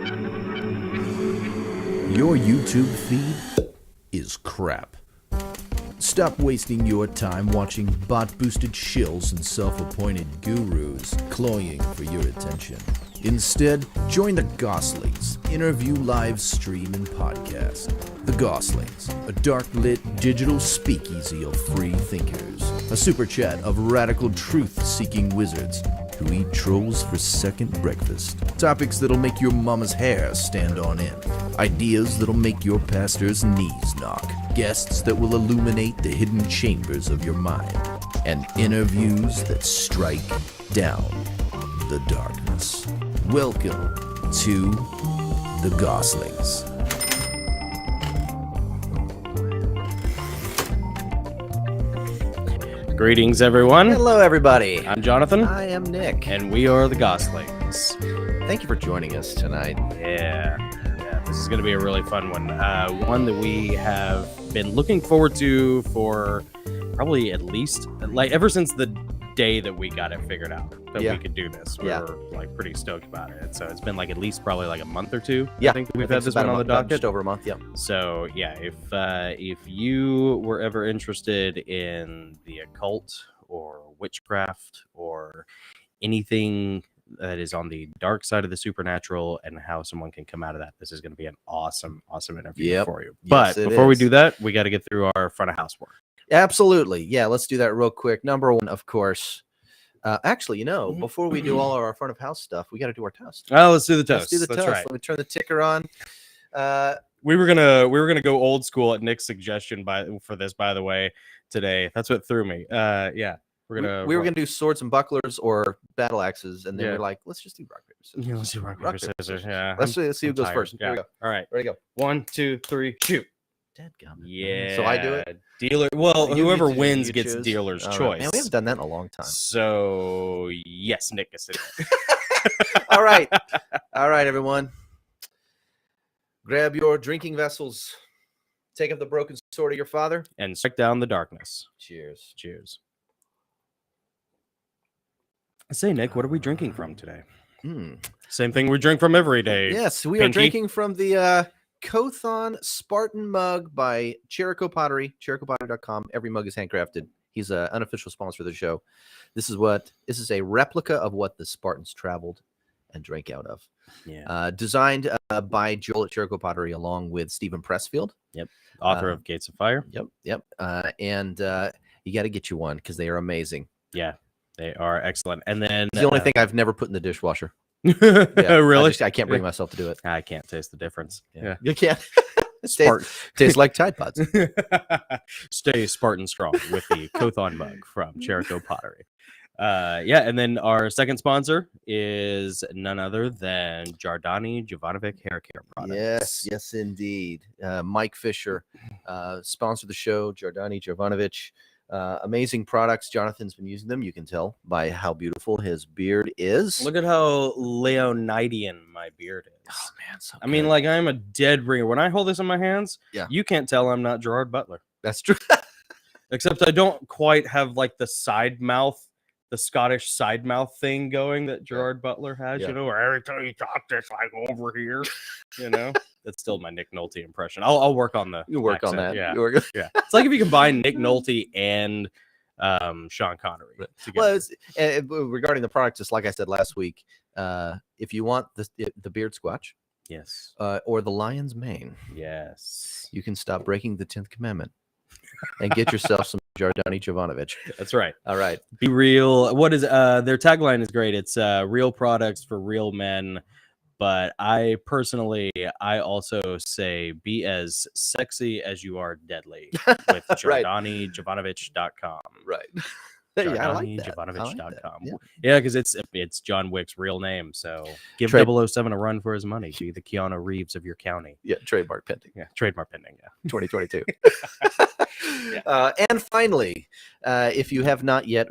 Your YouTube feed is crap. Stop wasting your time watching bot-boosted shills and self-appointed gurus cloying for your attention. Instead, join the Gosslings interview live stream and podcast. The Gosslings, a dark-lit digital speakeasy of free thinkers. A super chat of radical truth-seeking wizards who eat trolls for second breakfast. Topics that'll make your mama's hair stand on end. Ideas that'll make your pastor's knees knock. Guests that will illuminate the hidden chambers of your mind. And interviews that strike down the darkness. Welcome to the Gosslings. Greetings, everyone. Hello, everybody. I'm Jonathan. I am Nick. And we are the Gosslings. Thank you for joining us tonight. Yeah, this is going to be a really fun one. One that we have been looking forward to for probably at least, like, ever since the day that we got it figured out that we could do this. We were like pretty stoked about it. So it's been like at least probably like a month or two. Yeah, I think we've had this one on the docket. Just over a month. Yeah. So yeah, if you were ever interested in the occult or witchcraft or anything that is on the dark side of the supernatural and how someone can come out of that, this is going to be an awesome interview for you. But before we do that, we got to get through our front of house work. Absolutely. Yeah, let's do that real quick. Number one, of course. Actually, before we do all of our front of house stuff, we got to do our toast. Oh, let's do the toast. Let's do the toast. Right. Let me turn the ticker on. We were gonna go old school at Nick's suggestion for this, by the way, today. That's what threw me. We were gonna do swords and bucklers or battle axes, and then we're like, let's just do rock paper scissors. Yeah, let's do rock paper scissors. Yeah, let's see who goes first. Yeah. Here we go. All right, ready to go. 1, 2, 3, shoot. Dadgummit. Yeah. So I do it. Dealer. Well, whoever wins you gets choose. dealer's All right. choice. Man, we haven't done that in a long time. So yes, Nick gets it. All right, everyone. Grab your drinking vessels. Take up the broken sword of your father And strike down the darkness. Cheers. Cheers. Say, Nick, what are we drinking from today? Same thing we drink from every day. Yes, we are drinking from the Kothon Spartan mug by Cherico Pottery, ChericoPottery.com. Every mug is handcrafted. He's an unofficial sponsor of the show. This is a replica of what the Spartans traveled and drank out of. Yeah. Designed by Joel at Cherico Pottery along with Stephen Pressfield. Yep. Author of Gates of Fire. Yep. And you got to get you one because they are amazing. Yeah, they are excellent. And then it's the only thing I've never put in the dishwasher. Really? I can't bring myself to do it. I can't taste the difference. Yeah. You can't. Tastes like Tide Pods. Stay Spartan strong with the Kothon mug from Cherico Pottery. And then our second sponsor is none other than Giordani Jovanovic Hair Care Products. Yes, indeed. Mike Fisher sponsored the show. Giordani Jovanovic. Amazing products. Jonathan's been using them. You can tell by how beautiful his beard is. Look at how Leonidian my beard is. Oh man, so I mean, like I'm a dead ringer. When I hold this in my hands, you can't tell I'm not Gerard Butler. That's true. Except I don't quite have like the side mouth, the Scottish side mouth thing going that Gerard Butler has. You know, where every time you talk, it's like over here. You know, that's still my Nick Nolte impression. I'll work on the. You work accent. on that. Yeah, yeah. It's like if you combine Nick Nolte and Sean Connery. Well, regarding the product, just like I said last week, if you want the beard squatch, yes, or the lion's mane, yes, you can stop breaking the 10th commandment and get yourself some Giordani Jovanovic. That's right. All right. Be real. What is their tagline is great. It's real products for real men. But I also say be as sexy as you are deadly with GiordaniJovanovic.com. Right. Yeah, I like that. Jovanovic.com. Yeah, because it's John Wick's real name. So give 007 a run for his money. Be the Keanu Reeves of your county. Yeah, trademark pending. Yeah, trademark pending. Yeah, 2022. And finally, if you have not yet,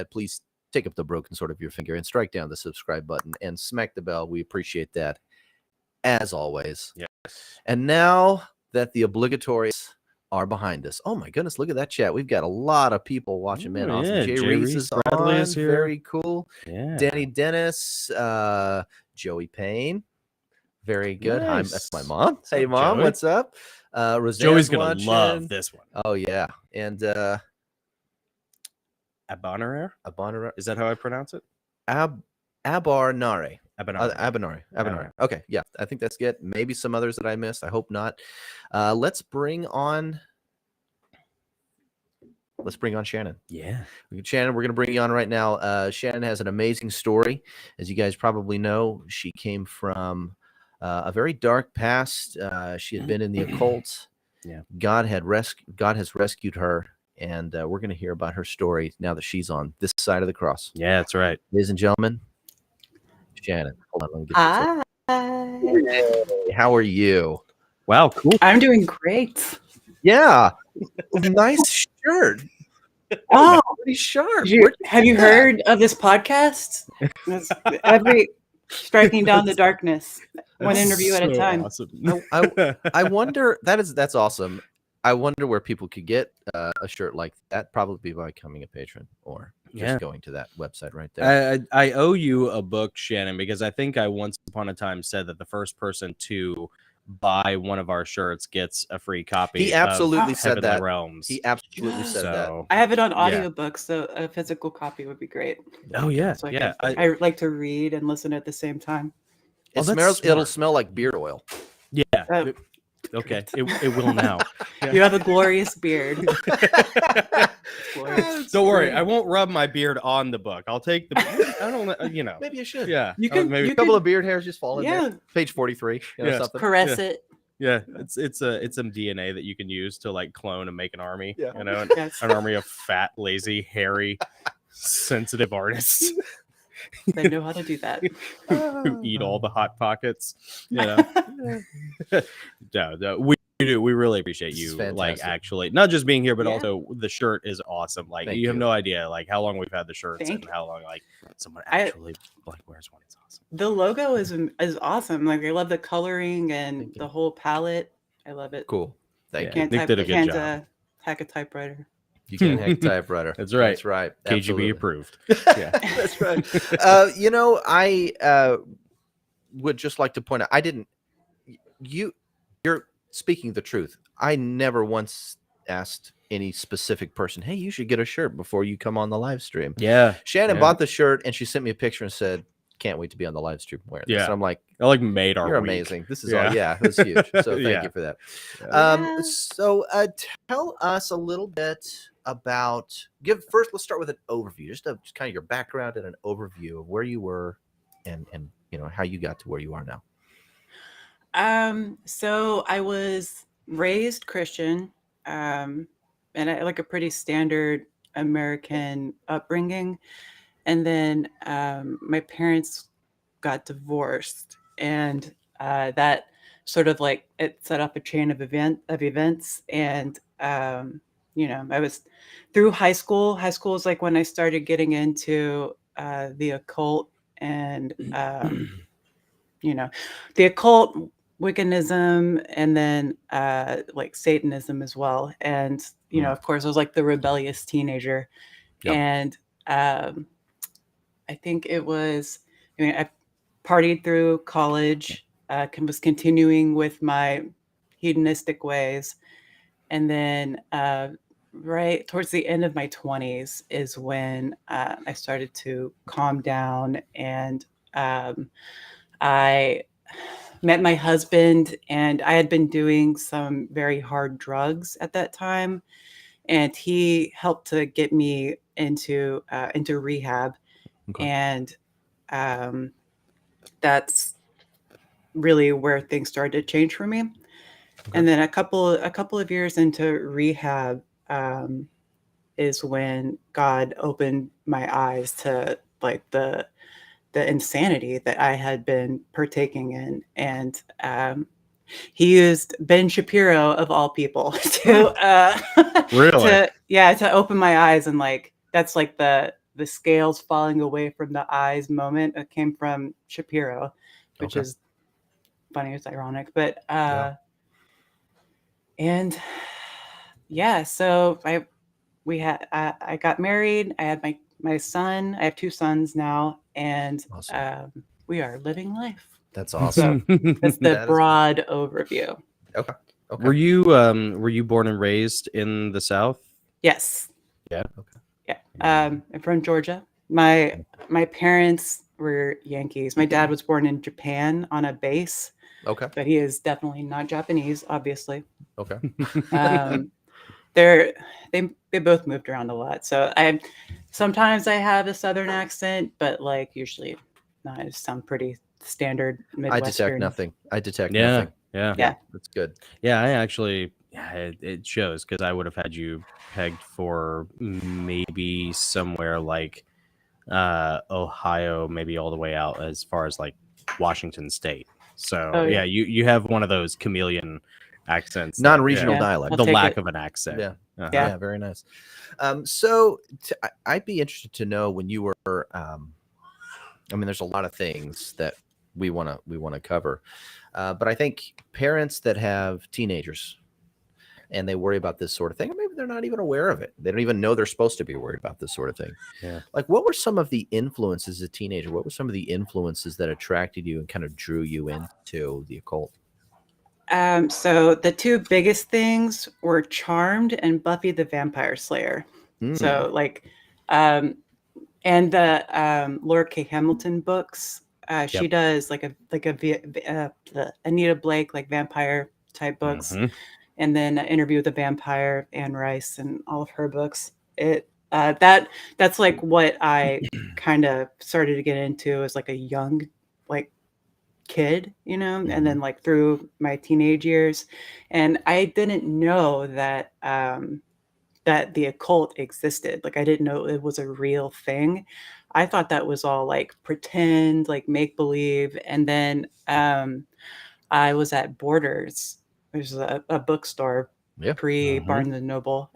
please take up the broken sword of your finger and strike down the subscribe button and smack the bell. We appreciate that, as always. Yes. And now that the obligatories are behind us. Oh my goodness, look at that chat. We've got a lot of people watching, man. Awesome. Yeah, Jay Jay Reese Reese is Bradley on. is here. Very cool. Yeah. Danny Dennis, Joey Payne, Very good. Hi, Nice. that's my mom. What's Hey, up, mom. Joey? What's up? Roseanne's Joey's gonna watching. love this one. Oh yeah, and Abonarer? Abanare, Is that how I pronounce it? Abarnare. Abonarer. Abinari. Okay, yeah, I think that's good. Maybe some others that I missed. I hope not. Let's bring on Shannon. Yeah. Shannon, we're going to bring you on right now. Shannon has an amazing story. As you guys probably know, she came from a very dark past. She had been in the occult. Yeah. God has rescued her, and we're going to hear about her story now that she's on this side of the cross. Yeah, that's right. Ladies and gentlemen, Shannon. Hold on, let me get this. Hi. Hey, how are you? Wow, cool. I'm doing great. Yeah, nice shirt. Oh, Pretty sharp. have you heard of this podcast? It's every striking down the darkness, one That's interview at a so time. Awesome. I wonder. That's awesome. I wonder where people could get a shirt like that. Probably by becoming a patron or just going to that website right there. I owe you a book, Shannon, because I think I once upon a time said that the first person to buy one of our shirts gets a free copy. He absolutely of said Heavenly that. Realms. He absolutely said that. So, I have it on Yeah. audiobook, so a physical copy would be great. oh yeah, So yeah. I like to read and listen at the same time. It Oh, that's smells. It'll smart. smell like beard oil. Yeah. Uh, Okay. It will now. You have a glorious beard. Glorious. Don't worry, I won't rub my beard on the book. I'll take the. I don't. You know. Maybe you should. Yeah. You can- maybe. you A couple of beard hairs just fall in Yeah. there. Page 43. You know, Yeah. something. Caress Yeah. it. Yeah. It's some DNA that you can use to like clone and make an army. Yeah. You know, Yes. an army of fat, lazy, hairy, sensitive artists They know how to do that. who eat all the hot pockets. You know. No, we do. We really appreciate This is you, like, fantastic. actually not just being here, but Yeah. also the shirt is awesome. Like, Thank you have you. no idea, like, how long we've had the shirts Thank and how long, like, someone I- actually like wears one. It's awesome. The logo is awesome. Like I love the coloring and Thank you. the whole palette. I love it. Cool. Thank Yeah. you. Can't Nick type, did a good can't job. hack a typewriter. You can't hack a typewriter. That's right. That's right. KGB Absolutely. approved. Yeah. That's right. You know, I would just like to point out, you're speaking the truth. I never once asked any specific person, hey, you should get a shirt before you come on the live stream. Yeah. Shannon Yeah. bought the shirt and she sent me a picture and said, can't wait to be on the live stream wearing this. Yeah. And I'm like, I like made our you're week. amazing. This is Yeah. all. Yeah, it was huge. So thank Yeah. you for that. Yeah. So tell us a little bit about, let's start with an overview, just kind of your background and an overview of where you were and you know how you got to where you are now. So I was raised Christian, and I like a pretty standard American upbringing. And then my parents got divorced, and that sort of like it set up a chain of events. And you know, I was through high school. High school is like when I started getting into the occult and you know, the occult, Wiccanism, and then like Satanism as well. And you know, of course, I was like the rebellious teenager. Yep. And I think it was, I mean, I partied through college, was continuing with my hedonistic ways. And then right towards the end of my 20s is when I started to calm down, and I met my husband, and I had been doing some very hard drugs at that time, and he helped to get me into rehab. Okay. And that's really where things started to change for me. Okay. And then a couple of years into rehab is when God opened my eyes to like the insanity that I had been partaking in. And he used Ben Shapiro of all people to Really? to open my eyes. And like that's like the scales falling away from the eyes moment. It came from Shapiro, which Okay. is funny, it's ironic, but Yeah. and yeah, so I got married. I had my son. I have two sons now, and Awesome. we are living life. That's awesome. So that's the That is- broad overview. Okay. Okay. Were you born and raised in the South? Yes. Yeah. Okay. Yeah. I'm from Georgia. My parents were Yankees. My dad was born in Japan on a base, Okay. but he is definitely not Japanese, obviously. Okay. They both moved around a lot. So sometimes I have a southern accent, but like usually not. I just sound pretty standard I Midwestern. detect nothing. I detect Yeah. nothing. Yeah. Yeah. That's good. Yeah, I actually, it shows because I would have had you pegged for maybe somewhere like Ohio, maybe all the way out as far as like Washington State. So Oh, yeah. you have one of those chameleon accents, that- Non-regional Yeah. dialect. We'll the take lack it. of an accent. Yeah. Uh-huh. Yeah, very nice. So I'd be interested to know when you were. I mean, there's a lot of things that we want to cover, but I think parents that have teenagers and they worry about this sort of thing, or maybe they're not even aware of it. They don't even know they're supposed to be worried about this sort of thing. Yeah. Like, what were some of the influences as a teenager? What were some of the influences that attracted you and kind of drew you into the occult? So the two biggest things were Charmed and Buffy the Vampire Slayer. Mm. So like, and the Laura K. Hamilton books. She Yep. does like the Anita Blake like vampire type books, Mhm. and then Interview with the Vampire, Anne Rice, and all of her books. That's like what I kind of started to get into as like a young like kid, you know, and then like through my teenage years, and I didn't know that that the occult existed. Like I didn't know it was a real thing. I thought that was all like pretend, like make believe. And then I was at Borders, which is a bookstore Yeah. pre Mhm. Barnes and Noble,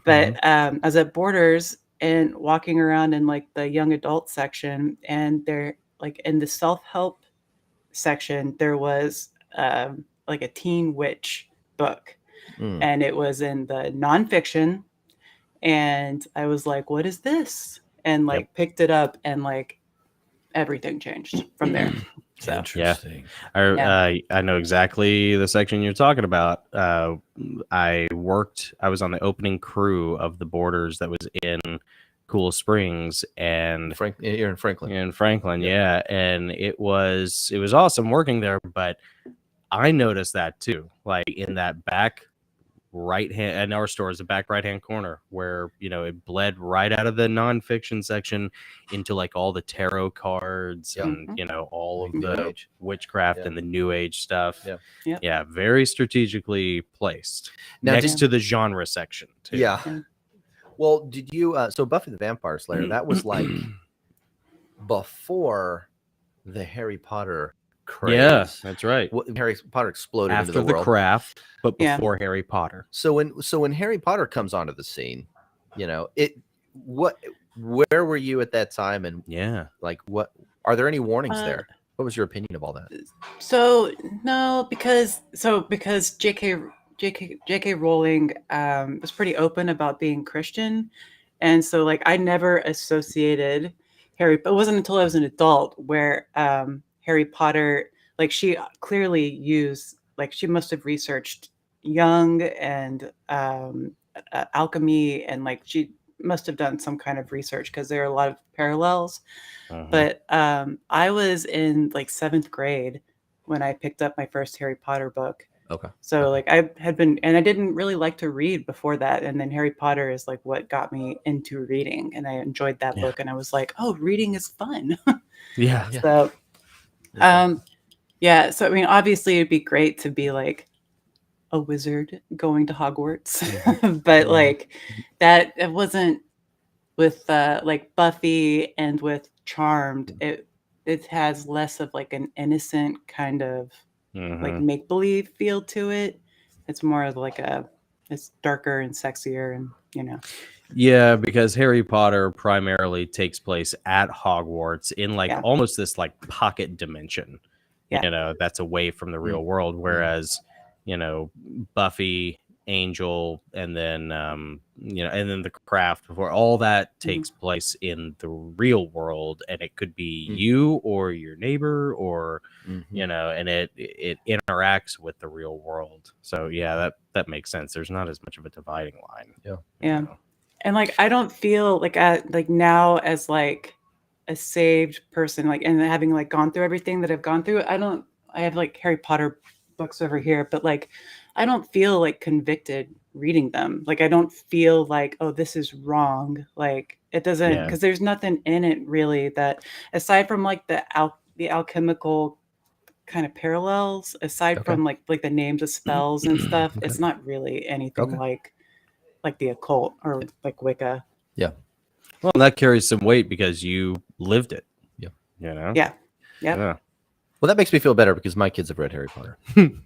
but I was at Borders and walking around in like the young adult section, and they're like in the self-help section there was like a teen witch book, Mm. and it was in the nonfiction, and I was like, what is this? And like picked it up, and like everything changed from there. So Interesting. I know exactly the section you're talking about. I was on the opening crew of the Borders that was in Cool Springs, and You're in Franklin. yeah, and it was awesome working there, but I noticed that too, like in that back right hand, and our store is the back right hand corner where, you know, it bled right out of the nonfiction section into like all the tarot cards Yeah. and, you know, all of New the Age. witchcraft Yeah. and the new age stuff. Yeah. Yep. Yeah, very strategically placed Now, next did- to the genre section too. Yeah. Yeah. Well, did you? So Buffy the Vampire Slayer, that was like before the Harry Potter craze. Yeah, that's right. Harry Potter exploded After into the the world. craft, but Yeah. before Harry Potter. So when Harry Potter comes onto the scene, you know, where were you at that time, and Yeah. like what are there any warnings Uh, there? What was your opinion of all that? So no, because J.K. Rowling was pretty open about being Christian, and so like I never associated Harry. It wasn't until I was an adult where Harry Potter, like she clearly used, like she must have researched Jung and alchemy, and like she must have done some kind of research because there are a lot of parallels. Mhm. But I was in like 7th grade when I picked up my first Harry Potter book. Okay. So like I had been, and I didn't really like to read before that. And then Harry Potter is like what got me into reading. And I enjoyed that Yeah. book. And I was like, oh, reading is fun. Yeah. Yeah. So, yeah. So, I mean, obviously it'd be great to be like a wizard going to Hogwarts, but like that, it wasn't with like Buffy and with Charmed. It has less of like an innocent kind of like Mhm. make believe feel to it. It's more of like it's darker and sexier, and you know. Yeah, because Harry Potter primarily takes place at Hogwarts in like Yeah. almost this like pocket dimension, Yeah. you know, that's away from the real world. Whereas, you know, Buffy angel, and then and then the craft before all that takes place in the real world, and it could be you or your neighbor or and it interacts with the real world. So yeah, that makes sense. There's not as much of a dividing line. Yeah. And like I don't feel like now as like a saved person, like, and having like gone through everything that I've gone through, I have like Harry Potter books over here, but like I don't feel like convicted reading them. Like I don't feel like, oh, this is wrong. Like it doesn't, because there's nothing in it really that, aside from like the alchemical kind of parallels, aside from like the names of spells and stuff, it's not really anything like the occult or like Wicca. Yeah. Well, that carries some weight because you lived it. Yeah. You know? Yeah. Yeah. Well, that makes me feel better because my kids have read Harry Potter.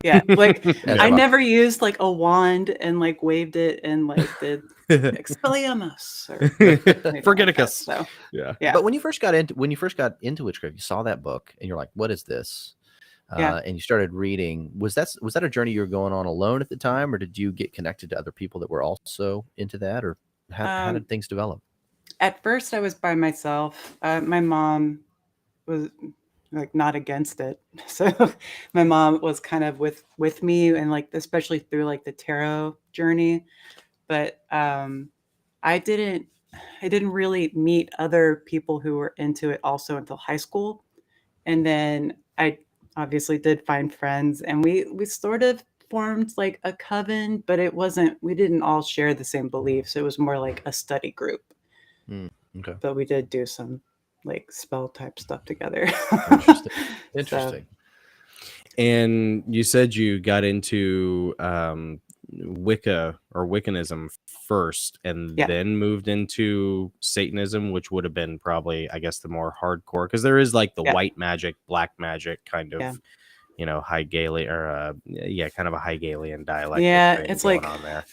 Yeah. Like I never used like a wand and like waved it and like did Expelliarmus or Forgeticus. So Yeah. But when you first got into witchcraft, you saw that book and you're like, what is this? And you started reading. Was that a journey you were going on alone at the time, or did you get connected to other people that were also into that, or how did things develop? At first I was by myself. My mom was like not against it. So my mom was kind of with me, and like especially through like the tarot journey. But I didn't really meet other people who were into it also until high school. And then I obviously did find friends, and we sort of formed like a coven, but we didn't all share the same beliefs. It was more like a study group. Okay. But we did do some like spell type stuff together. Interesting. And you said you got into Wicca or Wiccanism first, and then moved into Satanism, which would have been probably, I guess, the more hardcore, because there is like the white magic, black magic kind of, Hegelian or kind of a Hegelian dialect. Yeah, it's like on there.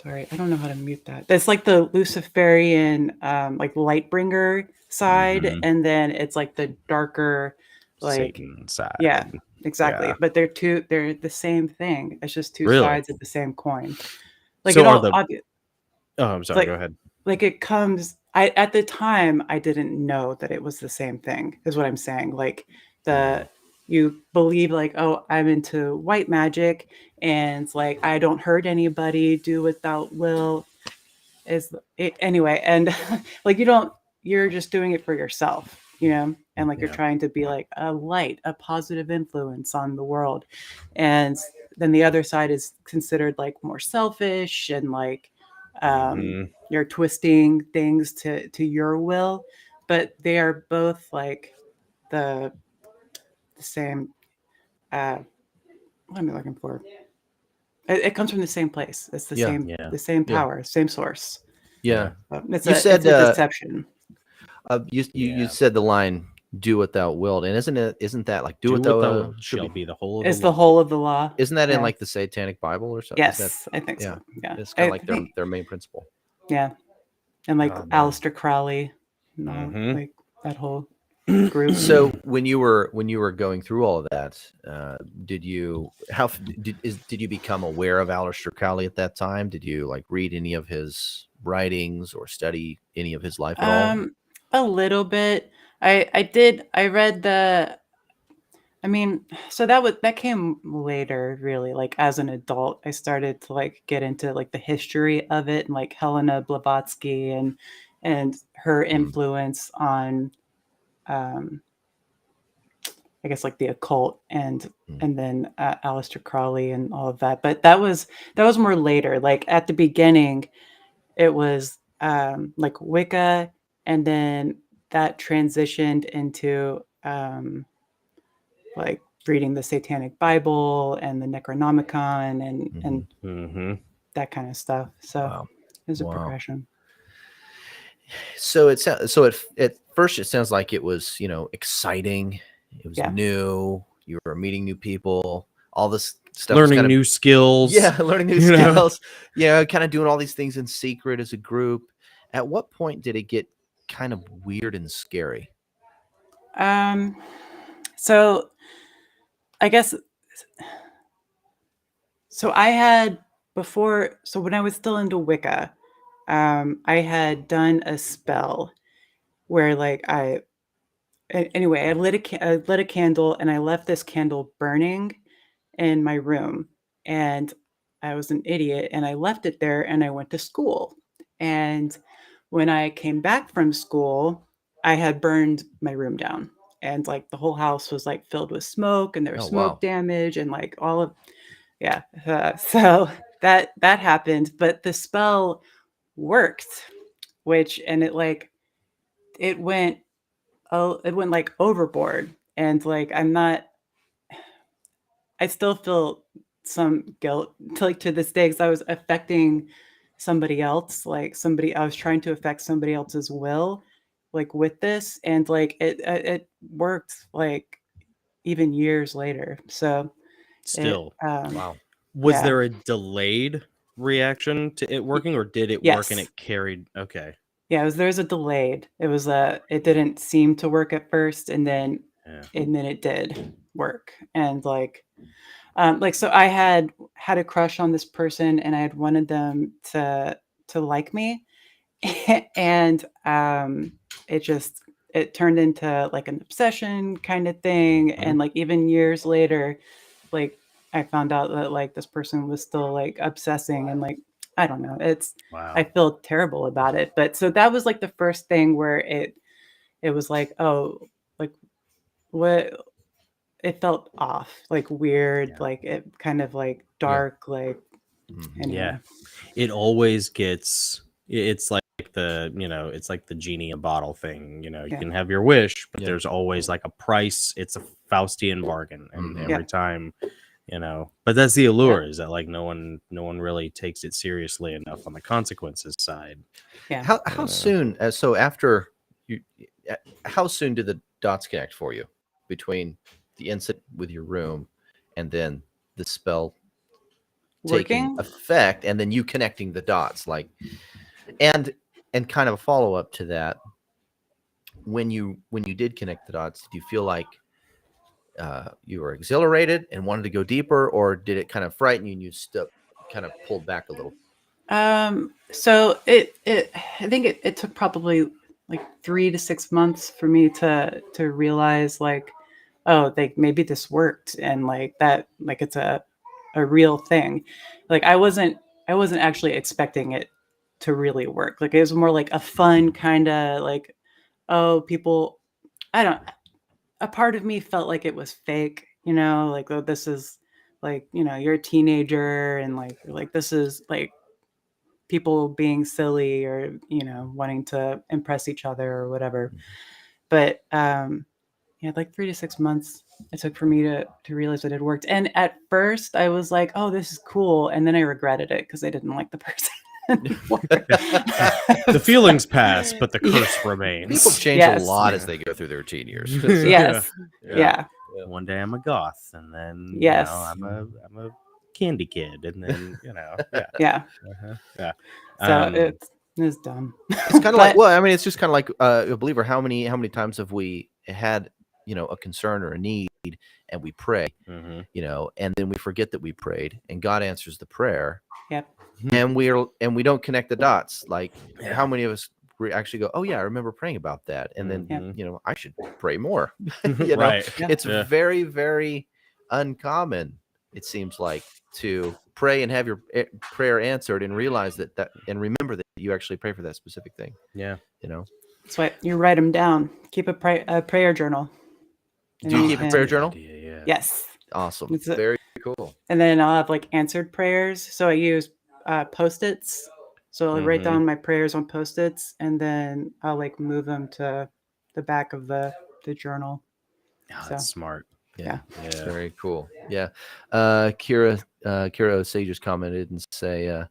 Sorry, I don't know how to mute that. It's like the Luciferian, like Lightbringer side, and then it's like the darker, like Satan side. Yeah, exactly. Yeah. But they're the same thing. It's just two sides of the same coin. Like so I'm sorry. Go ahead. Like it comes. At the time I didn't know that it was the same thing. Is what I'm saying. Like you believe like, oh, I'm into white magic, and it's like I don't hurt anybody, do without will. Anyway, and like you're just doing it for yourself, and like you're trying to be like a light, a positive influence on the world. And then the other side is considered like more selfish, and like you're twisting things to your will, but they are both like the same. What am I looking for? It comes from the same place. It's the same power, same source. Yeah. It's a deception. You said the line, do what thou wilt. And isn't that like do what thou shall be the whole of it's the whole of the law. Isn't that in like the Satanic Bible or something? Yes, I think so. Yeah. It's kind of like their main principle. Yeah. And like Aleister Crowley, like that whole group. So when you were going through all of that, did you become aware of Aleister Crowley at that time? Did you like read any of his writings or study any of his life at all? A little bit. I did. I read so that came later, really. Like as an adult, I started to like get into like the history of it, and like Helena Blavatsky and her influence on I guess like the occult and then Aleister Crowley and all of that. But that was more later. Like at the beginning, it was like Wicca, and then that transitioned into like reading the Satanic Bible and the Necronomicon and that kind of stuff. So it was a progression. So at first it sounds like it was, exciting. It was new. You were meeting new people, all this stuff. Learning new skills. Yeah, learning new skills. Yeah, kind of doing all these things in secret as a group. At what point did it get kind of weird and scary? So I guess I had before, so when I was still into Wicca, I had done a spell where like anyway, I lit a candle and I left this candle burning in my room, and I was an idiot and I left it there and I went to school. And when I came back from school, I had burned my room down, and like the whole house was like filled with smoke, and there was Oh, smoke wow. damage and like all of yeah. So that happened, but the spell worked, which and it went it went like overboard, and like I still feel some guilt to, like, to this day, because I was affecting somebody else, like somebody I was trying to affect somebody else's will, like with this, and like it worked like even years later. So it Still, Wow. was yeah. there a delayed reaction to it working, or did it work and Yes. it carried? Okay. Yeah, there's a delayed. It didn't seem to work at first, and then Yeah. it did work. And like so I had a crush on this person, and I had wanted them to like me. And it turned into like an obsession kind of thing. Mhm. And like even years later, like I found out that like this person was still like obsessing, and like I don't know, Wow. I feel terrible about it. But so that was like the first thing where it was like, oh, like what, it felt off, like weird, Yeah. like it kind of like dark, like Mhm. anyway. Yeah. It always gets. It's like it's like the genie in a bottle thing. You Yeah. can have your wish, but Yeah. there's always like a price. It's a Faustian bargain, and Mhm. every time, But that's the allure, is that like no one really takes it seriously enough on the consequences side. Yeah. How soon? So after you, how soon did the dots connect for you between the incident with your room and then the spell taking Working? effect, and then you connecting the dots, like, and kind of a follow up to that? When you did connect the dots, did you feel like you were exhilarated and wanted to go deeper, or did it kind of frighten you and you kind of pulled back a little? So I think it took probably like 3 to 6 months for me to realize like, oh, like maybe this worked, and like that, like it's a real thing. Like I wasn't actually expecting it to really work. Like it was more like a fun kind of like, oh, people, I don't, a part of me felt like it was fake, like, oh, this is like, you're a teenager, and like you're like, this is like people being silly, or wanting to impress each other or whatever. But yeah, like 3 to 6 months it took for me to realize that it worked. And at first I was like, oh, this is cool, and then I regretted it because I didn't like the person anymore. The feelings pass, but the curse remains. People change Yes. a lot as they go through their teen years. Yes. Yeah. One day I'm a goth, and then Yes. I'm a candy kid, and then Yeah. yeah. So it's done. It's kind of like, But- well, I mean, it's just kind of like a believer. How many times have we had, a concern or a need, and we pray, Mhm. and then we forget that we prayed, and God answers the prayer, Yep. and we don't connect the dots. Like, Yeah. how many of us actually go, oh yeah, I remember praying about that, and then Mhm. I should pray more. Right. Yeah. It's Yeah. very, very uncommon, it seems like, to pray and have your prayer answered, and realize that and remember that you actually pray for that specific thing. Yeah. That's why you write them down. Keep a prayer journal. Do you keep a prayer And- journal? Yeah. Yes. Awesome. It's a- Very cool. And then I'll have like answered prayers. So I use Post-its. So I'll write Mhm. down my prayers on Post-its, and then I'll like move them to the back of the journal. Oh, So- that's smart. Yeah. Yeah. Very cool. Yeah. Kira OC just commented and say,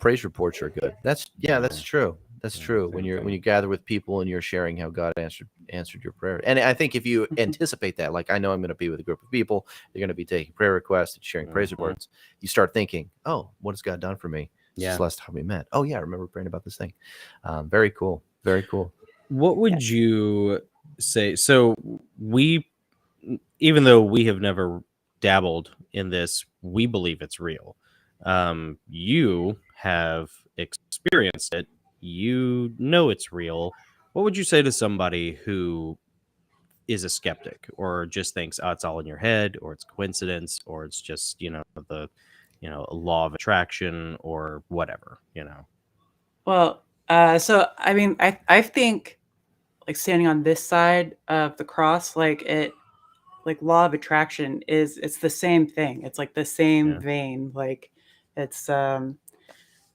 praise reports are good. That's true. That's Yeah, true. same When thing. you gather with people and you're sharing how God answered your prayer. And I think if you anticipate that, like, I know I'm going to be with a group of people, they're going to be taking prayer requests and sharing praise Mhm. reports. You start thinking, oh, what has God done for me? Yeah. Since last time we met. Oh yeah, I remember praying about this thing. Very cool. Very cool. What would you say? So even though we have never dabbled in this, we believe it's real. You have experienced it. You know it's real. What would you say to somebody who is a skeptic or just thinks, oh, it's all in your head, or it's coincidence, or it's just, a law of attraction or whatever, Well, so I mean, I think like standing on this side of the cross, like law of attraction it's the same thing. It's like the same Yeah. vein. Like it's the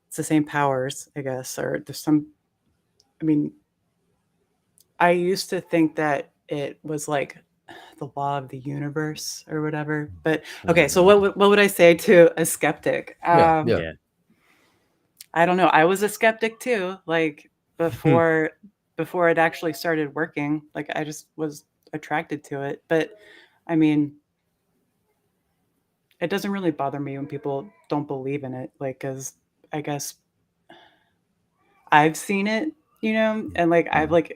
same powers, I guess, or there's some. I mean, I used to think that it was like the law of the universe or whatever. But okay, so what would I say to a skeptic? Yeah. I don't know. I was a skeptic too, like before it actually started working. Like I just was attracted to it. But I mean, it doesn't really bother me when people don't believe in it, like, cuz I guess I've seen it, and like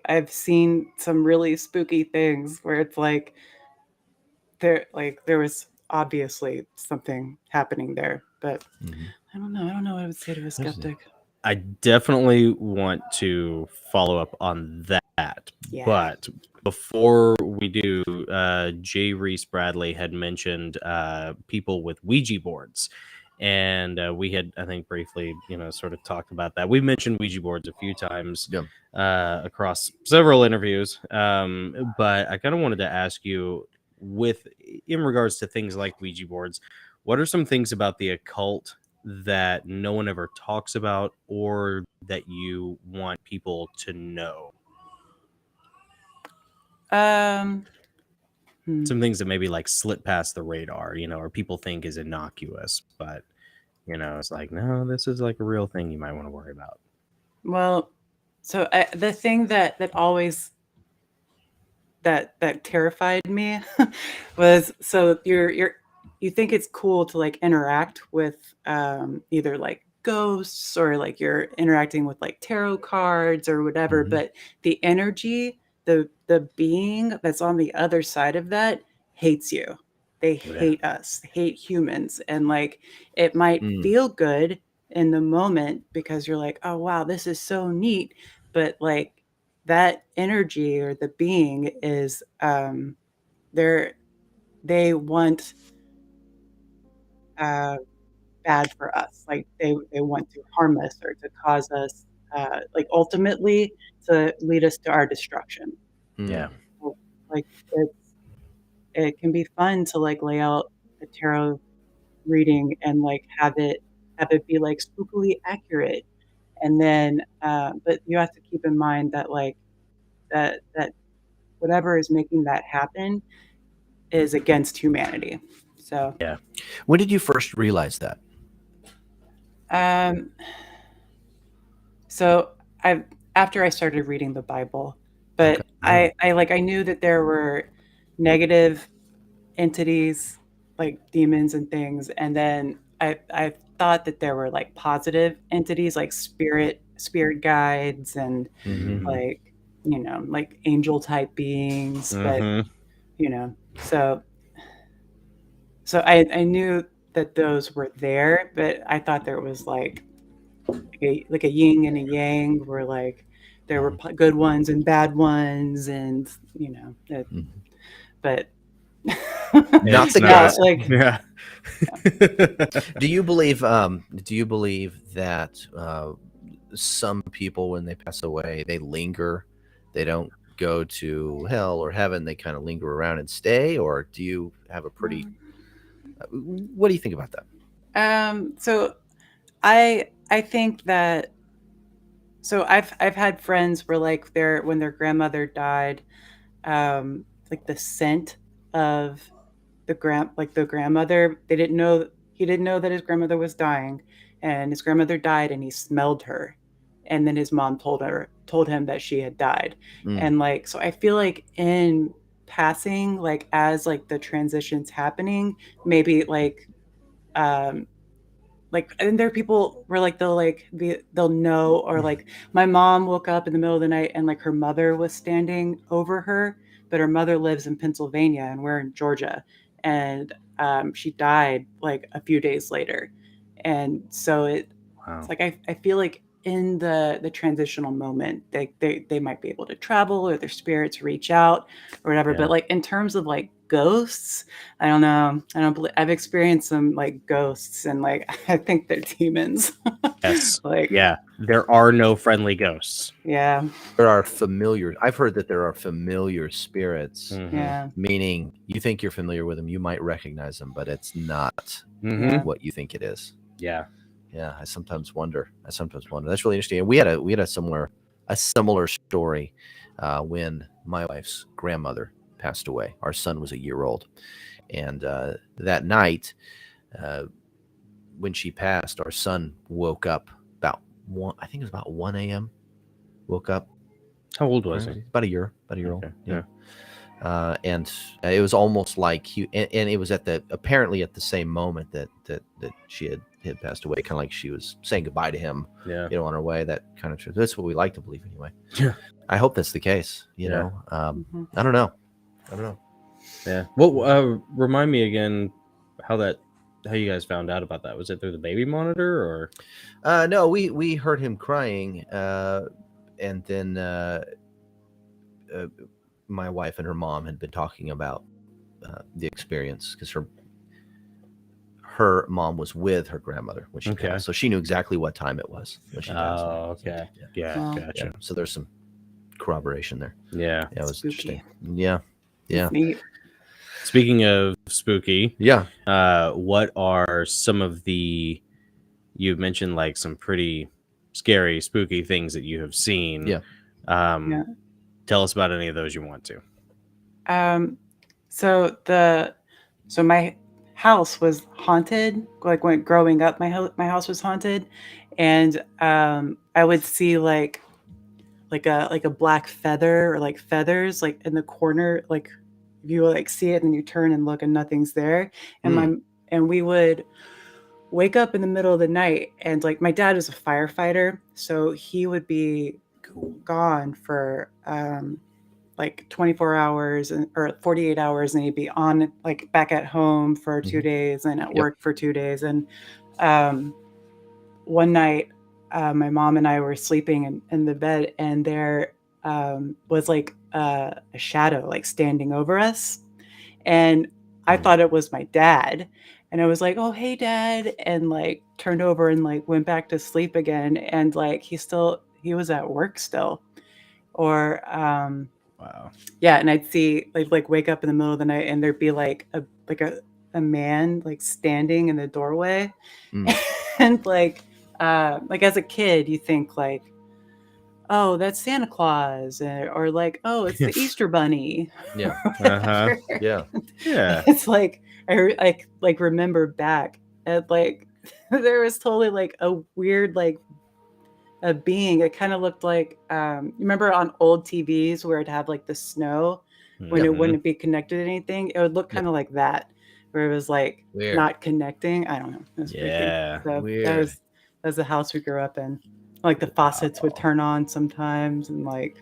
I've seen some really spooky things where it's like there was obviously something happening there, but I don't know what I would say to a skeptic. I definitely want to follow up on that. Yeah. But before we do, J. Reese Bradley had mentioned people with Ouija boards. And we had, I think, briefly, sort of talked about that. We mentioned Ouija boards a few times across several interviews. But I kind of wanted to ask you, in regards to things like Ouija boards, what are some things about the occult that no one ever talks about or that you want people to know? Hmm. Some things that maybe like slip past the radar, or people think is innocuous, but it's like, no, this is like a real thing you might want to worry about. Well, so the thing that always that terrified me was, so you think it's cool to like interact with either like ghosts or like you're interacting with like tarot cards or whatever, but the energy, the being that's on the other side of that hates you. They hate us, hate humans, and like it might feel good in the moment because you're like, oh wow, this is so neat, but like that energy or the being is they want bad for us. Like they want to harm us or to cause us like ultimately to lead us to our destruction. Yeah. So, like it can be fun to like lay out a tarot reading and like have it be like spookily accurate, and then but you have to keep in mind that like that whatever is making that happen is against humanity. So Yeah. When did you first realize that? So after I started reading the Bible, but I knew that there were negative entities like demons and things, and then I thought that there were like positive entities like spirit guides and like like angel type beings, but so I knew that those were there, but I thought there was like a yin and a yang, where like there were good ones and bad ones, and but Not the yeah, case. like Yeah. Do you believe that some people, when they pass away, they linger, they don't go to hell or heaven, they kind of linger around and stay? Or do you have a pretty what do you think about that? So I think that, so I've had friends where like when their grandmother died, like the scent of the grandmother, he didn't know that his grandmother was dying, and his grandmother died and he smelled her, and then his mom told him that she had died. And like, so I feel like in passing, like as like the transition's happening, maybe like and there are people where like they'll know, or like my mom woke up in the middle of the night and like her mother was standing over her, but her mother lives in Pennsylvania and we're in Georgia, and she died like a few days later, And so Wow. it's like I feel like in the transitional moment they might be able to travel or their spirits reach out or whatever. Yeah. But like in terms of like ghosts, I don't know. I don't believe I've experienced some like ghosts and like I think they're demons. Yes. Like Yeah. There are no friendly ghosts. yeah. There are familiar. I've heard that there are familiar spirits, Mhm. Yeah. meaning you think you're familiar with them, you might recognize them, but it's not Mhm. Yeah. what you think it is. Yeah. Yeah, I sometimes wonder. That's really interesting. And we had a similar story when my wife's grandmother passed away. Our son was a year old, and that night, when she passed, our son woke up about I think it was about 1 a.m. Woke up. How old was he? About a year old. Okay, Yeah. And it was almost like and it was apparently at the same moment that she had passed away, kind of like she was saying goodbye to him, Yeah. on her way. That kind of, that's what we like to believe anyway. Yeah. I hope that's the case. You Yeah. know, Mhm. I don't know. Yeah. Well, remind me again how you guys found out about that. Was it through the baby monitor or? No, we heard him crying, and then my wife and her mom had been talking about the experience because her mom was with her grandmother when she Okay. passed, so she knew exactly what time it was when she passed. Oh, okay. Yeah. Wow. Gotcha. Yeah. So there's some corroboration there. Yeah. Yeah, it was Spooky. interesting. Yeah. It's neat. Speaking of spooky, Yeah. what are some of you mentioned like some pretty scary, spooky things that you have seen. Yeah. Yeah. Tell us about any of those you want to. So my house was haunted. Like when growing up, my house was haunted, and I would see like a black feather or like feathers like in the corner. Like if you like see it and you turn and look and nothing's there, and we would wake up in the middle of the night, and like my dad was a firefighter, so he would be gone for like 24 hours or 48 hours, and he'd be on like back at home for 2 days and at work for 2 days. And one night my mom and I were sleeping in the bed, and there was like a shadow like standing over us, and I thought it was my dad. And I was like, "Oh, hey, Dad," and like turned over and like went back to sleep again. And like he was at work still, or Wow. yeah. And I'd see like wake up in the middle of the night, and there'd be like a man like standing in the doorway, and like as a kid, you think like, "Oh, that's Santa Claus," or like, "Oh, it's the Easter Bunny." Yeah. Uh-huh. Yeah. Yeah. It's like I like remember back at like there was totally like a weird like a being. It kind of looked like you remember on old TVs where it'd have like the snow when it wouldn't be connected to anything. It would look kind of like that, where it was like Weird. not connecting. I don't know. It was Yeah. freaky. So Weird. that was the house we grew up in. Like the faucets would turn on sometimes, and like.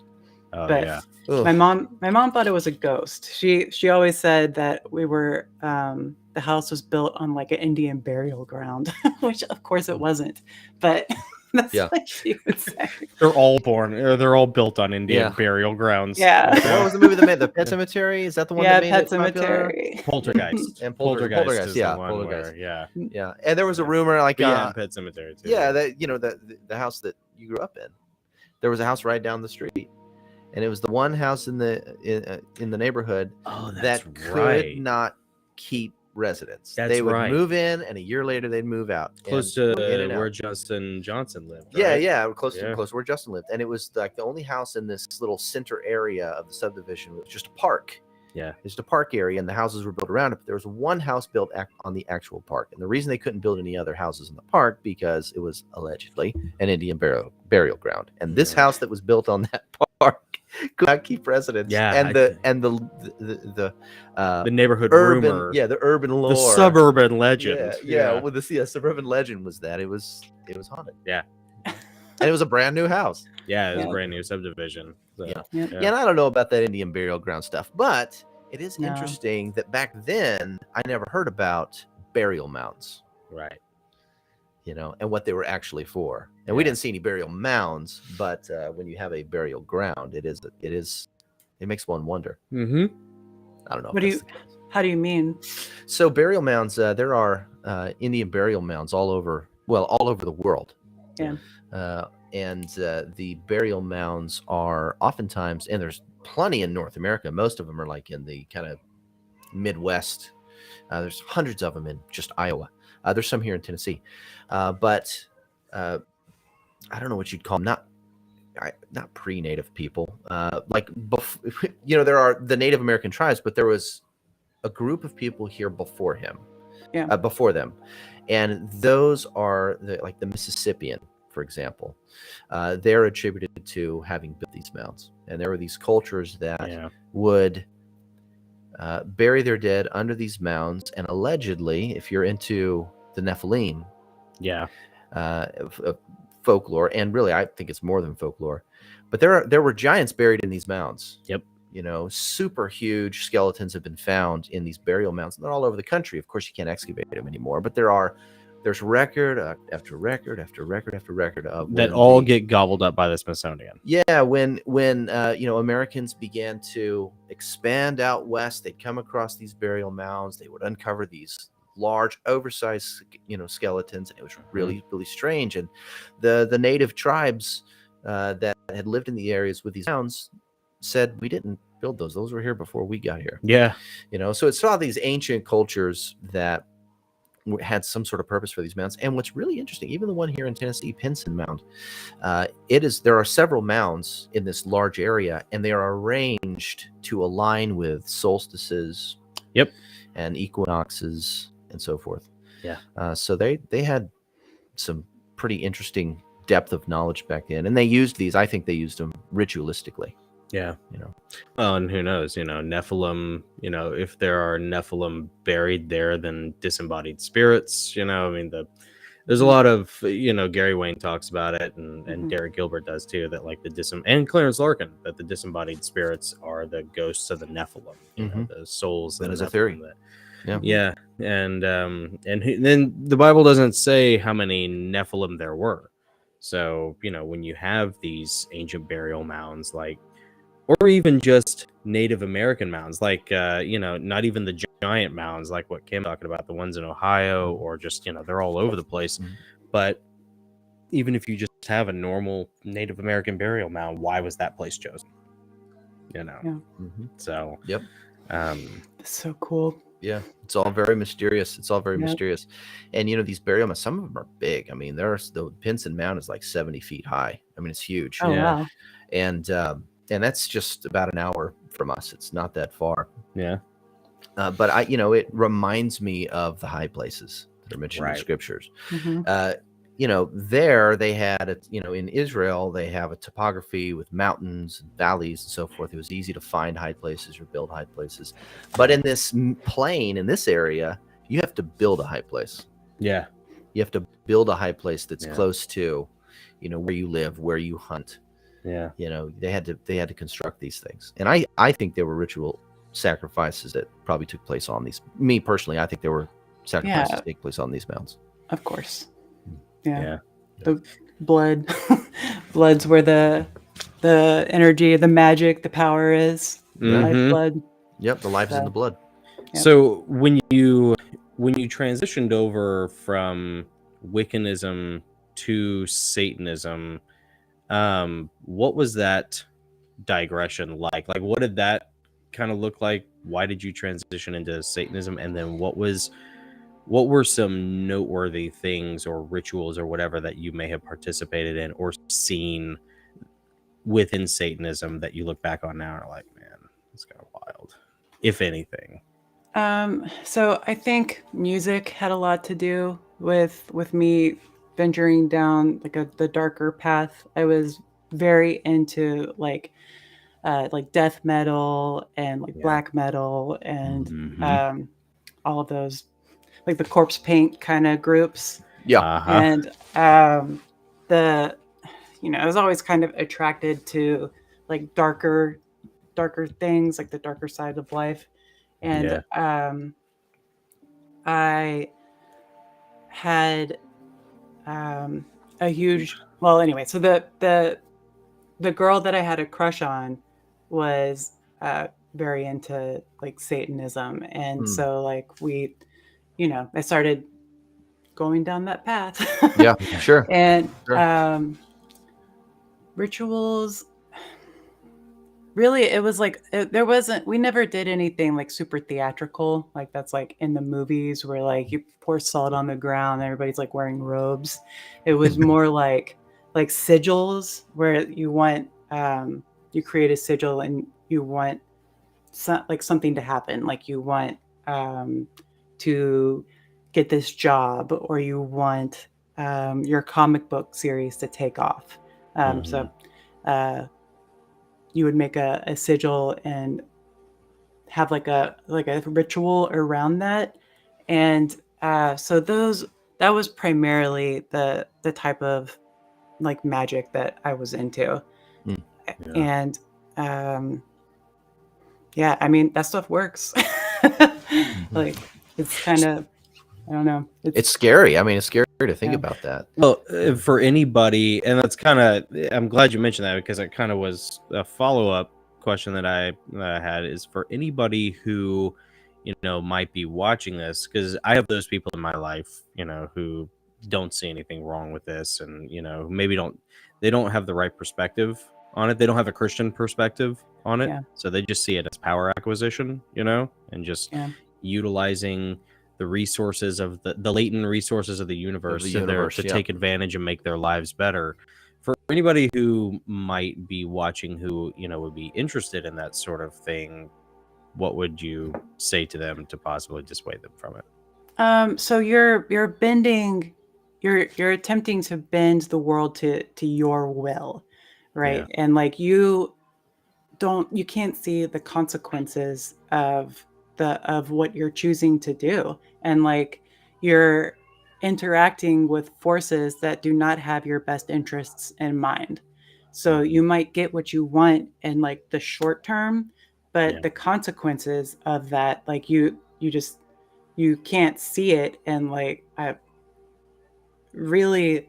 Oh, But yeah. my mom thought it was a ghost. She always said that we were the house was built on like an Indian burial ground, which of course it wasn't. But that's what she would say. They're all built on Indian burial grounds. Yeah. What was the movie that made the Pet Cemetery? Is that the one Yeah, that made Pet it popular? Cemetery. Poltergeist. And Poltergeist is yeah, the one Poltergeist. where, yeah. Yeah, and there was a rumor like and Pet Cemetery too. yeah, that the house that you grew up in, there was a house right down the street, and it was the one house in the neighborhood that could not keep residents. They would move in, and a year later they'd move out. Close to where Justin Johnson lived. Yeah, right? yeah, close to where Justin lived, and it was like the only house in this little center area of the subdivision was just a park. Yeah, it's just a park area, and the houses were built around it. But there was one house built on the actual park, and the reason they couldn't build any other houses in the park because it was allegedly an Indian burial ground, and this house that was built on that park could not keep residents. Yeah, and the neighborhood urban, rumor, the urban lore, the suburban legend, with the suburban legend was that it was haunted. Yeah, and it was a brand new house. Yeah, it was a brand new subdivision. So, yeah, and I don't know about that Indian burial ground stuff, but it is interesting that back then I never heard about burial mounds. Right. and what they were actually for. And we Yeah. didn't see any burial mounds, but when you have a burial ground, it makes one wonder. Mm-hmm. I don't know. What if do that's you? the case. How do you mean? So burial mounds, there are Indian burial mounds all over the world. Yeah. And the burial mounds are oftentimes, and there's plenty in North America. Most of them are like in the kind of Midwest. There's hundreds of them in just Iowa. There's some here in Tennessee, but I don't know what you'd call them. Not pre-native people. There are the Native American tribes, but there was a group of people here before him, before them, and those are the Mississippian, for example. They're attributed to having built these mounds, and there were these cultures that would bury their dead under these mounds, and allegedly, if you're into the Nephilim, folklore, and really I think it's more than folklore, but there were giants buried in these mounds. Yep. Super huge skeletons have been found in these burial mounds. They're all over the country. Of course, you can't excavate them anymore, but there's record after record after record after record of that all get gobbled up by the Smithsonian. Yeah, when Americans began to expand out west, they'd come across these burial mounds. They would uncover these large, oversized, skeletons. And it was really, really strange. And the native tribes that had lived in the areas with these mounds said, we didn't build those. Those were here before we got here. Yeah. So it saw these ancient cultures that had some sort of purpose for these mounds. And what's really interesting, even the one here in Tennessee, Pinson Mound, there are several mounds in this large area, and they are arranged to align with solstices, and equinoxes, and so forth. Yeah. So they had some pretty interesting depth of knowledge back then, and they used these. I think they used them ritualistically. Yeah. Well, and who knows, Nephilim, if there are Nephilim buried there, then disembodied spirits, there's a lot of, Gary Wayne talks about it, and Derek Gilbert does too, that like and Clarence Larkin, that the disembodied spirits are the ghosts of the Nephilim, the souls. That is a theory. Yeah. And then the Bible doesn't say how many Nephilim there were. So, when you have these ancient burial mounds, or even just Native American mounds, not even the giant mounds like what Kim talking about, the ones in Ohio, or just, they're all over the place. But even if you just have a normal Native American burial mound, why was that place chosen? So, It's so cool. Yeah, it's all very mysterious. Mysterious. And these burial mounds, some of them are big. I mean, the Pinson Mound is like 70 feet high. I mean, it's huge. Oh, wow. And that's just about an hour from us. It's not that far. Yeah. But it reminds me of the high places that are mentioned in the scriptures. There they had, in Israel, they have a topography with mountains and valleys and so forth. It was easy to find high places or build high places. But in this plain, in this area, you have to build a high place. Yeah. You have to build a high place that's close to, where you live, where you hunt. Yeah. They had to construct these things. And I think there were ritual sacrifices that probably took place on these. Me personally, I think there were sacrifices that take place on these mounds. Of course. Yeah. The blood's where the energy, the magic, the power is. Lifeblood. Yep, the life is in the blood. Yep. So when you transitioned over from Wiccanism to Satanism, what was that digression like? Like, what did that kind of look like? Why did you transition into Satanism? And then what were some noteworthy things or rituals or whatever that you may have participated in or seen within Satanism that you look back on now and are like, man, it's kind of wild, if anything? So I think music had a lot to do with me venturing down the darker path. I was very into like death metal and black metal and all of those, like the corpse paint kind of groups. And I was always kind of attracted to like darker things, like the darker side of life. And I had a huge, well, anyway, so the girl that I had a crush on was very into like Satanism. And so like we, I started going down that path. Yeah, sure. And Sure. rituals, really, it was like we never did anything like super theatrical, like that's like in the movies where like you pour salt on the ground and everybody's like wearing robes. It was more like sigils, where you want you create a sigil and you want like something to happen, like you want to get this job, or you want your comic book series to take off. So you would make a sigil and have like a ritual around that. And so that was primarily the type of like magic that I was into. And yeah, I mean, that stuff works. Like, it's kind of, I don't know. It's scary. I mean, it's scary to think about that. Well, for anybody, and that's kind of, I'm glad you mentioned that, because it kind of was a follow-up question that I had, is for anybody who, might be watching this, because I have those people in my life, who don't see anything wrong with this, and, maybe they don't have the right perspective on it. They don't have a Christian perspective on it. So they just see it as power acquisition, and just utilizing the resources of the latent resources of the universe, to take advantage and make their lives better. For anybody who might be watching who, would be interested in that sort of thing, what would you say to them to possibly dissuade them from it? So you're bending, you're attempting to bend the world to your will, right? And like you can't see the consequences of what you're choosing to do, and like you're interacting with forces that do not have your best interests in mind. So you might get what you want in like the short term, but the consequences of that, like you can't see it. And like I really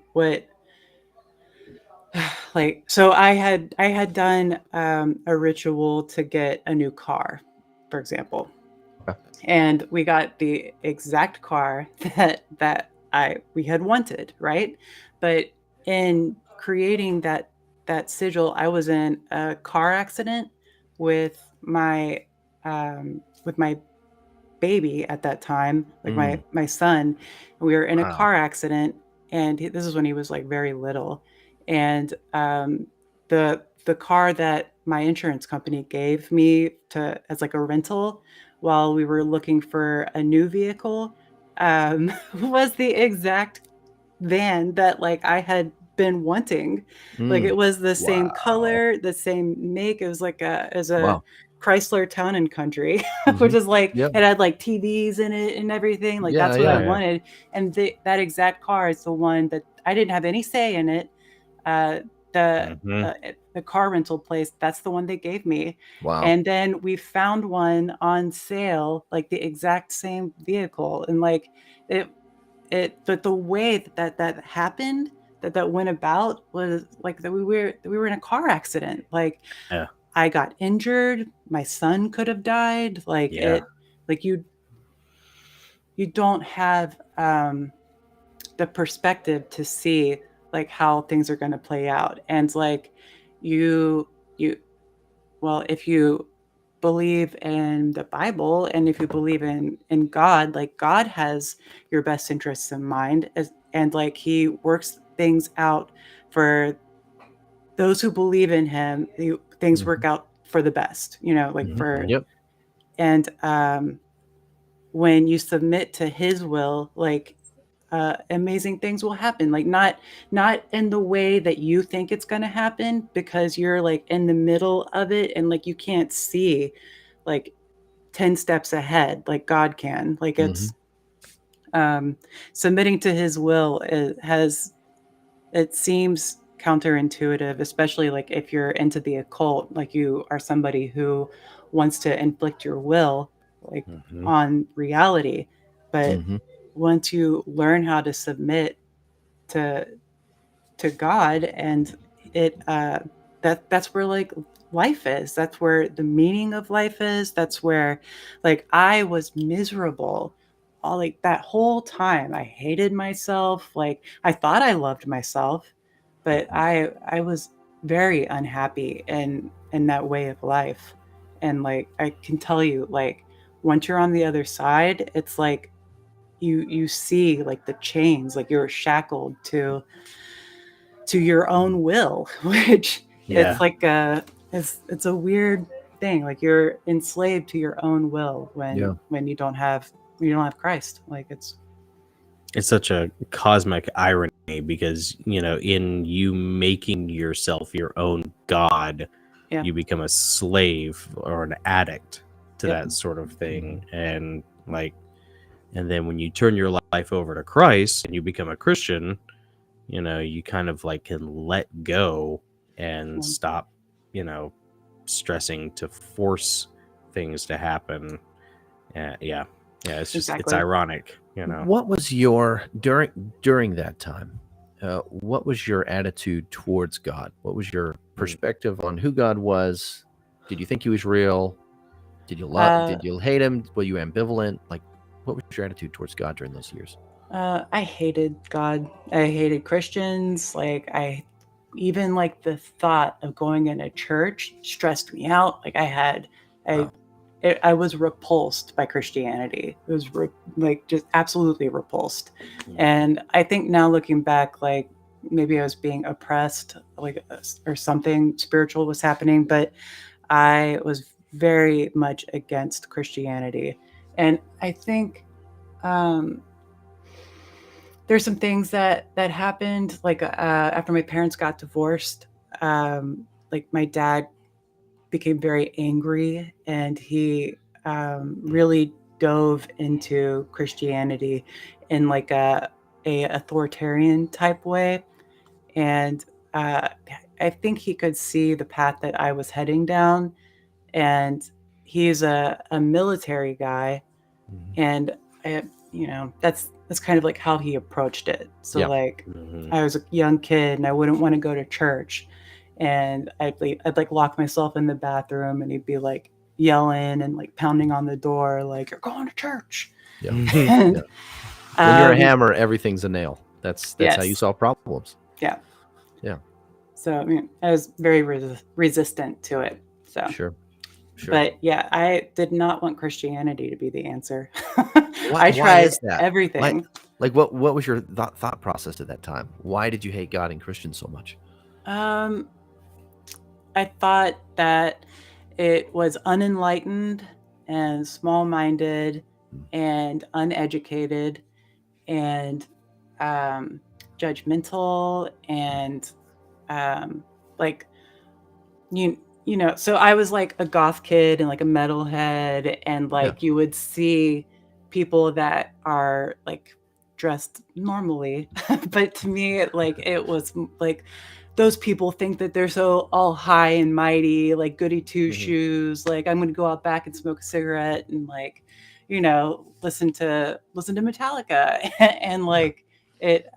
like, so I had done a ritual to get a new car, for example. And we got the exact car that we had wanted, right? But in creating that sigil, I was in a car accident with my baby at that time, like my son. We were in a car accident, and this is when he was like very little. And the car that my insurance company gave me as like a rental while we were looking for a new vehicle was the exact van that like I had been wanting. Like it was the same color, the same make. It was like a Chrysler Town and Country, which is like it had like TVs in it and everything. Like that's what I wanted. And that exact car is the one that I didn't have any say in it. The car rental place, that's the one they gave me. And then we found one on sale, like the exact same vehicle. And like but the way that happened, that went about, was like that we were in a car accident. Like I got injured, my son could have died. Like like you don't have the perspective to see like how things are going to play out. And like well, if you believe in the Bible, and if you believe in God, like God has your best interests in mind, and like he works things out for those who believe in him. Things work out for the best, like for and when you submit to his will, like amazing things will happen. Like not in the way that you think it's going to happen, because you're like in the middle of it, and like you can't see like 10 steps ahead like God can. Like it's submitting to his will it seems counterintuitive, especially like if you're into the occult, like you are somebody who wants to inflict your will like on reality. But once you learn how to submit to God, and it that's where like life is. That's where the meaning of life is. That's where like I was miserable all like that whole time. I hated myself. Like I thought I loved myself, but I was very unhappy in that way of life. And like I can tell you, like once you're on the other side, it's like you see like the chains, like you're shackled to your own will, which Yeah. it's like it's a weird thing. Like you're enslaved to your own will when you don't have Christ. Like it's such a cosmic irony because, you know, in you making yourself your own god, Yeah. you become a slave or an addict to Yep. that sort of thing. And like, and then when you turn your life over to Christ and you become a Christian, you know, you kind of like can let go and stop, you know, stressing to force things to happen. Yeah. It's just, it's ironic, you know. What was your during that time? What was your attitude towards God? What was your perspective on who God was? Did you think he was real? Did you love? Did you hate him? Were you ambivalent? Like, what was your attitude towards God during those years? I hated God. I hated Christians. Like even like the thought of going in a church stressed me out. Like I was repulsed by Christianity. It was like just absolutely repulsed. And I think now looking back, like maybe I was being oppressed, like or something spiritual was happening, but I was very much against Christianity. And I think there's some things that happened, like after my parents got divorced, like my dad became very angry, and he really dove into Christianity in like a authoritarian type way, and I think he could see the path that I was heading down, and he's a military guy, and you know that's kind of like how he approached it. So like I was a young kid and I wouldn't want to go to church, and I'd like lock myself in the bathroom, and he'd be like yelling and like pounding on the door like, "You're going to church." Yeah. And, When you're a hammer, everything's a nail. That's how you yes. solve problems. Yeah. Yeah. So I mean, I was very resistant to it. So Sure. But yeah, I did not want Christianity to be the answer. Why I tried is that? everything. Like what was your thought process at that time? Why did you hate God and Christians so much? I thought that it was unenlightened and small-minded and uneducated and judgmental and like you know, so I was like a goth kid and like a metalhead, and like you would see people that are like dressed normally, but to me, like it was like those people think that they're so all high and mighty, like goody two shoes. Like I'm gonna go out back and smoke a cigarette and like, you know, listen to Metallica and like it.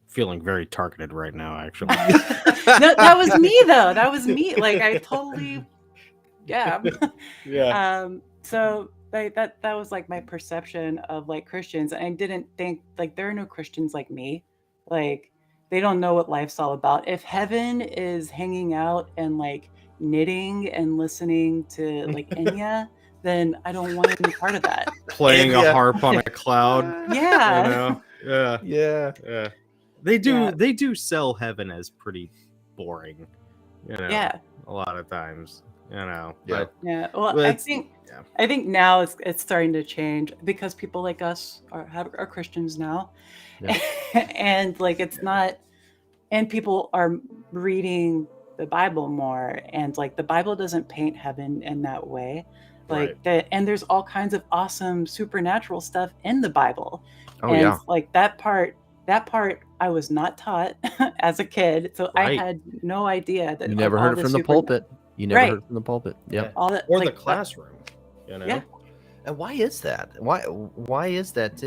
Feeling very targeted right now, actually. That was me though. That was me. Like I totally, yeah. So like that was like my perception of like Christians. And I didn't think like there are no Christians like me. Like they don't know what life's all about. If heaven is hanging out and like knitting and listening to like Enya, then I don't want any part of that. Playing a harp on a cloud. Yeah. You know? Yeah. They do sell heaven as pretty boring, you know. Yeah. A lot of times, you know. Yeah. Yeah. Well, I think now it's starting to change because people like us are Christians now, and like it's not, and people are reading the Bible more, and like the Bible doesn't paint heaven in that way, like that, and there's all kinds of awesome supernatural stuff in the Bible, like that part I was not taught as a kid, so I had no idea that you never heard it from the pulpit. You never heard it from the pulpit. Yeah. All that, or like, the classroom, you know. And why is that? Why is that?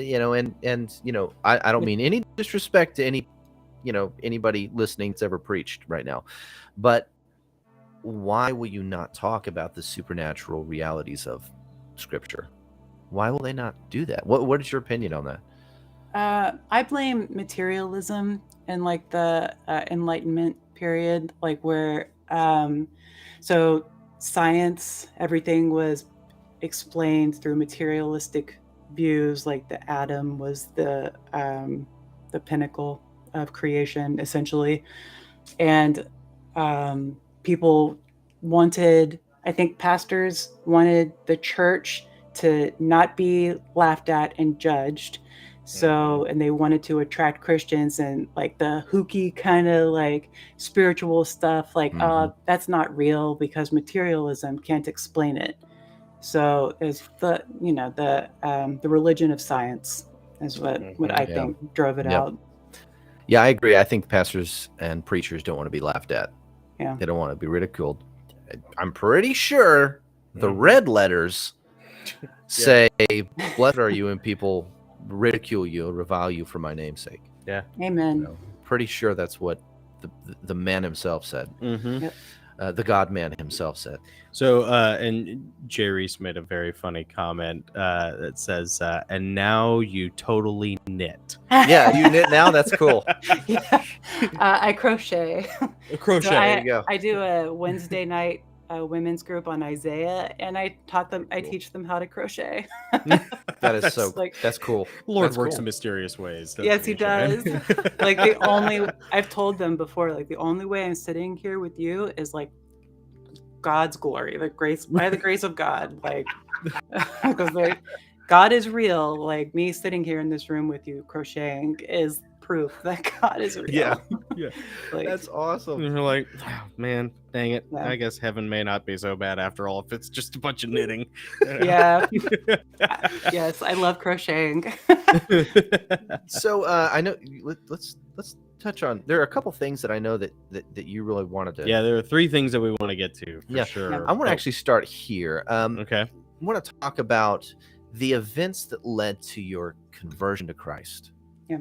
I don't mean any disrespect to anybody listening that's ever preached right now, but why will you not talk about the supernatural realities of Scripture? Why will they not do that? What is your opinion on that? I blame materialism and like the Enlightenment period, like where so science, everything was explained through materialistic views, like the atom was the pinnacle of creation, essentially, and people wanted, I think pastors wanted the church to not be laughed at and judged. So, and they wanted to attract Christians and like the hooky kind of like spiritual stuff, like, that's not real because materialism can't explain it. So it's the religion of science is what I think drove it out. Yeah, I agree. I think pastors and preachers don't want to be laughed at. Yeah. They don't want to be ridiculed. I'm pretty sure the red letters say, "Blessed are you," and people ridicule you, revile you for my namesake. Yeah. Amen. Pretty sure that's what the man himself said. Yep. The God man himself said. So, and Jerry's made a very funny comment that says, "And now you totally knit." Yeah, you knit now. That's cool. Yeah. I crochet. Crochet. So There you go. I do a Wednesday night women's group on Isaiah, and I teach them how to crochet. That is so. That's cool. Lord That's works cool. in mysterious ways. Yes, he does. Like I've told them before, like the only way I'm sitting here with you is like God's glory, the grace, by the grace of God, like because like God is real. Like me sitting here in this room with you crocheting is proof that God is real. Yeah. Like, That's awesome. And you're like, oh, man, dang it. Yeah. I guess heaven may not be so bad after all if it's just a bunch of knitting. yeah. Yes, I love crocheting. So I know. Let's touch on. There are a couple things that I know that you really wanted to. Yeah, there are three things that we want to get to for sure. Yeah. I want to actually start here. Okay. I want to talk about the events that led to your conversion to Christ. Yeah.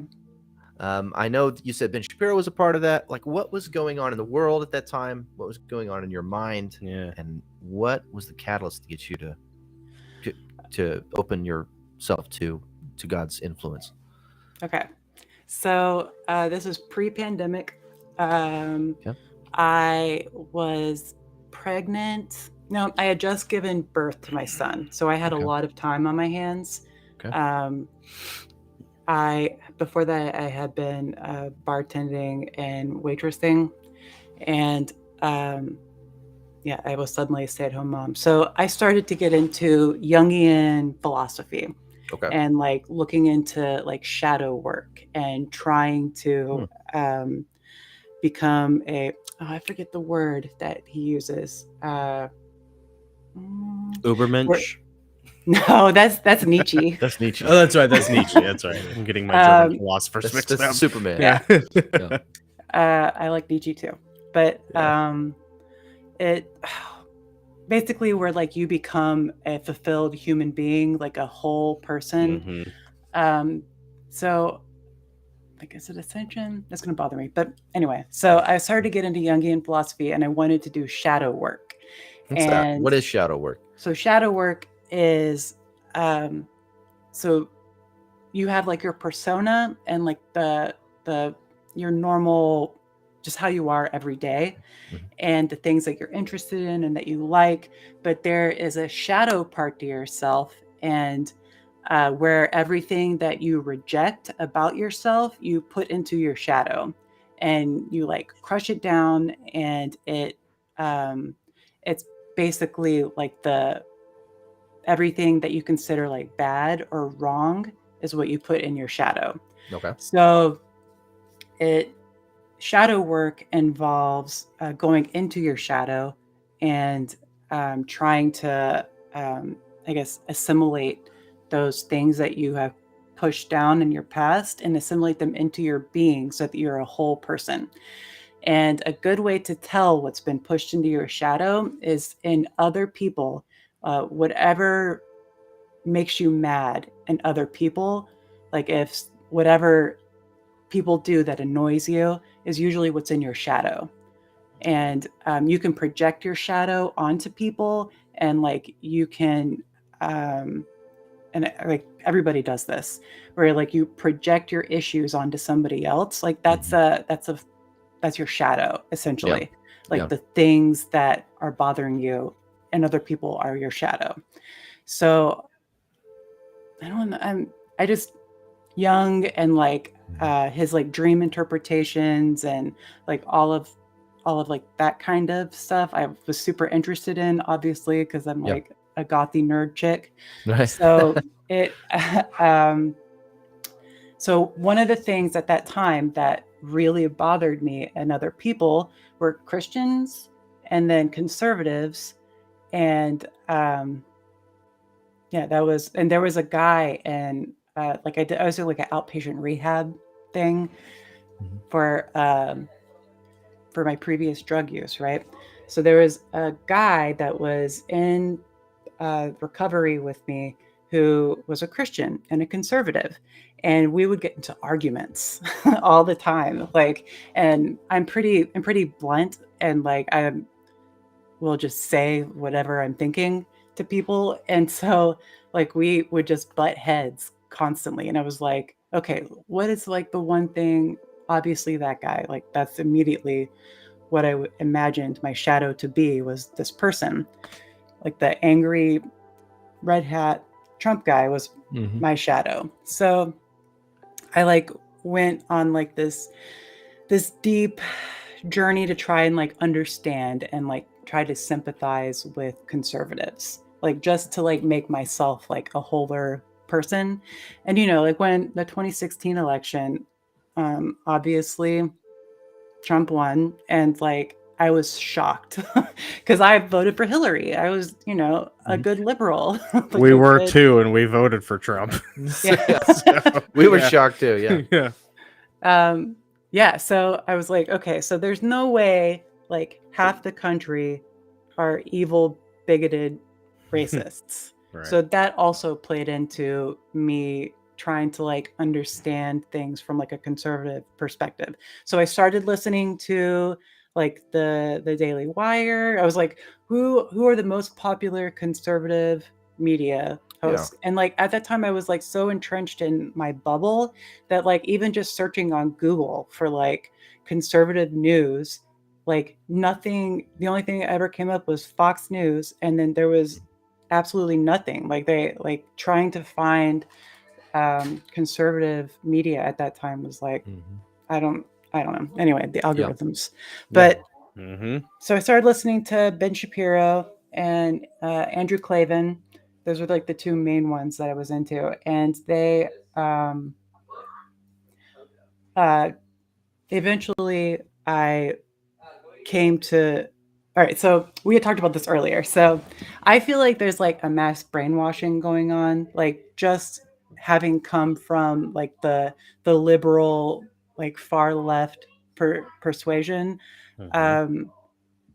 I know you said Ben Shapiro was a part of that. Like, what was going on in the world at that time? What was going on in your mind? Yeah. And what was the catalyst to get you to open yourself to God's influence? Okay. So this is pre-pandemic. I was pregnant. No, I had just given birth to my son. So I had a lot of time on my hands. Okay. Before that, I had been bartending and waitressing. And I was suddenly a stay-at-home mom. So I started to get into Jungian philosophy. Okay. And like looking into like shadow work and trying to become I forget the word that he uses. Ubermensch? No, that's Nietzsche. That's Nietzsche. Oh, that's right. That's Nietzsche. That's right. I'm getting my German philosophers mixed That's up. Superman. Yeah. I like Nietzsche too. But it basically where like you become a fulfilled human being, like a whole person. So like, is it ascension? That's going to bother me. But anyway, so I started to get into Jungian philosophy and I wanted to do shadow work. What's that? What is shadow work? So shadow work is, so you have like your persona and like your normal, just how you are every day and the things that you're interested in and that you like, but there is a shadow part to yourself and where everything that you reject about yourself, you put into your shadow and you like crush it down and it's basically like everything that you consider like bad or wrong is what you put in your shadow. Okay. So shadow work involves going into your shadow and trying to, I guess, assimilate those things that you have pushed down in your past and assimilate them into your being so that you're a whole person. And a good way to tell what's been pushed into your shadow is in other people, whatever makes you mad and other people, like if whatever people do that annoys you is usually what's in your shadow. And you can project your shadow onto people, and like you can and like everybody does this, where like you project your issues onto somebody else. Like that's your shadow, essentially. Like Yeah. the things that are bothering you and other people are your shadow. So I don't know, I just Jung and like his like dream interpretations and like all of like that kind of stuff I was super interested in, obviously, because I'm Yeah. like a gothy nerd chick. Right. So it so one of the things at that time that really bothered me and other people were Christians and then conservatives. And yeah, that was, and there was a guy, and like I was doing like an outpatient rehab thing Mhm. for my previous drug use, right? So there was a guy that was in recovery with me who was a Christian and a conservative, and we would get into arguments all the time. Like, and I'm pretty blunt, and like I will just say whatever I'm thinking to people, and so like we would just butt heads constantly. And I was like, okay, what is like the one thing? Obviously, that guy, like that's immediately what I imagined my shadow to be, was this person. Like the angry red hat Trump guy was Mhm. my shadow. So I like went on like this deep journey to try and like understand and like try to sympathize with conservatives, like just to like make myself like a wholer person. And you know, like when the 2016 election, obviously Trump won, and like I was shocked because I voted for Hillary. I was, you know, a good liberal. Like We a were good- too, and we voted for Trump. Yeah. We were Yeah. shocked too. Yeah. Yeah. Yeah, so I was like, okay, so there's no way like half the country are evil, bigoted racists. Right. So that also played into me trying to like understand things from like a conservative perspective. So I started listening to like the Daily Wire. I was like, who are the most popular conservative media hosts? And like at that time I was like so entrenched in my bubble that like even just searching on Google for like conservative news, like nothing, the only thing that ever came up was Fox News, and then there was absolutely nothing. Like they like trying to find conservative media at that time was like, I don't know. Anyway, the algorithms. But so I started listening to Ben Shapiro and Andrew Klavan. Those were like the two main ones that I was into, and they eventually I came to. All right, so we had talked about this earlier. So I feel like there's like a mass brainwashing going on, like just having come from like the liberal, like far left persuasion.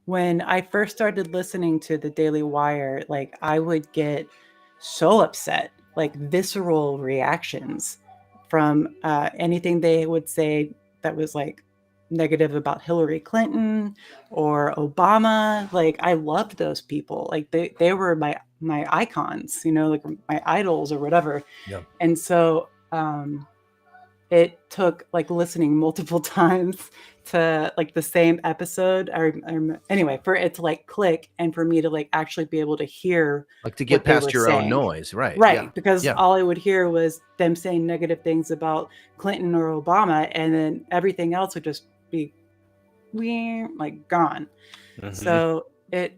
When I first started listening to the Daily Wire, like I would get so upset, like visceral reactions from anything they would say that was like negative about Hillary Clinton or Obama. Like I loved those people. Like they were my icons, you know, like my idols or whatever. Yeah. And so it took like listening multiple times to like the same episode or anyway for it to like click and for me to like actually be able to hear, Like to get what they past were your own saying. noise, right? Right, because Yeah. all I would hear was them saying negative things about Clinton or Obama, and then everything else would just be like gone. So it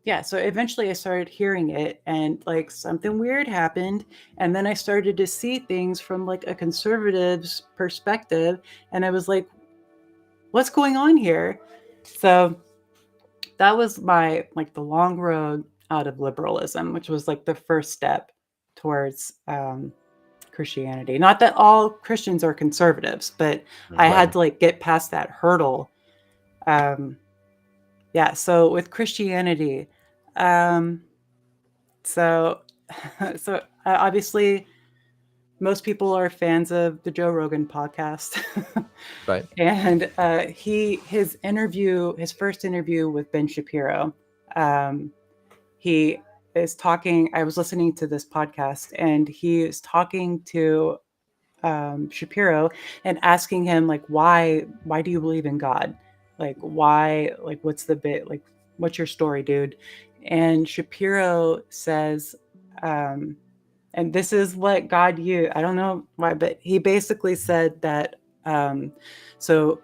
yeah, so eventually I started hearing it, and like something weird happened, and then I started to see things from like a conservative's perspective, and I was like, what's going on here? So that was my like the long road out of liberalism, which was like the first step towards Christianity. Not that all Christians are conservatives, but I had to like get past that hurdle. Yeah, so with Christianity, so so obviously most people are fans of the Joe Rogan podcast. Right. And his first interview with Ben Shapiro, he is talking. I was listening to this podcast, and he is talking to Shapiro and asking him, like, why do you believe in God? Like, why? Like, what's the bit? Like, what's your story, dude? And Shapiro says, and this is what God used. I don't know why, but he basically said that so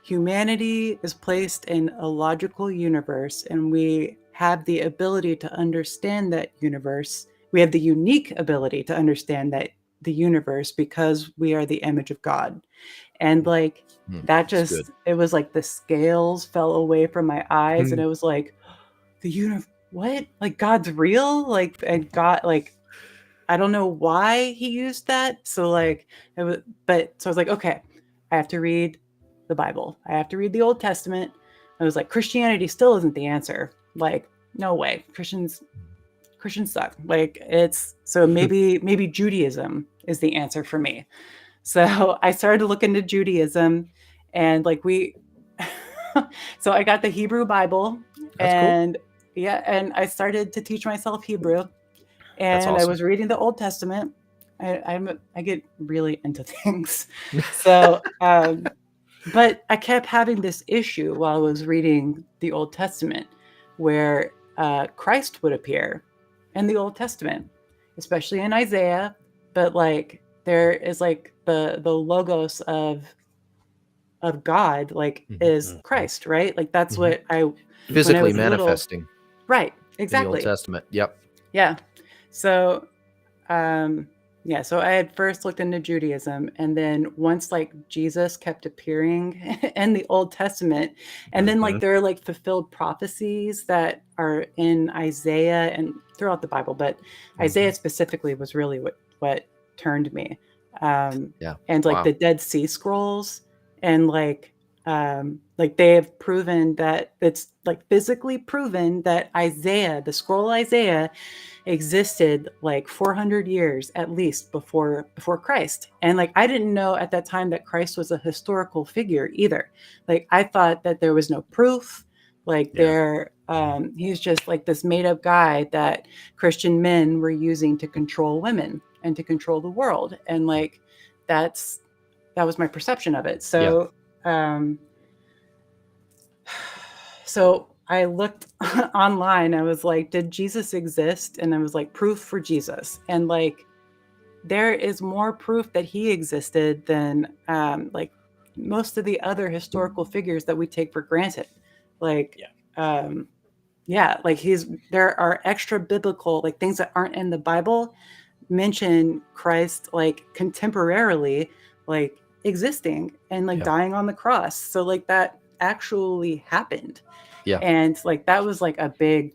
humanity is placed in a logical universe, and we have the ability to understand that universe. We have the unique ability to understand that the universe because we are the image of God. And like that That's just, good. it was like the scales fell away from my eyes, and it was like, the universe, what? Like God's real? Like, and God, like, I don't know why he used that. So like it was, but so I was like, okay, I have to read the Bible. I have to read the Old Testament. I was like, Christianity still isn't the answer. Like, no way. Christians suck. Like it's, so maybe Judaism is the answer for me. So I started to look into Judaism, and like so I got the Hebrew Bible. That's cool. And yeah, and I started to teach myself Hebrew. That's And I awesome. was reading the Old Testament. I get really into things. So, but I kept having this issue while I was reading the Old Testament, where Christ would appear in the Old Testament, especially in Isaiah. But like there is like the logos of God, like is Christ, right? Like that's what Physically when I was little, manifesting right? in the Old Exactly. Testament. Yep. Yeah. So, so I had first looked into Judaism, and then once like Jesus kept appearing in the Old Testament, and then like there are like fulfilled prophecies that are in Isaiah and throughout the Bible, but Isaiah specifically was really what turned me. Yeah. And like Wow. the Dead Sea Scrolls, and like they have proven that it's like physically proven that Isaiah, the scroll Isaiah, existed like 400 years at least before Christ. And like I didn't know at that time that Christ was a historical figure either. Like I thought that there was no proof. Like he's just like this made up guy that Christian men were using to control women and to control the world. And like that was my perception of it. So so I looked online. I was like, did Jesus exist? And I was like, proof for Jesus. And like, there is more proof that he existed than like most of the other historical figures that we take for granted. Like, like there are extra biblical, like things that aren't in the Bible mention Christ like contemporarily, like existing and like dying on the cross. So like that actually happened. Yeah. And like that was like a big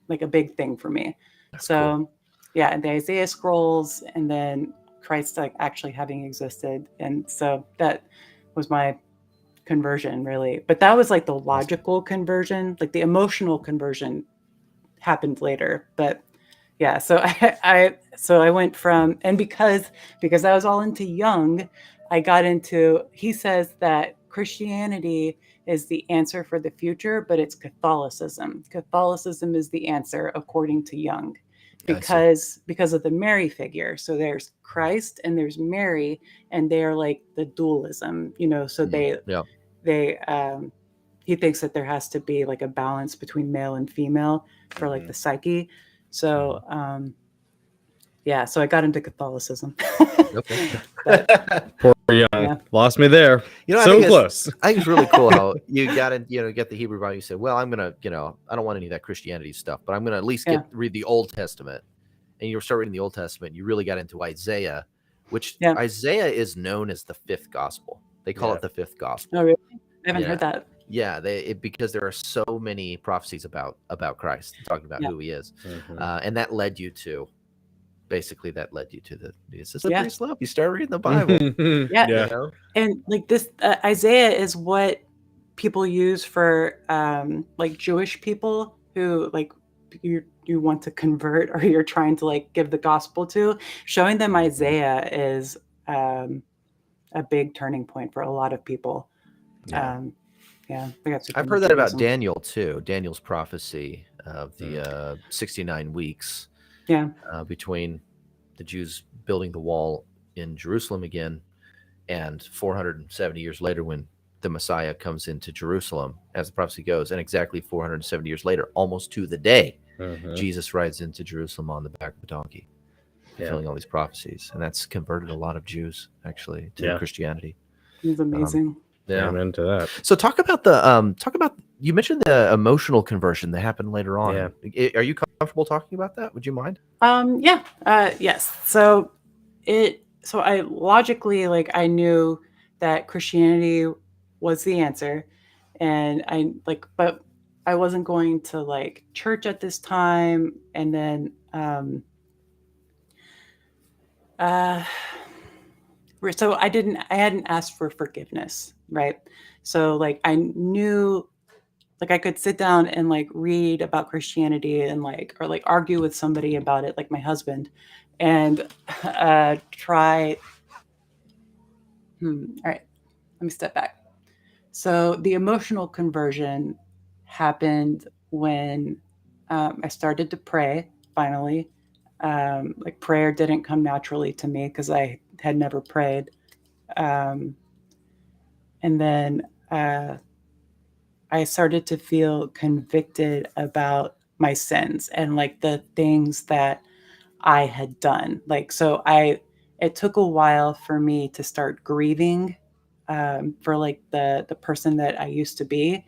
thing for me. That's so cool. Yeah, and the Isaiah scrolls, and then Christ like actually having existed. And so that was my conversion, really. But that was like the logical conversion. Like the emotional conversion happened later. But yeah, so I went from, and because I was all into Jung, I got into, he says that Christianity is the answer for the future, but it's Catholicism. Catholicism is the answer according to Jung, because of the Mary figure. So there's Christ and there's Mary, and they're like the dualism, so he thinks that there has to be like a balance between male and female for like the psyche. So so I got into Catholicism. Okay. Poor Young. Lost me there. So close. I think it's really cool how you got in, get the Hebrew Bible. You said, well, I'm going to, I don't want any of that Christianity stuff, but I'm going to at least read the Old Testament. And you start reading the Old Testament. You really got into Isaiah, which Isaiah is known as the fifth gospel. They call it the fifth gospel. Oh, really? I haven't heard that. Yeah, because there are so many prophecies about Christ, talking about who he is. And that led you to, basically, this is the free slope. You start reading the Bible. And like this, Isaiah is what people use for like Jewish people who like, you're you want to convert or you're trying to like give the gospel to, showing them Isaiah is a big turning point for a lot of people. Yeah. I got I've heard that about supernaturalism. Daniel too. Daniel's prophecy of the 69 weeks between the Jews building the wall in Jerusalem again and 470 years later when the Messiah comes into Jerusalem, as the prophecy goes, and exactly 470 years later, almost to the day, Jesus rides into Jerusalem on the back of a donkey, fulfilling all these prophecies. And that's converted a lot of Jews, actually, to Christianity. It's amazing. I'm into that. So talk about you mentioned the emotional conversion that happened later on. Are you comfortable talking about that? Would you mind? Yes. So I logically, like, I knew that Christianity was the answer, and but I wasn't going to like church at this time. And then so I hadn't asked for forgiveness, right? So like I knew, like I could sit down and like read about Christianity and or argue with somebody about it, like my husband, and try. All right, let me step back. So the emotional conversion happened when I started to pray. Finally, like prayer didn't come naturally to me because I had never prayed, and then I started to feel convicted about my sins and like the things that I had done. Like, so it took a while for me to start grieving for like the person that I used to be,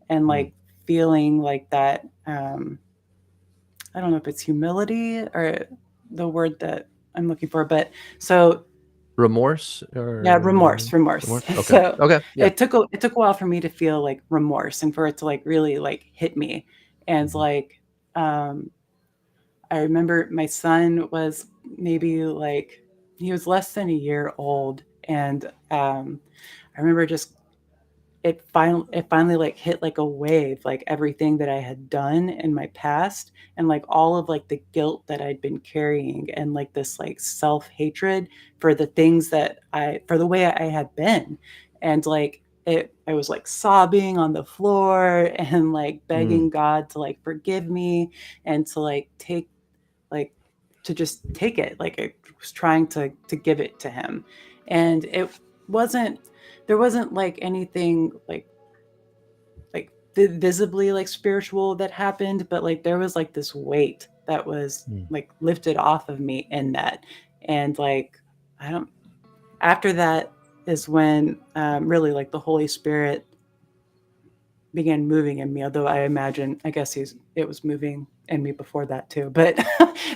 and like feeling like that. I don't know if it's humility or the word that I'm looking for, but so remorse. Remorse. Okay. So okay. Yeah. it took a while for me to feel like remorse and for it to like really like hit me. And like I remember my son was maybe like, he was less than a year old, and I remember just it finally like hit like a wave, like everything that I had done in my past, and like all of like the guilt that I'd been carrying, and like this like self-hatred for the things that for the way I had been. And like I was like sobbing on the floor and like begging God to like forgive me and to like to just take it. Like I was trying to give it to him. And there wasn't like anything like visibly like spiritual that happened, but like there was like this weight that was like lifted off of me in that. And like after that is when really like the Holy Spirit began moving in me, although I guess it was moving in me before that too. But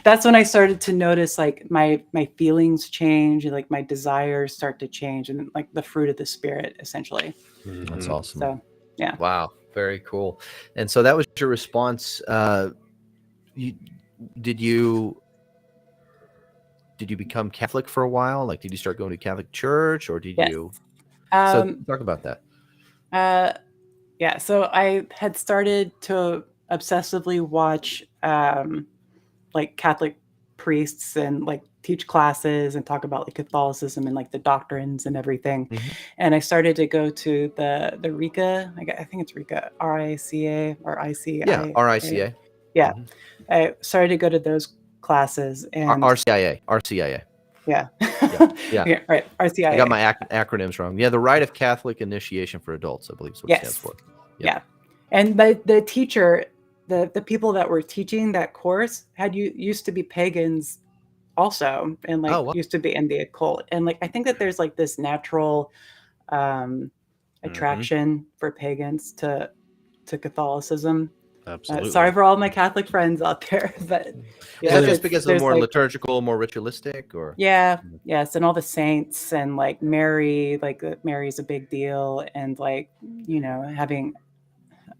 that's when I started to notice like my feelings change, and like my desires start to change, and like the fruit of the Spirit, essentially. That's awesome. So yeah. Wow. Very cool. And so that was your response. Did you become Catholic for a while? Like, did you start going to Catholic church, or did you? So talk about that. Yeah. So I had started to obsessively watch like Catholic priests and like teach classes and talk about like Catholicism and like the doctrines and everything. And I started to go to the RICA, I think it's RICA, RICA or ICA. Yeah, RICA. Yeah. I started to go to those classes and RCIA. Yeah. Yeah. Right. RCIA. I got my acronyms wrong. Yeah, the Rite of Catholic Initiation for Adults, I believe is what it stands for. Yeah. And the teacher, the people that were teaching that course used to be pagans also, and like used to be in the occult. And like I think that there's like this natural attraction for pagans to Catholicism. Absolutely. Sorry for all my Catholic friends out there, but yeah, is that just because they're more liturgical, more ritualistic, or yes, and all the saints and like Mary, like Mary's a big deal, and like having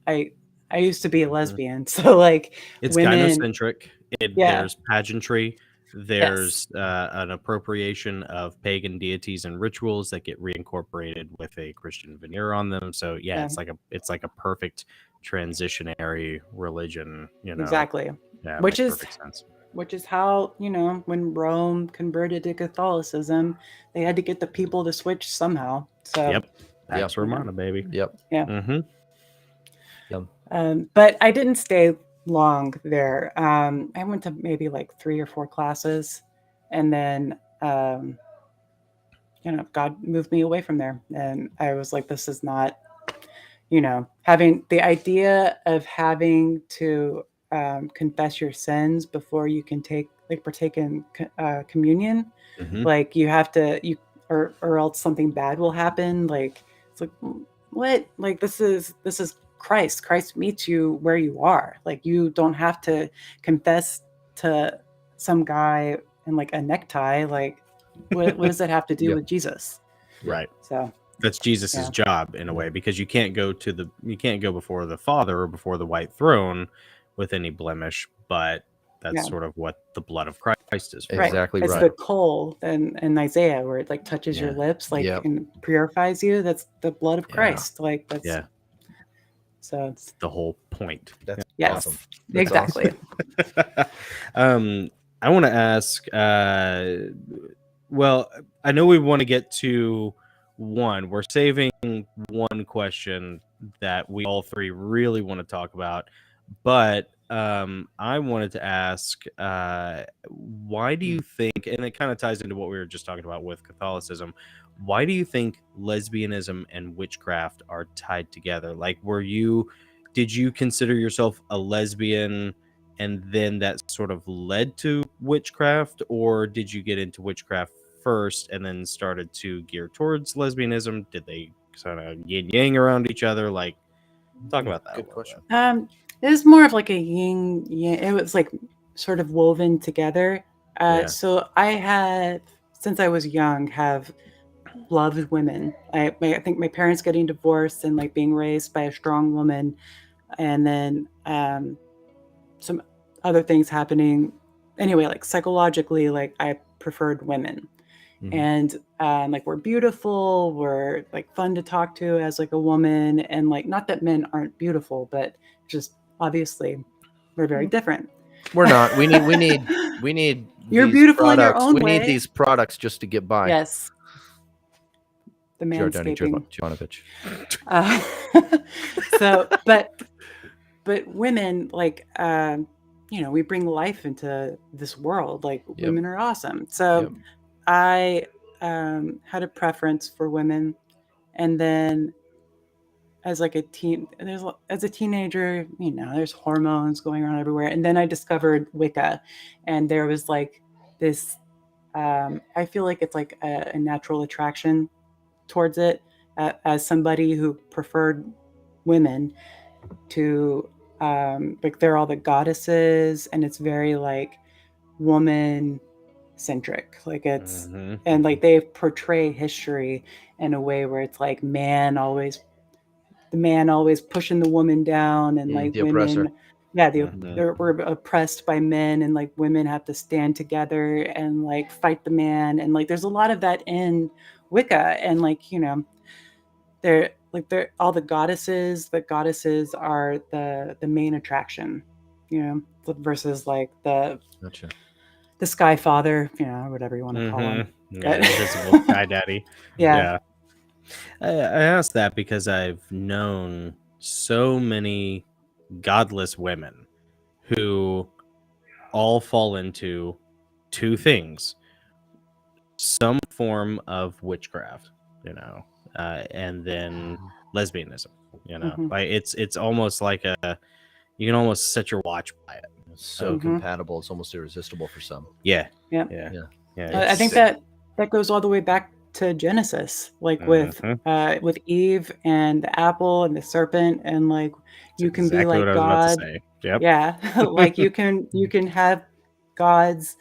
I used to be a lesbian, so like it's gynocentric. There's pageantry. There's an appropriation of pagan deities and rituals that get reincorporated with a Christian veneer on them. So it's like a perfect transitionary religion. Exactly. Yeah, which makes is perfect sense. which is how, when Rome converted to Catholicism, they had to get the people to switch somehow. So Yep. Pax Yep. Romana, baby. Yep. yeah. Mm-hmm. But I didn't stay long there. I went to maybe like 3 or 4 classes, and then God moved me away from there, and I was like, this is not, having the idea of having to confess your sins before you can partake in communion. Mm-hmm. Like you have to, or else something bad will happen. Like it's like, what? Like this is Christ. Christ meets you where you are. Like you don't have to confess to some guy in like a necktie. Like what does that have to do Yeah. with Jesus? Right. So That's Jesus's Yeah. job in a way, because you can't go before the Father or before the white throne with any blemish, but that's Yeah. sort of what the blood of Christ is for. right. Exactly It's right. the coal in Isaiah where it like touches your Yeah. lips, like Yep. and purifies you. That's the blood of Yeah. Christ. Like that's Yeah, so it's the whole point. That's yes. awesome. That's Exactly. I want to ask, well, I know we want to get to one. We're saving one question that we all three really want to talk about, but I wanted to ask, why do you think, and it kind of ties into what we were just talking about with Catholicism, why do you think lesbianism and witchcraft are tied together? Like, did you consider yourself a lesbian and then that sort of led to witchcraft, or did you get into witchcraft first and then started to gear towards lesbianism? Did they kind of yin yang around each other? Like, talk about that. Good question. It was more of like a yin yang. It was like sort of woven together. Yeah. So I had, since I was young, have loved women. I think my parents getting divorced and like being raised by a strong woman, and then some other things happening. Anyway, like psychologically, like I preferred women. Mhm. And like we're beautiful, we're like fun to talk to as like a woman, and like not that men aren't beautiful, but just obviously we're very different. We're not. We need You're these beautiful in your products. own We way. need these products just to get by. Yes. The Giordani manscaping. Jovanovic. So but women, like we bring life into this world. Like Yep. women are awesome. So Yep. I had a preference for women, and then as a teenager, there's hormones going around everywhere, and then I discovered Wicca, and there was like this. I feel like it's like a natural attraction towards it, as somebody who preferred women to like they're all the goddesses, and it's very like woman centric, like it's Mhm. and like they portray history in a way where it's like the man always pushing the woman down, and like The women oppressor. Mhm. we're oppressed by men, and like women have to stand together and like fight the man, and like there's a lot of that in Wicca, and like they're all the goddesses are the main attraction, versus like Gotcha. the Sky Father, whatever you want to call him. Yeah, invisible guy daddy. Yeah. I asked that because I've known so many godless women who all fall into two things: some form of witchcraft, and then lesbianism. Mhm. Like it's almost like you can almost set your watch by it. It's so Mhm. compatible. It's almost irresistible for some. Yeah, Yeah. yeah. I think that goes all the way back to Genesis, like Mhm. with Eve and the apple and the serpent, and like you can be exactly like what I was about God. to say. Yep. Yeah, like you can have God's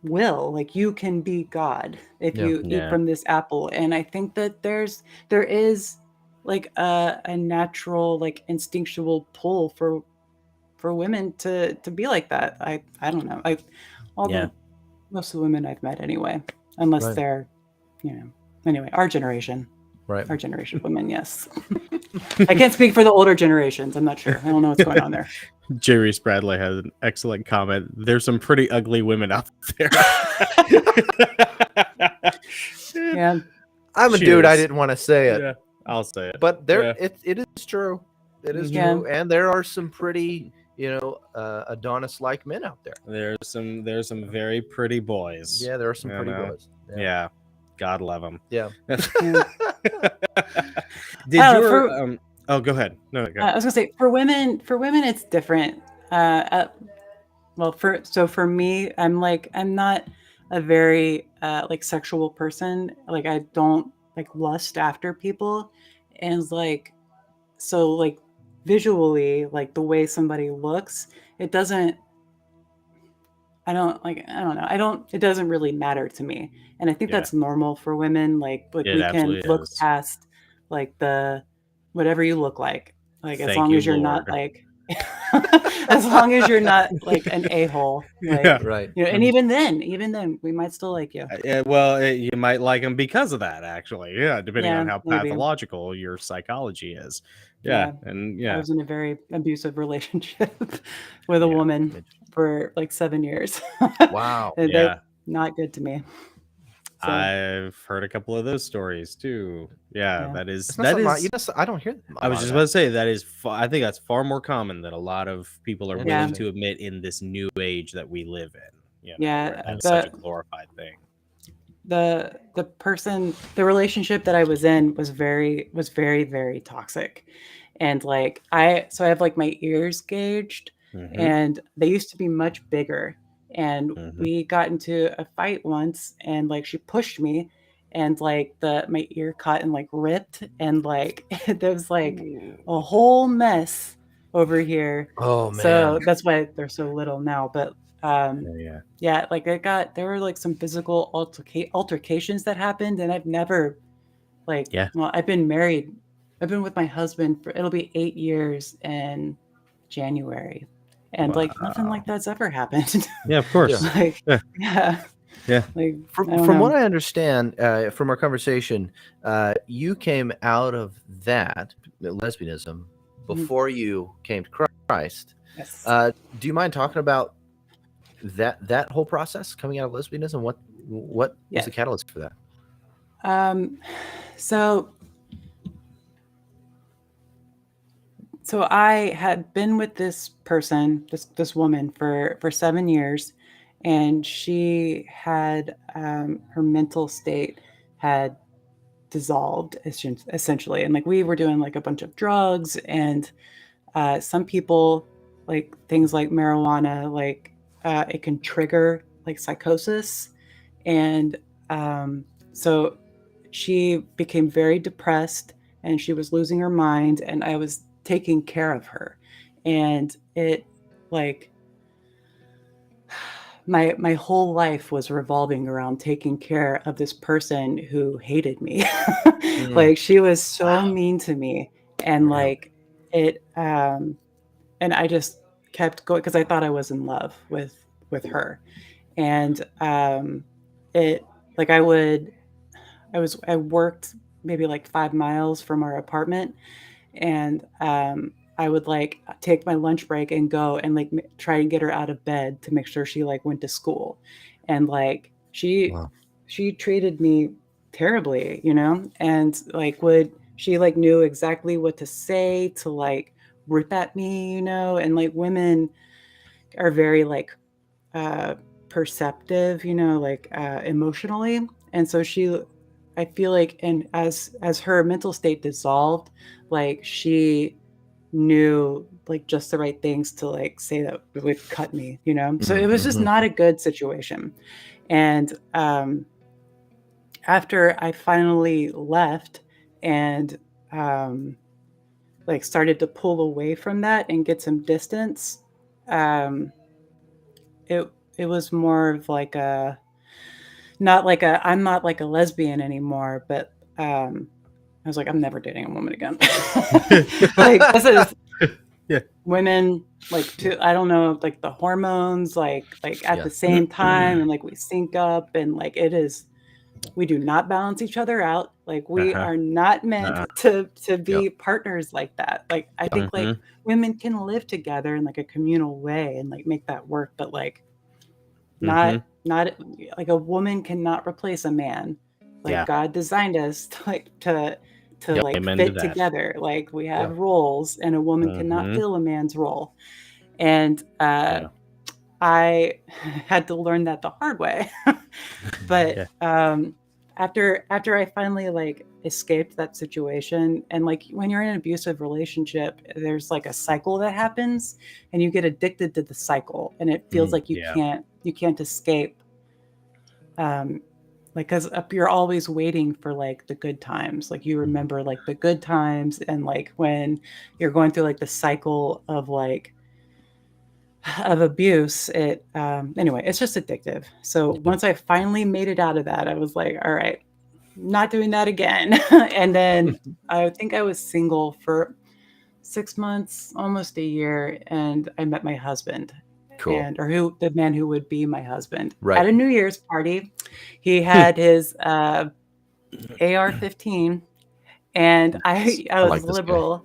will. Like you can be God if Yeah. you eat Yeah. from this apple. And I think that there is like a natural, like instinctual pull for women to be like that. I don't know. Yeah. Most of the women I've met anyway, unless Right. they're, anyway, our generation. Right. Our generation of women, yes. I can't speak for the older generations. I'm not sure. I don't know what's going on there. Jerry Spradley has an excellent comment. There's some pretty ugly women out there. Yeah. I'm a dude. I Cheers. didn't want to say it, Yeah, I'll say it. but there, Yeah. it is true. It is Yeah. true, and there are some pretty, Adonis-like men out there. There's some very pretty boys. Yeah, there are some You pretty know? boys. Yeah. God love them. Yeah. Did your oh, go ahead. No, go ahead. I was gonna say for women, it's different. Well, for me, I'm not a very like sexual person. Like I don't like lust after people, and like so like visually, like the way somebody looks, it doesn't. I don't know. It doesn't really matter to me, and I think Yeah. that's normal for women. Like It we can absolutely look is. past like the whatever you look like as Thank long you, as you're not Lord. like as long as you're not like an a-hole, like, Yeah. Right. and even then we might still like you. Well, you might like them because of that, actually. Yeah, depending on Yeah, how maybe. pathological your psychology is. Yeah, and I yeah, was in a very abusive relationship with a woman for like 7 years. Wow. And Yeah. they're not good to me. So, I've heard a couple of those stories too. Yeah, Yeah. that is It's not that something is. I don't hear. I was just about to say that is. I think that's far more common than a lot of people are willing Yeah. to admit in this new age that we live in. Yeah, where that's such a glorified thing. the the relationship that I was in was very, very toxic. And like I have like my ears gauged, Mhm. and they used to be much bigger. And Mhm. we got into a fight once, and like she pushed me, and like my ear caught and like ripped, and like there was like a whole mess over here. Oh man. So that's why they're so little now. But Yeah. like there were like some physical altercations that happened, and I've never like, Yeah. well, I've been married. I've been with my husband for, it'll be 8 years in January. And like nothing like that's ever happened. Yeah, of course. Like, Yeah. yeah. Yeah. Like, From what I understand from our conversation, you came out of that lesbianism before you came to Christ. Yes. Do you mind talking about that whole process coming out of lesbianism? What Yeah. was the catalyst for that? So I had been with this person, this woman for 7 years, and she had her mental state had dissolved essentially, and like we were doing like a bunch of drugs, and some people like things like marijuana, like it can trigger like psychosis, and so she became very depressed, and she was losing her mind, and I was taking care of her, and it like my whole life was revolving around taking care of this person who hated me. Like she was so mean to me, and like it and I just kept going because I thought I was in love with her, and it like I worked maybe like 5 miles from our apartment, and I would like take my lunch break and go and like try and get her out of bed to make sure she like went to school, and like she treated me terribly, and like she like knew exactly what to say to like rip at me, and like women are very like perceptive, like emotionally, and so I feel like, and as her mental state dissolved, like she knew like just the right things to like say that would cut me, so it was just not a good situation. And after I finally left and like started to pull away from that and get some distance, it was more of like I'm not like a lesbian anymore, but I was like, I'm never dating a woman again. Like this is women like I don't know, like the hormones like at the same time, and like we sync up, and like it is we do not balance each other out. Like we Uh-huh. are not meant to be Yep. partners like that. Like I think like Mhm. women can live together in like a communal way and like make that work, but like Mhm. not like a woman cannot replace a man. Like Yeah. God designed us to like Yep. like Amen to fit that. together. Like we have Yeah. roles, and a woman cannot Mhm. fill a man's role. And Yeah. I had to learn that the hard way. But Yeah. after I finally like escaped that situation, and like when you're in an abusive relationship, there's like a cycle that happens, and you get addicted to the cycle, and it feels like Yeah. you can't escape. Like because you're always waiting for like the good times. Like you remember like the good times, and like when you're going through like the cycle of like of abuse, it anyway, it's just addictive. So once I finally made it out of that, I was like, all right, not doing that again. And then I think I was single for 6 months, almost a year, and I met my husband. Cool. And or who the man who would be my husband Right. at a New Year's party. He had his AR-15, and I I was like this guy. liberal.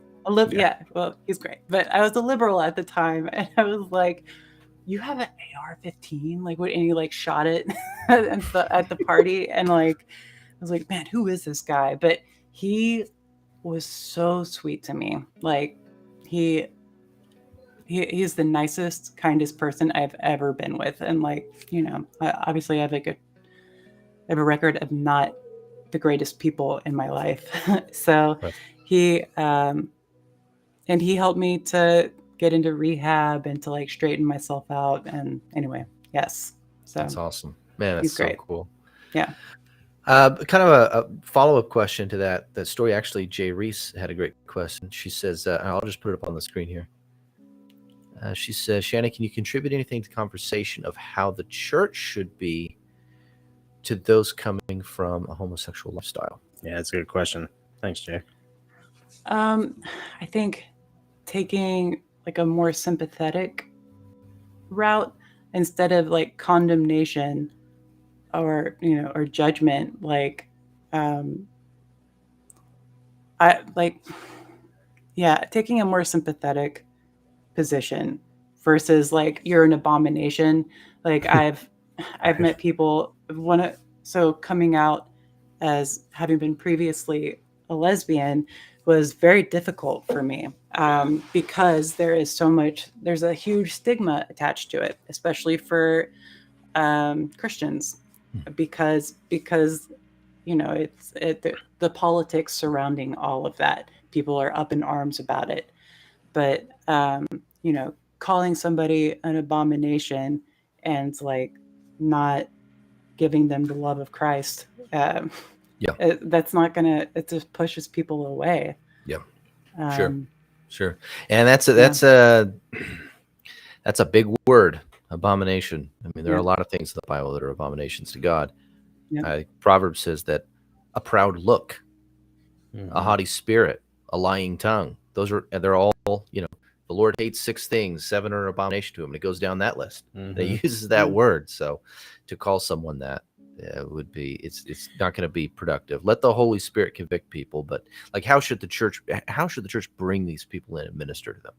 Yeah, well, he's great, but I was a liberal at the time, and I was like, "You have an AR-15?" Like, what? And he like shot it at the party, and like, I was like, "Man, who is this guy?" But he was so sweet to me. Like, he he's the nicest, kindest person I've ever been with, and like, you know, obviously, I have a record of not the greatest people in my life. So Right. he and he helped me to get into rehab and to like straighten myself out. And anyway, yes. So That's awesome, man. That's he's so great. cool. Yeah. Kind of a follow-up question to that story. Actually, Jay Reese had a great question. She says, I'll just put it up on the screen here. She says, Shannon, can you contribute anything to conversation of how the church should be to those coming from a homosexual lifestyle? Yeah, that's a good question. Thanks, Jay. I think taking like a more sympathetic route instead of like condemnation or or judgment. Like I like taking a more sympathetic position versus like you're an abomination. Like I've met people so coming out as having been previously a lesbian was very difficult for me, because there's a huge stigma attached to it, especially for Christians, because the politics surrounding all of that. People are up in arms about it. But calling somebody an abomination and like not giving them the love of Christ, that's not gonna. It just pushes people away. Yeah, Um, sure. And that's a big word, abomination. I mean, there are a lot of things in the Bible that are abominations to God. Yeah. Proverbs says that a proud look, Mhm. a haughty spirit, a lying tongue. They're all, the Lord hates 6 things, 7 are an abomination to him. And it goes down that list. Mhm. They uses that word. So to call someone that would be, it's not going to be productive. Let the Holy Spirit convict people. But like, how should the church bring these people in and minister to them?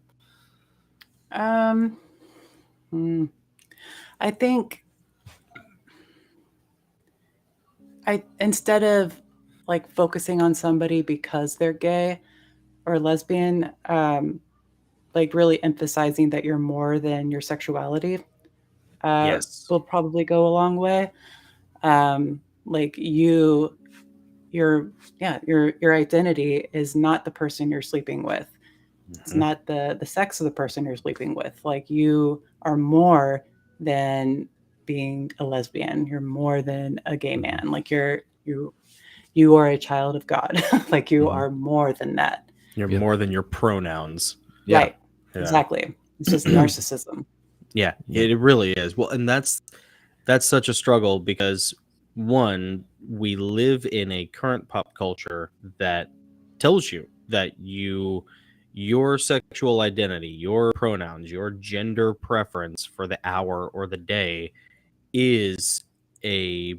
I think instead of like focusing on somebody because they're gay or lesbian, like really emphasizing that you're more than your sexuality, Yes. will probably go a long way. Like your identity is not the person you're sleeping with. It's Mhm. not the sex of the person you're sleeping with. Like you are more than being a lesbian. You're more than a gay man. Like you are a child of God. Like you are more than that. You're more than your pronouns. Yeah. Right. Yeah. Exactly. It's just narcissism. Yeah, it really is. Well, and that's such a struggle because one, we live in a current pop culture that tells you that your sexual identity, your pronouns, your gender preference for the hour or the day is a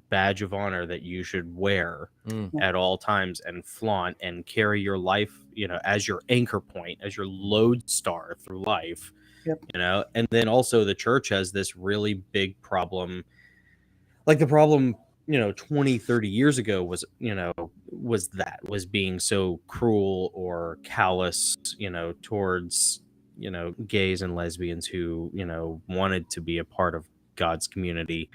badge of honor that you should wear Mm. Yeah. at all times and flaunt and carry your life, as your anchor point, as your lodestar through life. Yep. And then also the church has this really big problem. Like the problem 20, 30 years ago was being so cruel or callous towards gays and lesbians who wanted to be a part of God's community.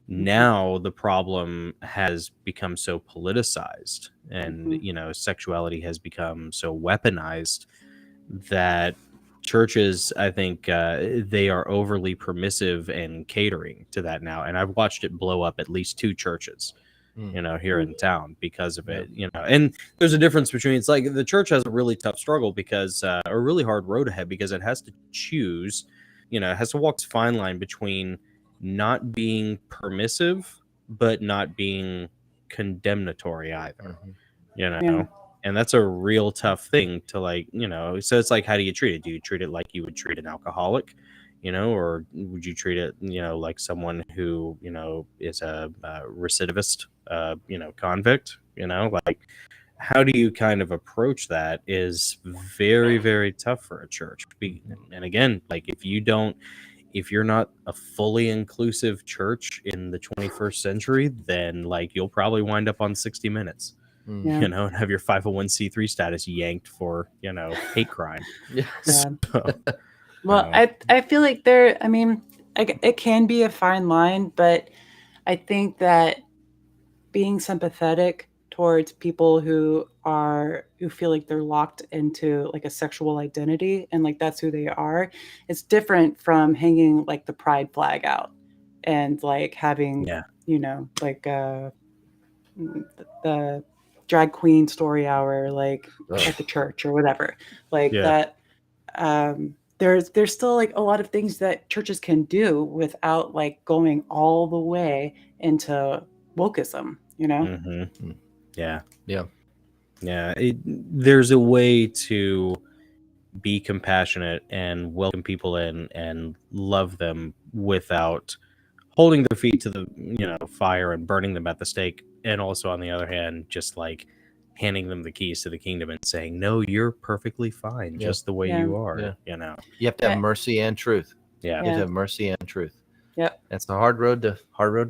Now the problem has become so politicized, and sexuality has become so weaponized that churches, I think, they are overly permissive and catering to that now. And I've watched it blow up at least 2 churches, here in town because of it. And there's a difference between, it's like the church has a really tough struggle because a really hard road ahead, because it has to choose, it has to walk this fine line between not being permissive but not being condemnatory either. Yeah. And that's a real tough thing to so it's like, how do you treat it? Do you treat it like you would treat an alcoholic, or would you treat it like someone who is a recidivist convict? Like, how do you kind of approach that is very, very tough for a church. And again, like, if you're not a fully inclusive church in the 21st century, then like you'll probably wind up on 60 Minutes, Yeah. and have your 501c3 status yanked for, hate crime. Yeah. Yeah. So, Well, I feel like it can be a fine line, but I think that being sympathetic towards people who feel like they're locked into like a sexual identity and like that's who they are, it's different from hanging like the pride flag out and like having like the drag queen story hour like at the church or whatever like that. There's still like a lot of things that churches can do without like going all the way into wokeism, Yeah. There's a way to be compassionate and welcome people in and love them without holding their feet to the fire and burning them at the stake, and also on the other hand just like handing them the keys to the kingdom and saying, no, you're perfectly fine just the way you are. You have to have mercy and truth. You have to have mercy and truth. Yep. That's the hard road to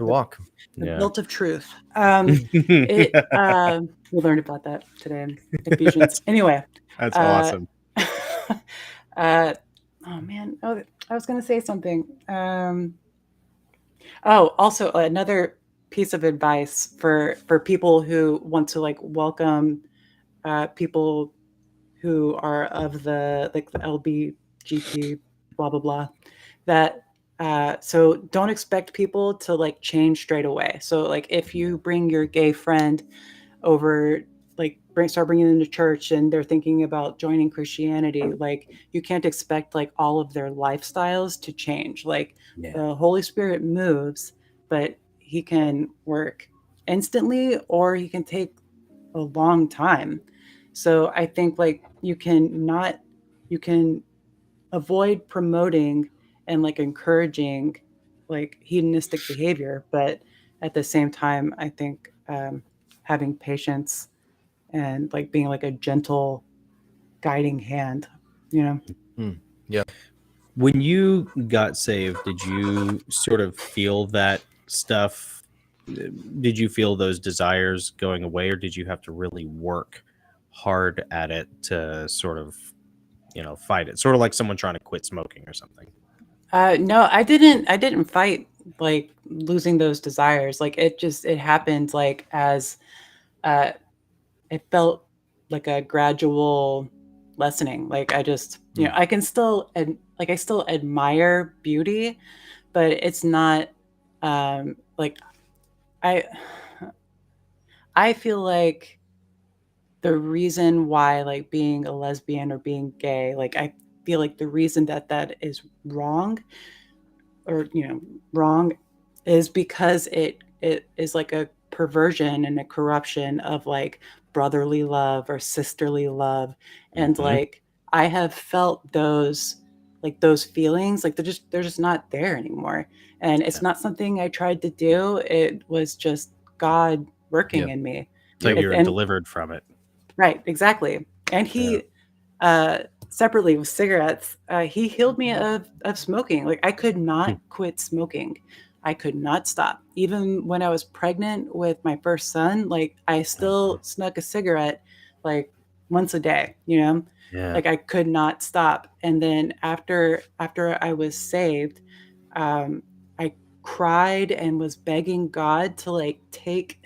walk. The belt of truth. We learned about that today in Ephesians. Anyway, that's awesome. Oh man, I was going to say something. Also another piece of advice for people who want to like welcome people who are of the like the LBGT blah blah blah, that so don't expect people to like change straight away. So like if you bring your gay friend over, like start bringing them to church and they're thinking about joining Christianity, like you can't expect like all of their lifestyles to change. Like the Holy Spirit moves, but he can work instantly or he can take a long time. So I think like you can avoid promoting and like encouraging like hedonistic behavior, but at the same time I think having patience and like being like a gentle guiding hand, When you got saved, did you sort of feel that stuff? Did you feel those desires going away, or did you have to really work hard at it to sort of fight it, sort of like someone trying to quit smoking or something? No, I didn't fight like losing those desires. Like it happened like as it felt like a gradual lessening. Like I just I can still I still admire beauty, but it's not like I feel like the reason why like being a lesbian or being gay, like I feel like the reason that is wrong or wrong is because it is like a perversion and a corruption of like brotherly love or sisterly love. And like I have felt those like those feelings, like they're just not there anymore. And it's not something I tried to do. It was just God working in me. It's like you were And delivered from it. right, exactly. And he separately with cigarettes, he healed me of smoking. Like I could not quit smoking. I could not stop. Even when I was pregnant with my first son, like I still snuck a cigarette like once a day, you know? Yeah. Like I could not stop. And then after I was saved, I cried and was begging God to like take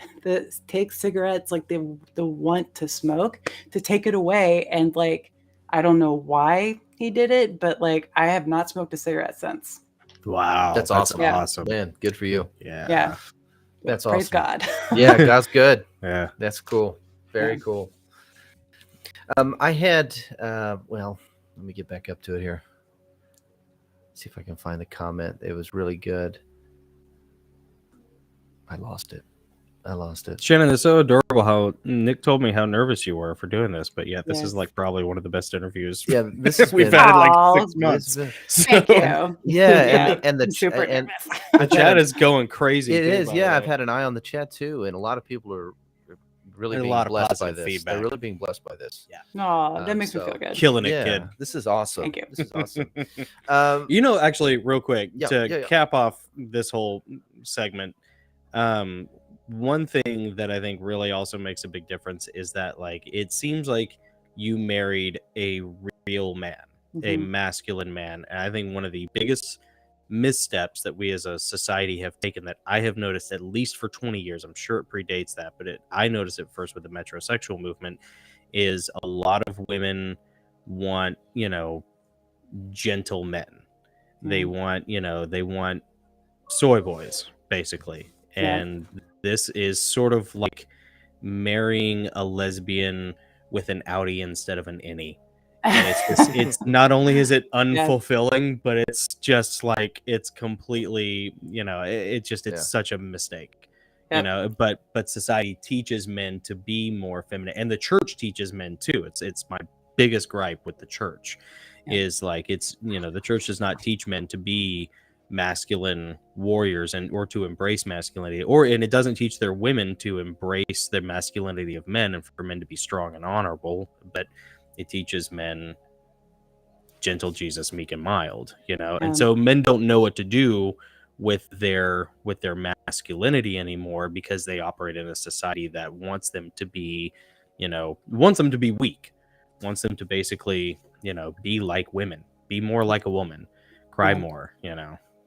cigarettes, like the want to smoke, to take it away. And like I don't know why he did it, but like I have not smoked a cigarette since. Wow. That's awesome. Yeah. Awesome. Man, good for you. Yeah. That's Praise awesome. God. Yeah, God's good. Yeah. That's cool. Very Yeah. cool. I had well, let me get back up to it here. See if I can find the comment. It was really good. I lost it. Shannon, it's so adorable how Nick told me how nervous you were for doing this, but yeah, this Yes. is like probably one of the best interviews Yeah, this has we've been- had in like Aw, 6 months. Thank you. Yeah, and the I'm super and nervous. The chat is going crazy. it too, is. by the Yeah, I've way. had an eye on the chat too, and a lot of people are really And a being lot of blessed by positive this. feedback. They're really being blessed by this. No, that makes me so feel good. Killing it, Yeah, kid. this is awesome. Thank you. This is awesome. You know, actually, real quick to Yeah. cap off this whole segment, one thing that I think really also makes a big difference is that, like, it seems like you married a real man, a Mhm. masculine man, and I think one of the biggest missteps that we as a society have taken, that I have noticed at least for 20 years, I'm sure it predates that, but I noticed it first with the metrosexual movement, is a lot of women want, gentle men. They want, they want soy boys, basically. Yeah. And this is sort of like marrying a lesbian with an outie instead of an innie. And it's not only is it unfulfilling, but it's just like, it's completely, it's such a mistake. Yep. But society teaches men to be more feminine, and the church teaches men too. It's my biggest gripe with the church is like, the church does not teach men to be masculine warriors or to embrace masculinity, and it doesn't teach their women to embrace the masculinity of men and for men to be strong and honorable, but it teaches men gentle Jesus, meek and mild, and so men don't know what to do with their masculinity anymore, because they operate in a society that wants them to be weak, wants them to basically be like women, be more like a woman, cry more,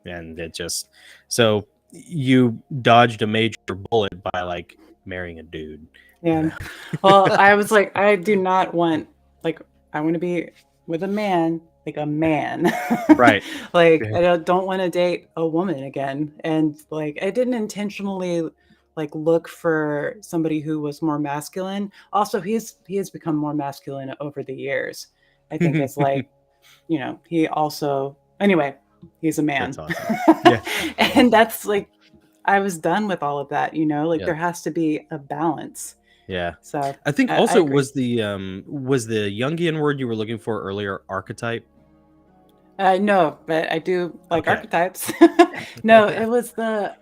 and it just, so you dodged a major bullet by like marrying a dude. Yeah. Well, I was like, I do not want, like, I want to be with a man, like a man. Right. Like, I don't want to date a woman again. And like, I didn't intentionally like look for somebody who was more masculine. Also, he has become more masculine over the years. I think it's like, he also, anyway, he's a man. That's awesome. Yeah. And that's like, I was done with all of that, there has to be a balance. Yeah. So I think also agree. was the Jungian word you were looking for earlier archetype? No, but I do like archetypes. No, it was the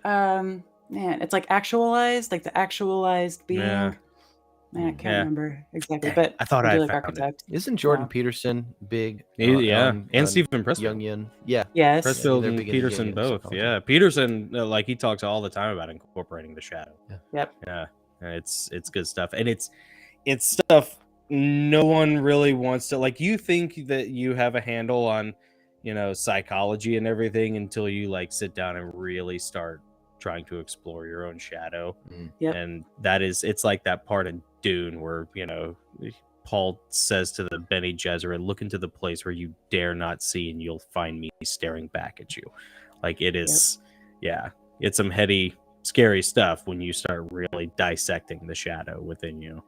it's like actualized, like the actualized being. Yeah. Man, I can't remember exactly, Dang, but I thought do I like found it. archetypes. Isn't Jordan No. Peterson big? And Stephen Pressfield. Jungian. Yeah. Yes. Pressfield they're and big into Peterson Jungian both. psychology. Yeah. Peterson, like, he talks all the time about incorporating the shadow. Yep. Yeah. And it's good stuff. And it's stuff no one really wants to, like, you think that you have a handle on, psychology and everything until you like sit down and really start trying to explore your own shadow. Yep. And it's like that part in Dune where, Paul says to the Bene Gesserit, look into the place where you dare not see and you'll find me staring back at you. Like, it is, it's some heady, scary stuff when you start really dissecting the shadow within you.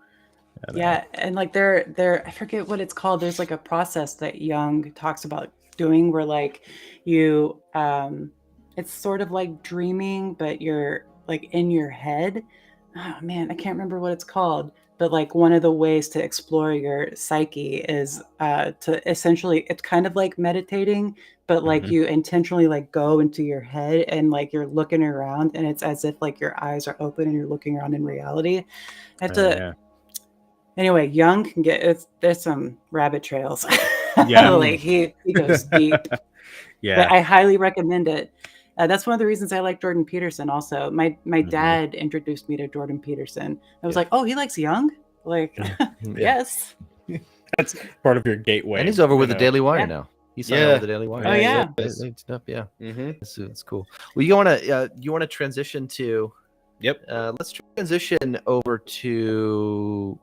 Yeah, and like they're I forget what it's called. There's like a process that Jung talks about doing where like you it's sort of like dreaming, but you're like in your head. Oh man, I can't remember what it's called, but like one of the ways to explore your psyche is to essentially, it's kind of like meditating, but like Mhm. you intentionally like go into your head and like you're looking around and it's as if like your eyes are open and you're looking around in reality. I have to, Yeah. anyway, Jung can get, there's some rabbit trails. Yeah. Like he goes deep. Yeah. But I highly recommend it. That's one of the reasons I like Jordan Peterson. Also, my Mhm. dad introduced me to Jordan Peterson. I was Yeah. like, "Oh, he likes Jung." Like, yes. That's part of your gateway. And he's over with the Daily Wire Yeah. now. He's signed over with the Daily Wire. Oh, yeah. Yeah. Mm-hmm. It's cool. Well, you want to transition to? Yep. Let's transition over to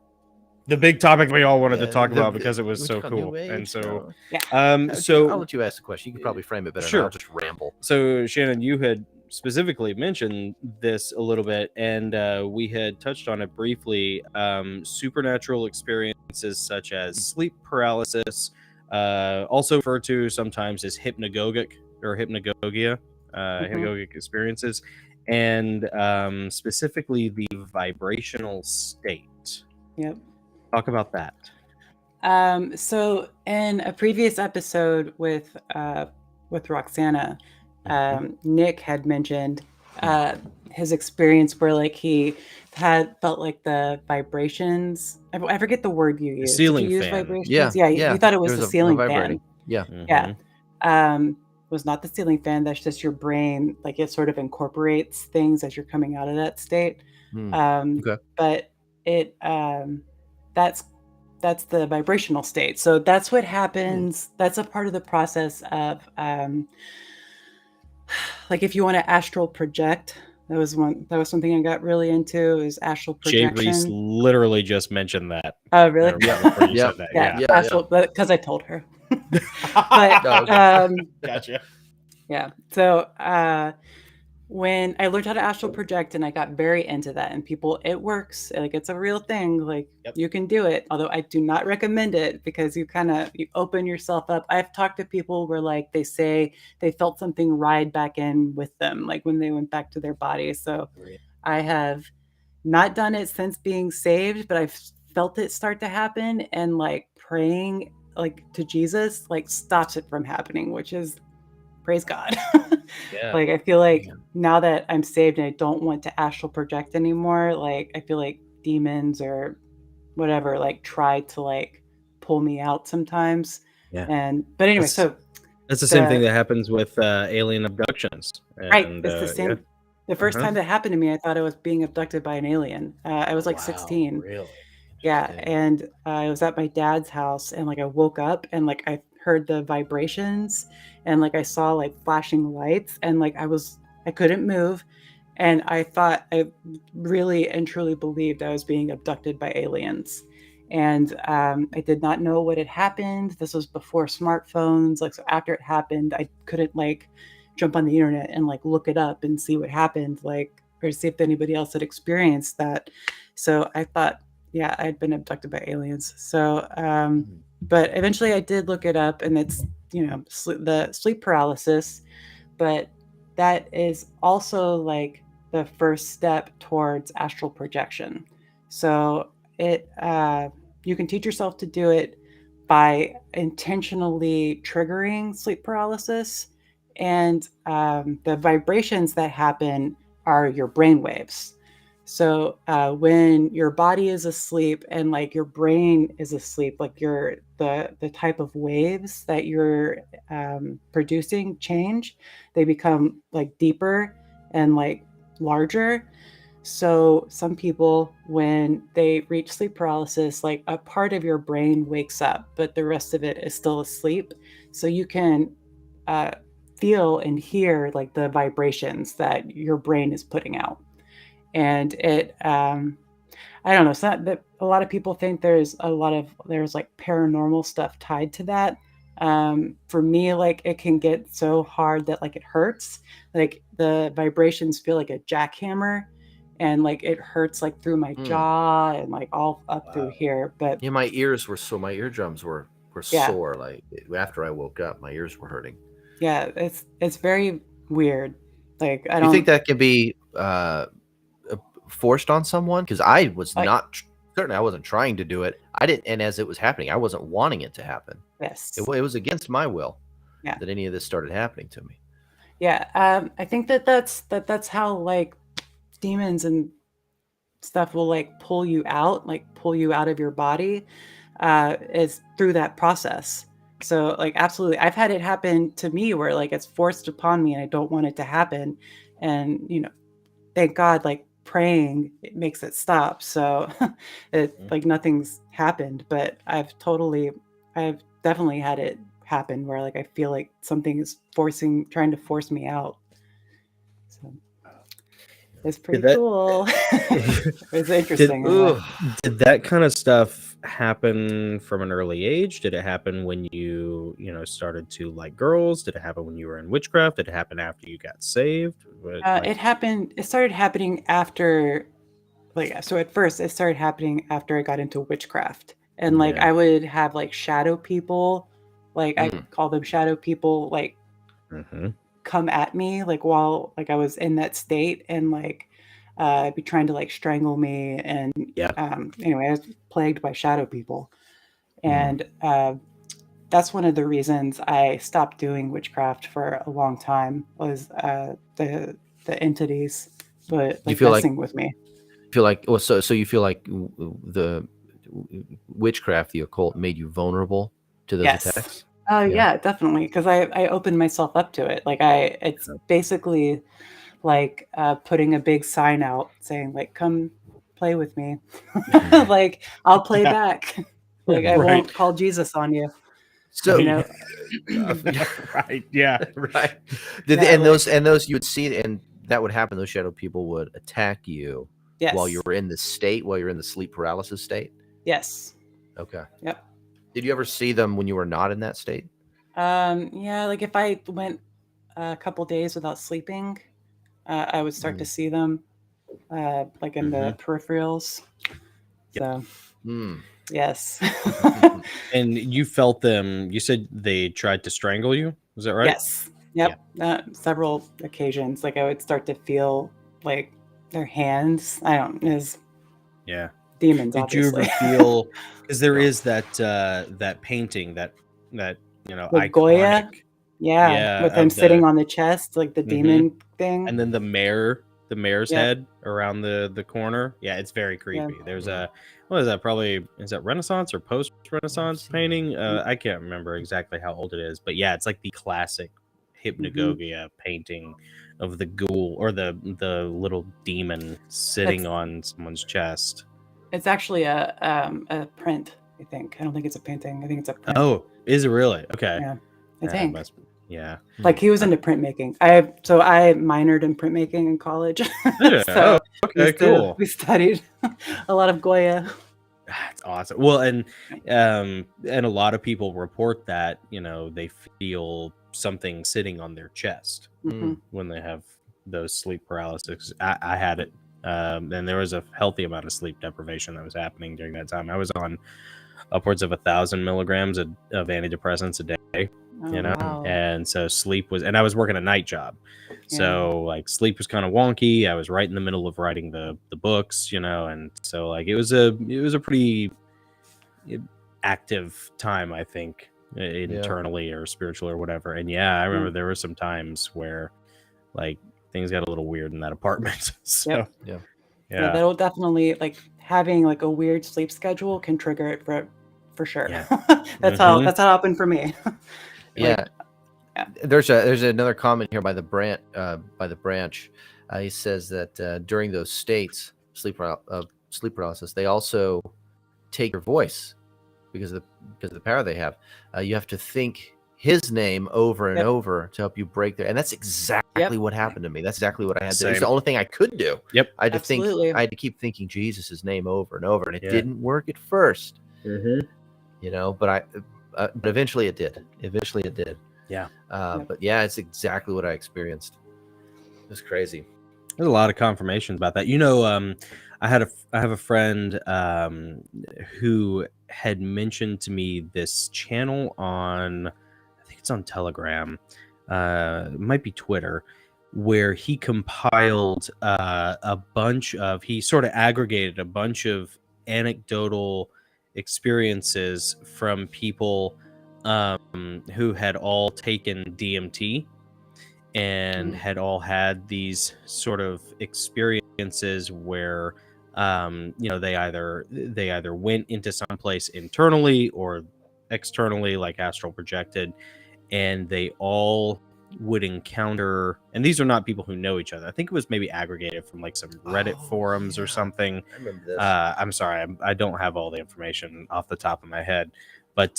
The big topic we all wanted to talk the- about because it was what so you call New cool. Age? And so, Yeah. I'll so let you ask the question. You can probably frame it better. Sure. I'll just ramble. So Shannon, you had specifically mentioned this a little bit, and we had touched on it briefly. Supernatural experiences such as sleep paralysis, also referred to sometimes as hypnagogic or hypnagogia, hypnagogic experiences, and specifically the vibrational state. Yep. Talk about that. So in a previous episode with Roxana, Nick had mentioned his experience where like he felt like the vibrations. I forget the word you used. ceiling Did you use fan. vibrations? Yeah, You thought it was There the a ceiling vibrating. fan. Yeah. Yeah. Was not the ceiling fan. That's just your brain. Like it sort of incorporates things as you're coming out of that state. Okay. But it that's the vibrational state. So that's what happens. That's a part of the process of like if you want to astral project. That was something I got really into is astral Jay projection. Reese literally just mentioned that. Oh, really? Before you said that. Yeah, Yeah. astral, because I told her. But Gotcha. yeah. So when I learned how to astral project and I got very into that and it works, like it's a real thing, like you can do it. Although I do not recommend it because you open yourself up. I've talked to people where like they say they felt something ride back in with them, like when they went back to their body. So I have not done it since being saved, but I've felt it start to happen, and like praying like to Jesus like stops it from happening, which is praise God. Yeah. Like I feel like now that I'm saved and I don't want to astral project anymore, like I feel like demons or whatever like try to like pull me out sometimes. Yeah. But anyway, that's the same thing that happens with alien abductions. Right. It's the same. Yeah. The first time that happened to me, I thought I was being abducted by an alien. I was like 16. Really? Yeah. And I was at my dad's house and like I woke up and like I heard the vibrations and like I saw like flashing lights and like I couldn't move. And I thought I really and truly believed I was being abducted by aliens. And I did not know what had happened. This was before smartphones. Like, so after it happened, I couldn't like jump on the internet and like look it up and see what happened, like, or see if anybody else had experienced that. So I thought, yeah, I'd been abducted by aliens. So, but eventually I did look it up and it's, the sleep paralysis, but that is also like the first step towards astral projection. So you can teach yourself to do it by intentionally triggering sleep paralysis, and the vibrations that happen are your brain waves. So when your body is asleep and like your brain is asleep, like the type of waves that you're producing change, they become like deeper and like larger. So some people, when they reach sleep paralysis, like a part of your brain wakes up, but the rest of it is still asleep. So you can feel and hear like the vibrations that your brain is putting out. And it, I don't know, it's not that a lot of people think there's like paranormal stuff tied to that. For me, like it can get so hard that like it hurts. Like the vibrations feel like a jackhammer, and like it hurts like through my jaw and like all up through here. But yeah, my eardrums were sore. Like after I woke up, my ears were hurting. Yeah, it's very weird. Like Do you think that can be forced on someone? Because I was not certainly I wasn't trying to do it. I didn't, and as it was happening, I wasn't wanting it to happen. Yes. It was against my will. Yeah. That any of this started happening to me. Yeah. I think that's how like demons and stuff will like pull you out of your body, is through that process. So like absolutely, I've had it happen to me where like it's forced upon me and I don't want it to happen, and thank God, like praying, it makes it stop. So it like nothing's happened, but I've definitely had it happen where like I feel like something is trying to force me out. So it's pretty cool. It's interesting. Did that kind of stuff happen from an early age? Did it happen when you started to like girls? Did it happen when you were in witchcraft? Did it happen after you got saved? It started happening after, so at first it started happening after I got into witchcraft. And like I would have like shadow people, like I call them shadow people, like come at me like while like I was in that state, and like be trying to like strangle me, and anyway, I was plagued by shadow people, and that's one of the reasons I stopped doing witchcraft for a long time, was the entities but like messing with me. Feel like so you feel like the witchcraft, the occult, made you vulnerable to those attacks? Yeah, definitely, because I opened myself up to it. Like it's basically like putting a big sign out saying like, come play with me. Like I'll play back. Like I won't call Jesus on you. So right, yeah, right. Those you would see, and that would happen. Those shadow people would attack you while you were in the state, while you're in the sleep paralysis state. Yes. Okay. Yep. Did you ever see them when you were not in that state? Yeah, like if I went a couple days without sleeping, I would start to see them, like in the peripherals. So, yes. And you felt them. You said they tried to strangle you. Was that right? Yes. Yep. Yeah. Several occasions, like I would start to feel like their hands. I don't. Is demons. Did obviously. you ever feel? Because there is that painting that the iconic. Goya. Yeah, with him sitting on the chest, like the demon thing. And then the mayor's head around the corner. Yeah, it's very creepy. There's what is that? Probably, is that Renaissance or post-Renaissance painting? I can't remember exactly how old it is, but yeah, it's like the classic hypnagogia painting of the ghoul or the little demon sitting on someone's chest. It's actually a print, I think. I don't think it's a painting. I think it's a print. Oh, is it really? Okay. Yeah, I think. Like he was into printmaking. I minored in printmaking in college. So okay, cool. We studied a lot of Goya. That's awesome. Well, and a lot of people report that they feel something sitting on their chest when they have those sleep paralysis. I had it, and there was a healthy amount of sleep deprivation that was happening during that time. I was on upwards of 1,000 milligrams of antidepressants a day. Wow. And so sleep was, and I was working a night job, so like sleep was kind of wonky. I was right in the middle of writing the books, and so like it was a pretty active time, I think, internally or spiritual or whatever. And I remember there were some times where like things got a little weird in that apartment. So yeah, that'll definitely, like having like a weird sleep schedule can trigger it for sure. That's how it happened for me. There's another comment here by the branch. He says that during those states, sleep paralysis, they also take your voice because of the power they have. You have to think his name over and over to help you break there, and that's exactly what happened to me. That's exactly what I had to do. It's the only thing I could do. I had to think. I had to keep thinking Jesus' name over and over, and it didn't work at first. But eventually it did. But it's exactly what I experienced. It was crazy. There's a lot of confirmations about that. I have a friend who had mentioned to me this channel on, I think it's on Telegram, it might be Twitter, where he compiled he sort of aggregated a bunch of anecdotal experiences from people who had all taken DMT and had all had these sort of experiences where they either went into some place internally or externally, like astral projected, and they all would encounter, and these are not people who know each other. I think it was maybe aggregated from like some Reddit forums or something. I remember this. I'm sorry, I don't have all the information off the top of my head, but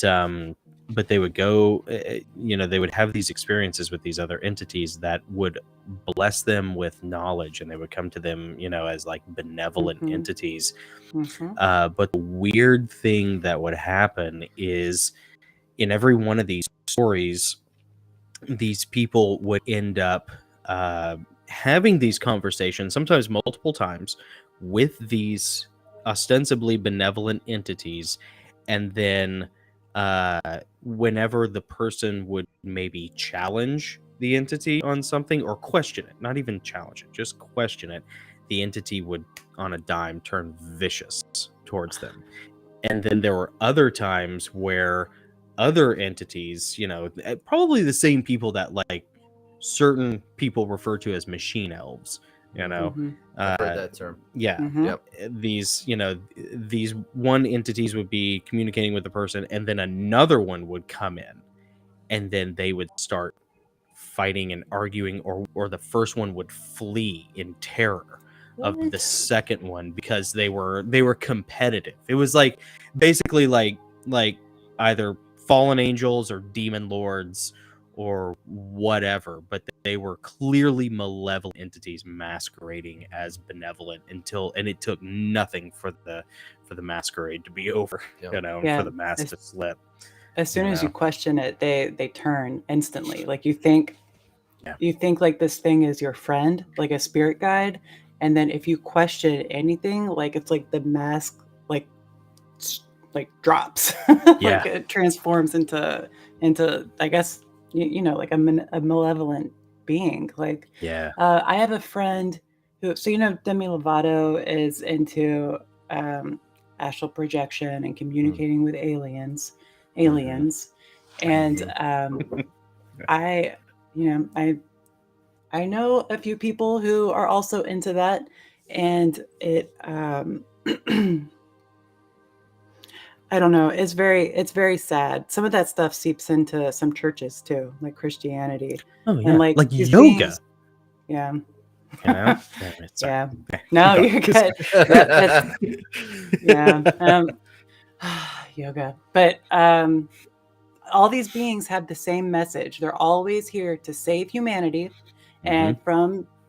they would go, they would have these experiences with these other entities that would bless them with knowledge, and they would come to them, as like benevolent entities. But the weird thing that would happen is, in every one of these stories, these people would end up having these conversations, sometimes multiple times, with these ostensibly benevolent entities, and then whenever the person would maybe challenge the entity on something or question it, not even challenge it, just question it, the entity would on a dime turn vicious towards them. And then there were other times where other entities, probably the same people that like certain people refer to as machine elves, I've heard that term. Yep. These one entities would be communicating with the person, and then another one would come in, and then they would start fighting and arguing, or the first one would flee in terror of the second one because they were competitive. It was like basically like either fallen angels or demon lords or whatever, but they were clearly malevolent entities masquerading as benevolent and it took nothing for the masquerade to be over, for the mask to slip. As soon as you question it, they turn instantly. Like you think like this thing is your friend, like a spirit guide, and then if you question anything, like it's like the mask like drops, like it transforms into I guess like a malevolent being. Like I have a friend who, so Demi Lovato is into astral projection and communicating with aliens, and I know a few people who are also into that, and it I don't know, it's very sad. Some of that stuff seeps into some churches too, like Christianity. And like yoga. Yeah. Yeah. No, you're good. Yoga. But all these beings have the same message. They're always here to save humanity, and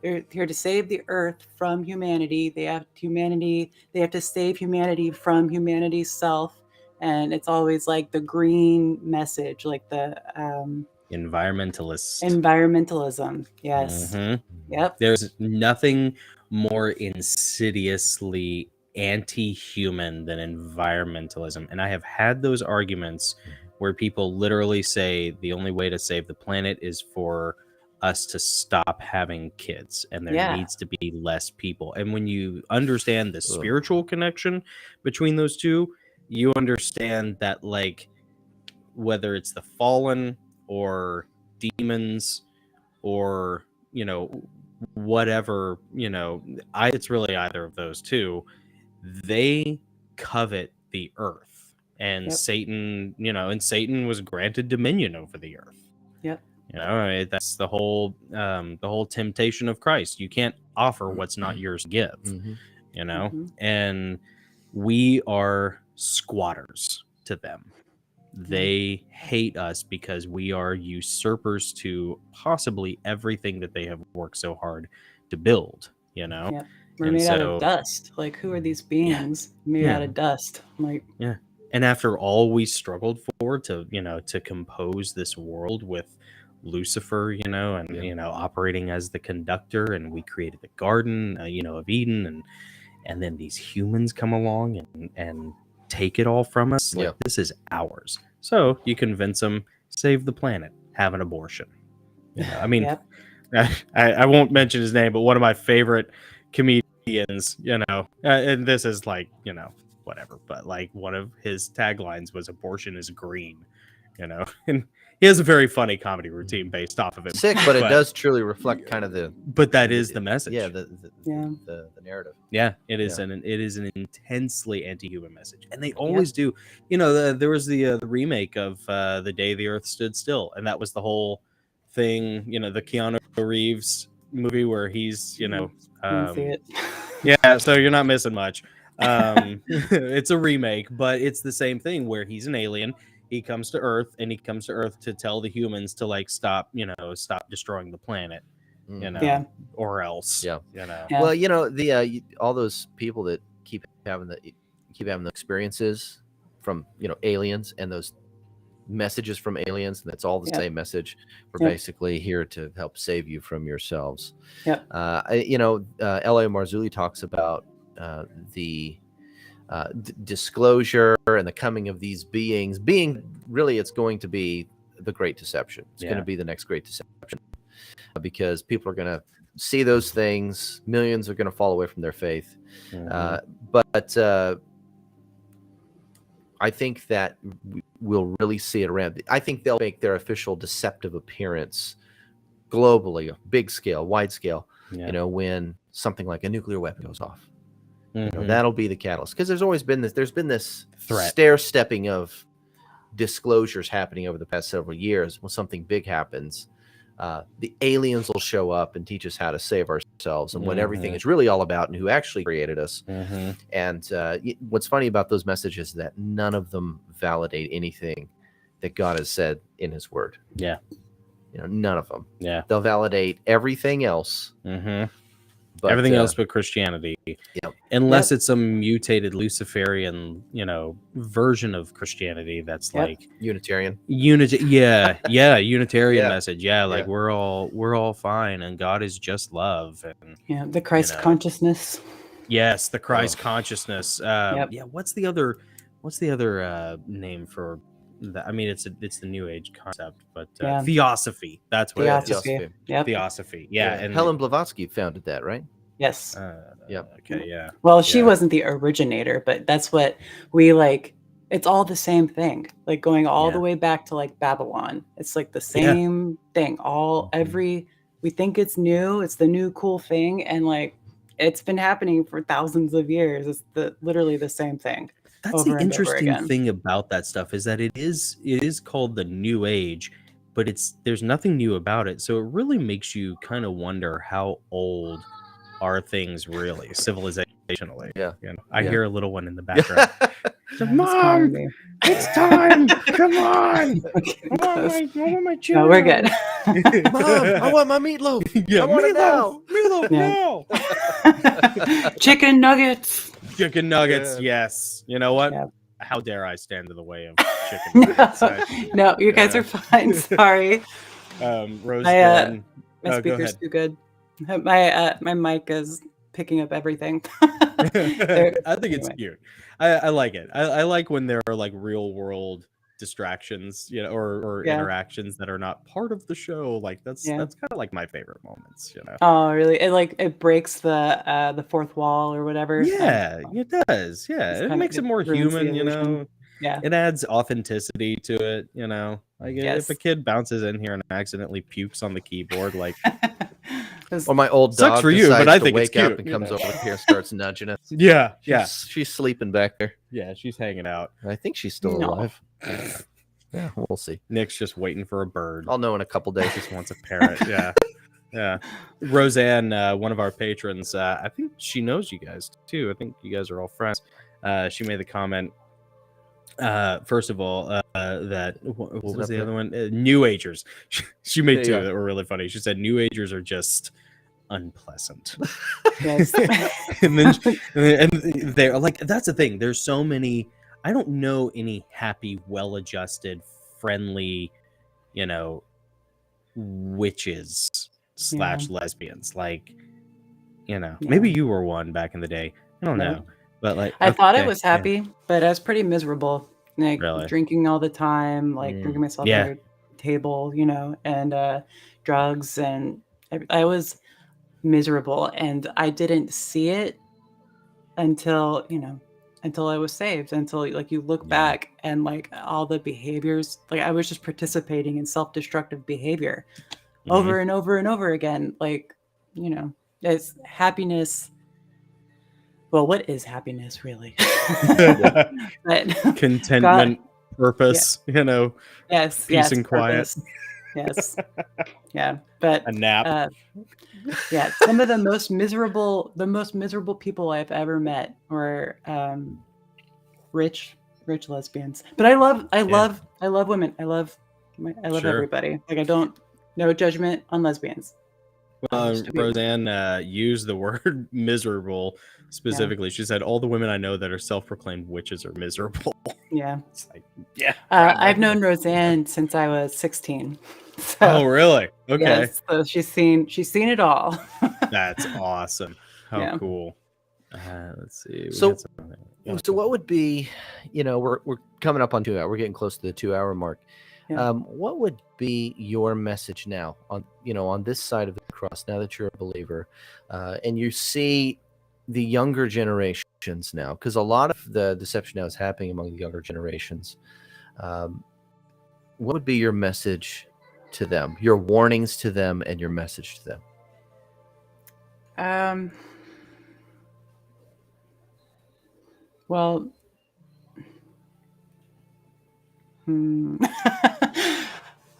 they're here to save the earth from humanity. They have to save humanity from humanity's self. And it's always like the green message, like the environmentalism. Yes. Yep. There's nothing more insidiously anti-human than environmentalism. And I have had those arguments where people literally say the only way to save the planet is for us to stop having kids, and there needs to be less people. And when you understand the spiritual connection between those two, you understand that, like, whether it's the fallen or demons or whatever, it's really either of those two. They covet the earth, and Satan, and Satan was granted dominion over the earth. That's the whole temptation of Christ. You can't offer what's not yours to give. And we are squatters to them. They hate us because we are usurpers to possibly everything that they have worked so hard to build. We're made out of dust. Like, who are these beings made out of dust? Like, and after all we struggled for to compose this world with Lucifer, and operating as the conductor, and we created the garden of Eden, and then these humans come along and take it all from us. Like, this is ours. So you convince them, save the planet, have an abortion. I mean, I won't mention his name, but one of my favorite comedians, and this is like, whatever, but like one of his taglines was "Abortion is green," and he has a very funny comedy routine based off of it. Sick, but it does truly reflect kind of the. But that is the message. Yeah, Yeah. the narrative. Yeah, it is Yeah. an intensely anti-human message, and they always do. There was the remake of The Day the Earth Stood Still, and that was the whole thing. The Keanu Reeves movie where he's Didn't see it. yeah, so you're not missing much. It's a remake, but it's the same thing where he's an alien. He comes to Earth, and he comes to Earth to tell the humans to like stop destroying the planet, Yeah. or else, Yeah. Yeah. Well, all those people that keep having the experiences from aliens and those messages from aliens, and that's all the Yep. same message. We're Yep. basically here to help save you from yourselves. Yep. L.A. Marzulli talks about the disclosure and the coming of these beings being really, it's going to be the Great Deception. It's going Yeah. to be the next Great Deception, because people are going to see those things. Millions are going to fall away from their faith. But I think that we'll really see it around. I think they'll make their official deceptive appearance globally, big scale, wide scale, when something like a nuclear weapon goes off. That'll be the catalyst, because there's been this Threat. stair-stepping of disclosures happening over the past several years. When something big happens, the aliens will show up and teach us how to save ourselves and what everything is really all about and who actually created us. And what's funny about those messages is that none of them validate anything that God has said in his word. Yeah. None of them. Yeah. They'll validate everything else. But, everything else but Christianity, unless it's some mutated Luciferian, version of Christianity that's like Unitarian. Unitarian Yeah. message. Like we're all fine, and God is just love, and The Christ consciousness. yes, the Christ consciousness. Yep. Yeah, what's the other name for that? I mean, it's the New Age concept, but Theosophy. That's what it is. Theosophy. Yep. Theosophy. Yeah, and Helen Blavatsky founded that, right? Yes. Okay. Yeah. Well, she wasn't the originator, but that's what we like. It's all the same thing, like going all the way back to like Babylon. It's like the same thing. We think it's new. It's the new cool thing. And like, it's been happening for thousands of years. It's literally the same thing. That's the interesting thing about that stuff, is that it is called the New Age, but there's nothing new about it. So it really makes you kind of wonder, how old are things really, civilizationally? Yeah. I hear a little one in the background. Mom, it's time. Come on. I want my No, we're good. Mom, I want my meatloaf. Yeah, I want it now. Meatloaf now. Chicken nuggets. Chicken nuggets. Yeah. Yes. You know what? Yeah. How dare I stand in the way of chicken nuggets? No, you guys are fine. Sorry. Rose. My go speaker's ahead. too good. My mic is picking up everything. I think it's cute. I like it. I like when there are like real world distractions, or interactions that are not part of the show. Like that's kind of like my favorite moments. Oh, really? It breaks the fourth wall or whatever. Yeah, it does. Yeah, it makes it more ruins the human. illusion. Yeah. It adds authenticity to it. Like if a kid bounces in here and accidentally pukes on the keyboard, like. Or my old Sucks dog for you, decides but I to think it's wake up cute, and comes over here and starts nudging us. Yeah. She's sleeping back there. Yeah, she's hanging out. I think she's still No. alive. Yeah, we'll see. Nick's just waiting for a bird. I'll know in a couple days. Just wants a parrot. Yeah. Roseanne, one of our patrons, I think she knows you guys too. I think you guys are all friends. She made the comment, first of all, that what was the other one? New Agers. She made two that were really funny. She said New Agers are just unpleasant. Yes. and they're like, that's the thing. There's so many. I don't know any happy, well-adjusted, friendly, witches / lesbians. Like, maybe you were one back in the day. I don't know. But like, I thought I was happy, but I was pretty miserable. Like Really? drinking all the time, like drinking myself at a table, and drugs, and I was miserable, and I didn't see it until until I was saved, until like you look Yeah. back and like all the behaviors, like I was just participating in self-destructive behavior over and over and over again. Like, you know, it's happiness. Well, what is happiness really? But Contentment, God, purpose, you know, yes, peace yes, and quiet. purpose. Yes, yeah, but a nap. yeah, some of the most miserable people I've ever met were rich lesbians. But I love women. I love Sure. everybody. Like I don't, no judgment on lesbians. Roseanne used the word miserable specifically. She said all the women I know that are self-proclaimed witches are miserable. Yeah. It's like, yeah. I've known Roseanne since I was 16. So, oh, really? Okay. Yes, so she's seen it all. That's awesome. How Yeah. cool. Let's see. So what would be, you know, we're coming up on 2 hours. We're getting close to the 2 hour mark. Yeah. What would be your message now on, you know, on this side of the cross, now that you're a believer, and you see the younger generations now, because a lot of the deception now is happening among the younger generations. What would be your message to them, your warnings to them, and your message to them? Well,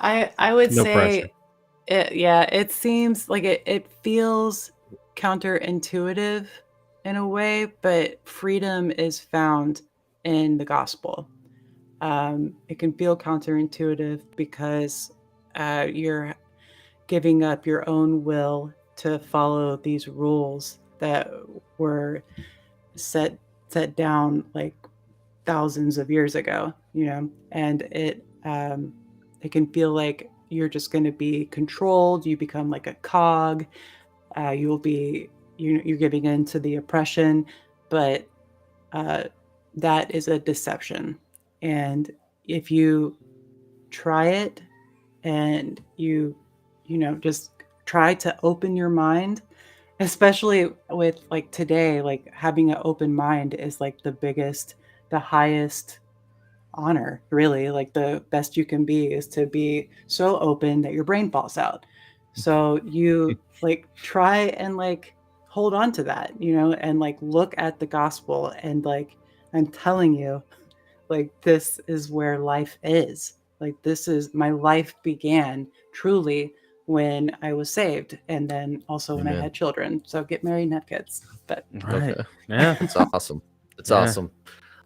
I would No say pressure. it seems like it feels counterintuitive in a way, but freedom is found in the gospel. It can feel counterintuitive because you're giving up your own will to follow these rules that were set down like thousands of years ago, you know, and it can feel like you're just going to be controlled. You become like a cog. You're giving in to the oppression, but that is a deception. And if you try it and you know, just try to open your mind, especially with like today, like having an open mind is like the highest honor, really. Like the best you can be is to be so open that your brain falls out. So you like try and like hold on to that, you know, and like look at the gospel and like, I'm telling you, like this is where life is. Like this is, my life began truly when I was saved, and then also when I Amen. had children. So get married and have kids. But Right. Okay. Yeah. That's awesome. That's awesome.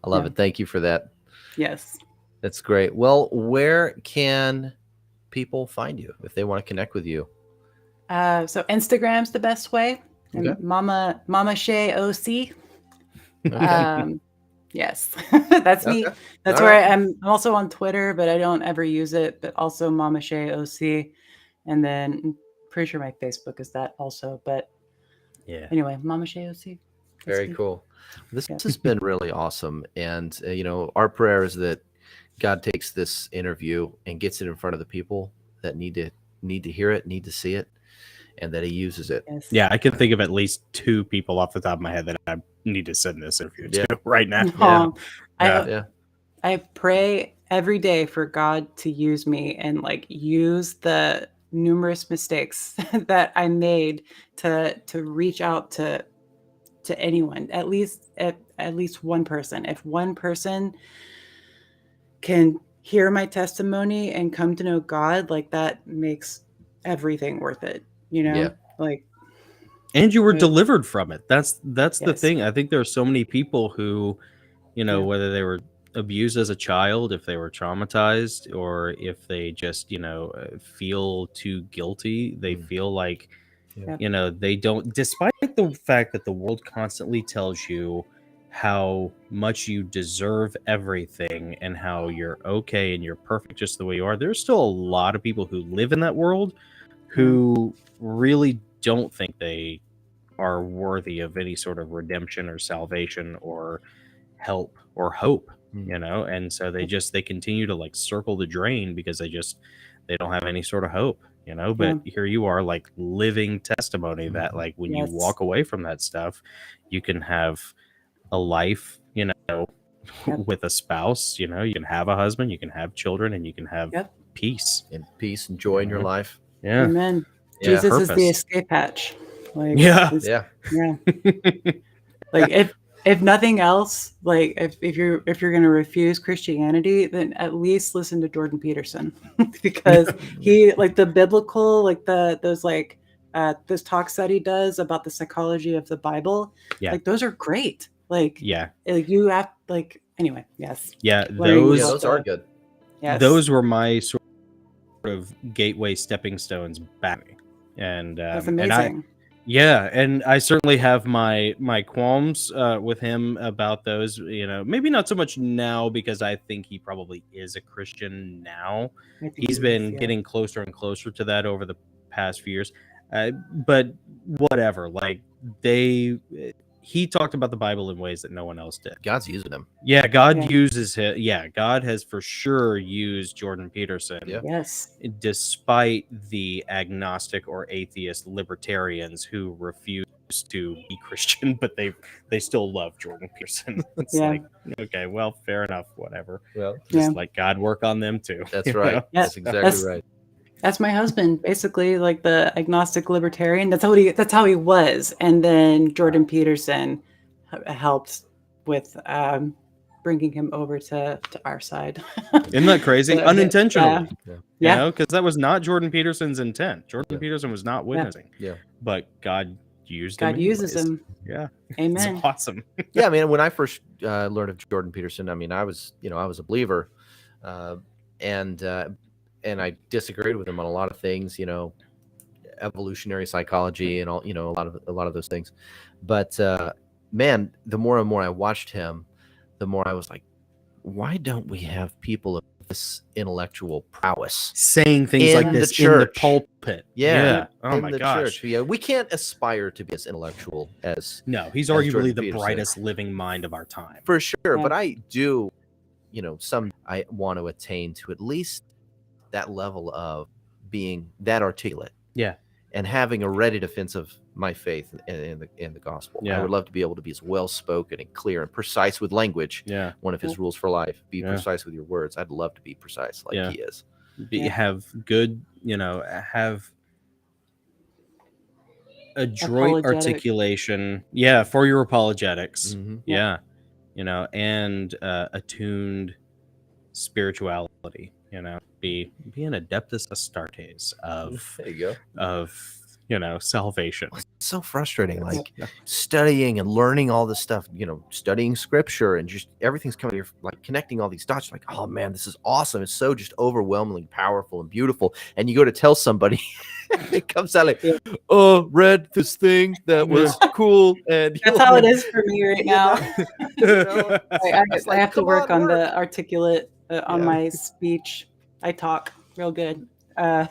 I love Yeah. it. Thank you for that. yes. That's great. Well, where can people find you if they want to connect with you? So Instagram's the best way. And Okay. Mama Shay OC. Okay. Yes, that's me. Okay. That's All where right. I'm also on Twitter, but I don't ever use it. But also Mama Shay OC, and then I'm pretty sure my Facebook is that also. But Yeah. anyway, Mama Shay OC. That's Very me. cool. This Yeah. has been really awesome. And, you know, our prayer is that God takes this interview and gets it in front of the people that need to hear it, need to see it, and that he uses it. Yes. Yeah, I can think of at least 2 people off the top of my head that I need to send this interview to right now. Yeah. I pray every day for God to use me and like use the numerous mistakes that I made to reach out to anyone, at least one person. If one person can hear my testimony and come to know God, like that makes everything worth it, you know? Yeah. Like, And you were Yeah. delivered from it. That's the Yes. thing. I think there are so many people who, you know, Yeah. whether they were abused as a child, if they were traumatized, or if they just, you know, feel too guilty, they feel like, Yeah. you know, they don't, despite the fact that the world constantly tells you how much you deserve everything and how you're okay and you're perfect just the way you are, there's still a lot of people who live in that world who really don't think they are worthy of any sort of redemption or salvation or help or hope, you know, and so they continue to like circle the drain because they don't have any sort of hope, you know. But here you are, like living testimony that like when you Yes. walk away from that stuff, you can have a life, Yep. with a spouse. You can have a husband, you can have children, and you can have Yep. peace. And peace and joy in your life. Yeah. Amen. Yeah. Jesus is the Purpose. escape hatch. Like, Yeah. it's- Yeah. yeah. Like if nothing else, like if you're gonna refuse Christianity, then at least listen to Jordan Peterson because he like the biblical, like those talks that he does about the psychology of the Bible, Yeah. like those are great. Like Yeah. like you have like anyway, yes. Yeah. Learning Yeah, about those are good. Yes. Those were my sort of gateway stepping stones back. And That's and amazing. and I certainly have my qualms with him about those. Maybe not so much now because I think he probably is a Christian now. I think He's it been is, yeah. getting closer and closer to that over the past few years. But whatever, like he talked about the Bible in ways that no one else did. God's using them. Yeah, God Yeah. uses him. Yeah, God has for sure used Jordan Peterson. Yeah. Yes. Despite the agnostic or atheist libertarians who refuse to be Christian, but they still love Jordan Peterson. It's Yeah. like, okay, well, fair enough, whatever. Well, Just Yeah. let God work on them too. that's you right. know? Yeah, That's exactly that's- right. That's my husband, basically, like the agnostic libertarian. That's how he was. And then Jordan Peterson helped with bringing him over to our side. Isn't that crazy? Yeah. Unintentionally. Yeah. Because that was not Jordan Peterson's intent. Jordan Yeah. Peterson was not witnessing. Yeah. But God used him. God uses anyways. him. Yeah. Amen. It's awesome. Yeah, I mean, when I first learned of Jordan Peterson, I mean, I was a believer, and I disagreed with him on a lot of things, evolutionary psychology and all, a lot of those things. But man, the more and more I watched him, the more I was like, why don't we have people of this intellectual prowess Saying things In like the this in the church. pulpit. Yeah. Oh in my the gosh. church? Yeah, we can't aspire to be as intellectual as No, he's As arguably Jordan the Peterson. brightest living mind of our time. for sure. Yeah. But I do, I want to attain to at least that level of being that articulate. Yeah. And having a ready defense of my faith in the gospel. I Yeah. would love to be able to be as well spoken and clear and precise with language. Yeah. One of his rules for life: be Yeah. precise with your words. I'd love to be precise like Yeah. he is. Yeah. Have good, have adroit Apologetic. articulation. Yeah. For your apologetics. Mhm. Yeah. And attuned spirituality, be an adeptus astartes There you go. of salvation. It's so frustrating, like studying and learning all this stuff, studying scripture and just everything's coming here, like connecting all these dots. Like, oh man, this is awesome. It's so just overwhelmingly powerful and beautiful. And you go to tell somebody, it comes out like, oh, read this thing that was cool. And That's how it is for me right now. I It's like, have to come work on, on work. the articulate on Yeah. my speech. I talk real good. I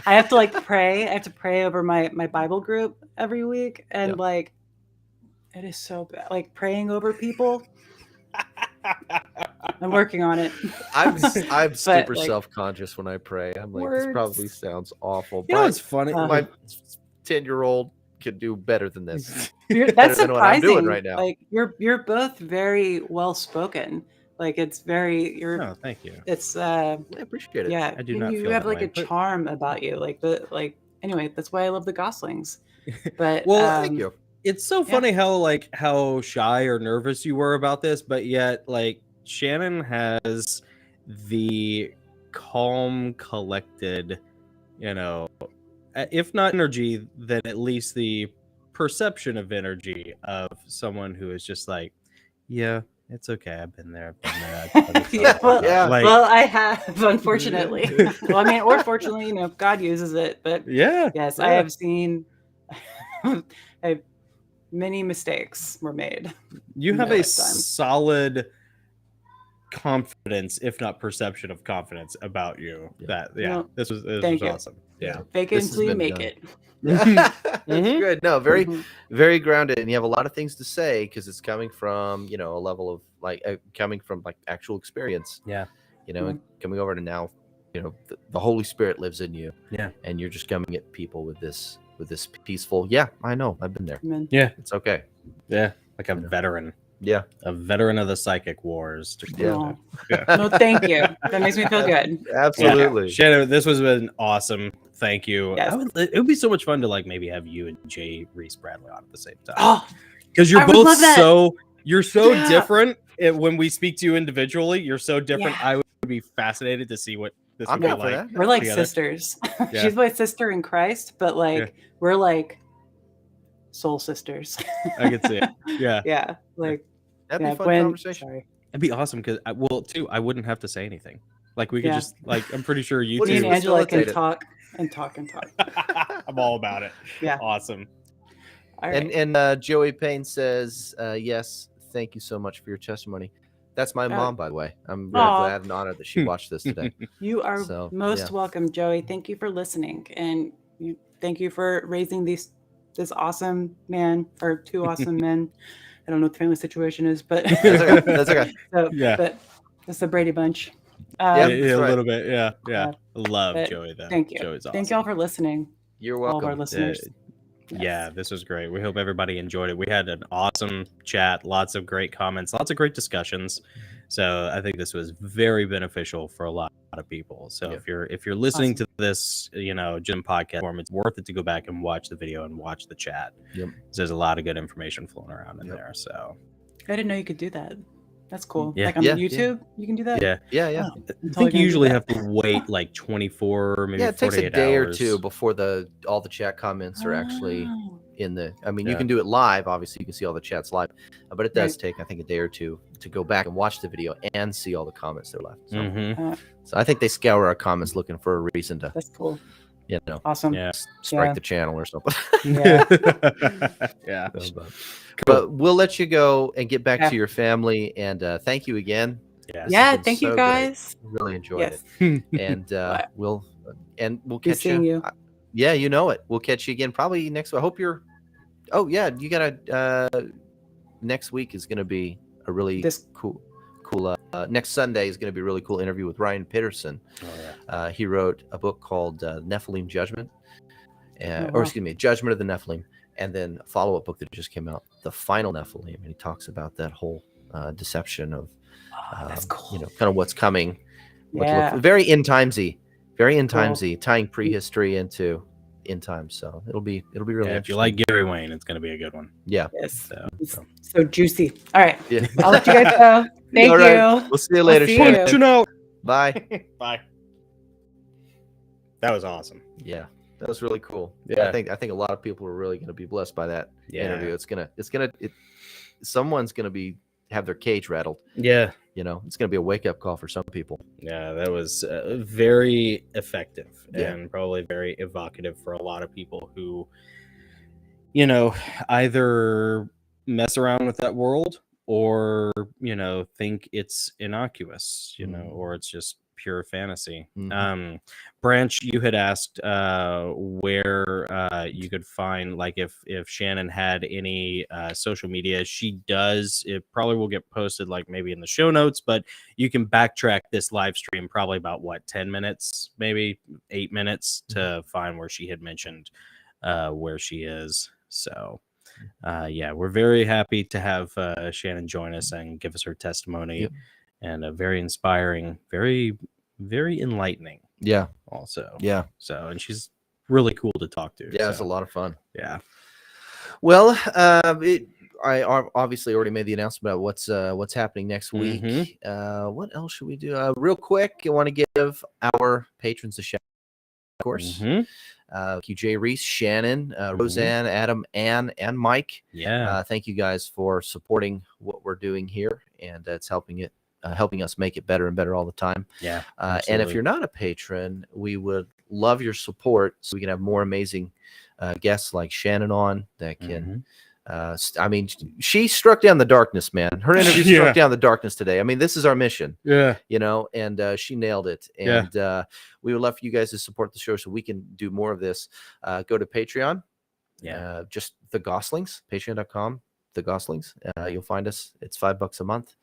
have to pray. I have to pray over my Bible group every week, and it is so bad. Like praying over people. I'm working on it. I'm super like, self-conscious when I pray. I'm like, this words. probably sounds awful. It's funny. my 10-year-old could do better than this. That's better than what I'm surprising. doing right now. Like you're both very well spoken. Like it's very Oh, thank you. it's I appreciate it. yeah. I do not you feel have that like way, a charm about you. Anyway, that's why I love the Goslings. But Well, Thank you. It's so funny how shy or nervous you were about this, but yet Shannon has the calm, collected, if not energy, then at least the perception of energy of someone who is just like, yeah, it's okay. I've been there. I've been there. Yeah, well, Like, I have, unfortunately. Well, I mean, or fortunately, God uses it. But yeah, yes, yeah. I have seen many mistakes were made. You have No, a it's done. solid confidence, if not perception of confidence about you. Well, This was thank you. awesome. Yeah. Fake it This has until you been make done. it. That's Mhm. good. No, very, Mhm. very grounded, and you have a lot of things to say because it's coming from a level of coming from actual experience. Yeah. And coming over to now, the Holy Spirit lives in you. Yeah. And you're just coming at people with this peaceful. Yeah, I know. I've been there. Amen. Yeah. It's okay. Yeah. Like a veteran. Yeah. A veteran of the psychic wars. Yeah. Aw. Yeah. No, thank you. That makes me feel good. Absolutely. Yeah. Shannon, this was been awesome. Thank you. Yes. It would be so much fun to like maybe have you and Jay Reese Bradley on at the same time. Oh, Because you're I would both love that. you're so Yeah. different when we speak to you individually. You're so different. Yeah. I would be fascinated to see what this I'm would be down for like. that. we're like together. sisters. Yeah. She's my sister in Christ, but like Yeah. we're like soul sisters. I could see it. Yeah. Yeah, like That'd yeah, be a fun Gwen- conversation. Sorry. It'd be awesome because I wouldn't have to say anything. Like we could Yeah. just like I'm pretty sure you What do Me two. and Angela can facilitate it. talk and talk and talk. I'm all about it. Yeah. Awesome. All right. And Joey Payne says, yes, thank you so much for your testimony. That's my mom, by the way. I'm really Aw. glad and honored that she watched this today. You are So, most yeah. welcome, Joey. Thank you for listening, and thank you for raising this awesome man or two awesome men. I don't know what the family situation is, but That's okay. That's okay. So, Yeah. but it's the Brady Bunch. Yeah, Yeah, that's a right. little bit. Yeah. Yeah. Love But Joey though. Thank you. Joey's awesome. Thank y'all for listening, You're all of our welcome. listeners. Yeah, this was great. We hope everybody enjoyed it. We had an awesome chat, lots of great comments, lots of great discussions. So I think this was very beneficial for a lot of people. So Yeah. if you're listening Awesome. to this, Jim podcast form, it's worth it to go back and watch the video and watch the chat. Yep. 'Cause there's a lot of good information flowing around in Yep. there. So I didn't know you could do that. That's cool. Yeah. Like on Yeah. YouTube, you can do that. yeah, Yeah, yeah. Oh, I I'm totally think gonna you do usually that. have to wait like 24, maybe Yeah, it takes 48 a day hours. or two before all the chat comments are actually Oh. in the. I mean, you Yeah. can do it live. Obviously, you can see all the chats live, but it does Right. take, I think, a day or two to go back and watch the video and see all the comments that are left. So, Mhm. so I think they scour our comments looking for a reason to, That's cool. Awesome. Yeah. strike Yeah. the channel or something. Yeah. Yeah. But we'll let you go and get back Yeah. to your family. And thank you again. Yes. Yeah. been Thank you so great. guys. Really enjoyed Yes. it. And Bye. we'll Be catch seeing you. Yeah, you know it. We'll catch you again probably next week. I hope you're. Oh yeah, you gotta. Next week is gonna be a really This- cool. Next Sunday is gonna be a really cool interview with Ryan Pitterson. Oh, yeah. He wrote a book called Nephilim Judgment, Oh, wow. or excuse me, Judgment of the Nephilim, and then a follow-up book that just came out, The Final Nephilim, and he talks about that whole deception of, Oh, that's cool. kind of what's coming. What to Yeah. look, very end timesy, Cool. tying prehistory into end times. So it'll be really Yeah, if interesting. you like Gary Wayne, it's going to be a good one. Yeah. Yes. So, It's so juicy. All right. Yeah. I'll let you guys go. Thank All right. you. We'll see you later, see Shannon. you. out. Bye. Bye. That was awesome. Yeah, that was really cool. Yeah. I think a lot of people are really going to be blessed by that Yeah. interview. Someone's going to have their cage rattled. Yeah. It's going to be a wake up call for some people. Yeah, that was very effective Yeah. and probably very evocative for a lot of people who, either mess around with that world or, think it's innocuous, or it's just pure fantasy. Mhm. Branch, you had asked where you could find, like, if Shannon had any social media. She does. It probably will get posted, like, maybe in the show notes, but you can backtrack this live stream probably about 10 minutes, maybe 8 minutes to find where she had mentioned where she is. So yeah, we're very happy to have Shannon join us and give us her testimony. Yep. And a very inspiring, very, very enlightening Yeah. also. Yeah. So, and she's really cool to talk to. Yeah. It's a so, lot of fun. yeah. Well, I obviously already made the announcement about what's happening next week. Mhm. What else should we do? Real quick, I want to give our patrons a shout out, of course. Mhm. Thank you, Jay Reese, Shannon, Mhm. Roseanne, Adam, Ann, and Mike. Yeah. Thank you guys for supporting what we're doing here, and it's helping us make it better and better all the time. Yeah. And if absolutely. you're not a patron, we would love your support so we can have more amazing guests like Shannon on that can. Mhm. She struck down the darkness, man. Her interview Yeah. struck down the darkness today. I mean, this is our mission, Yeah. and she nailed it. And we would love for you guys to support the show so we can do more of this. Go to Patreon. Yeah. Just the Gosslings, patreon.com, the Gosslings. You'll find us. It's $5 a month.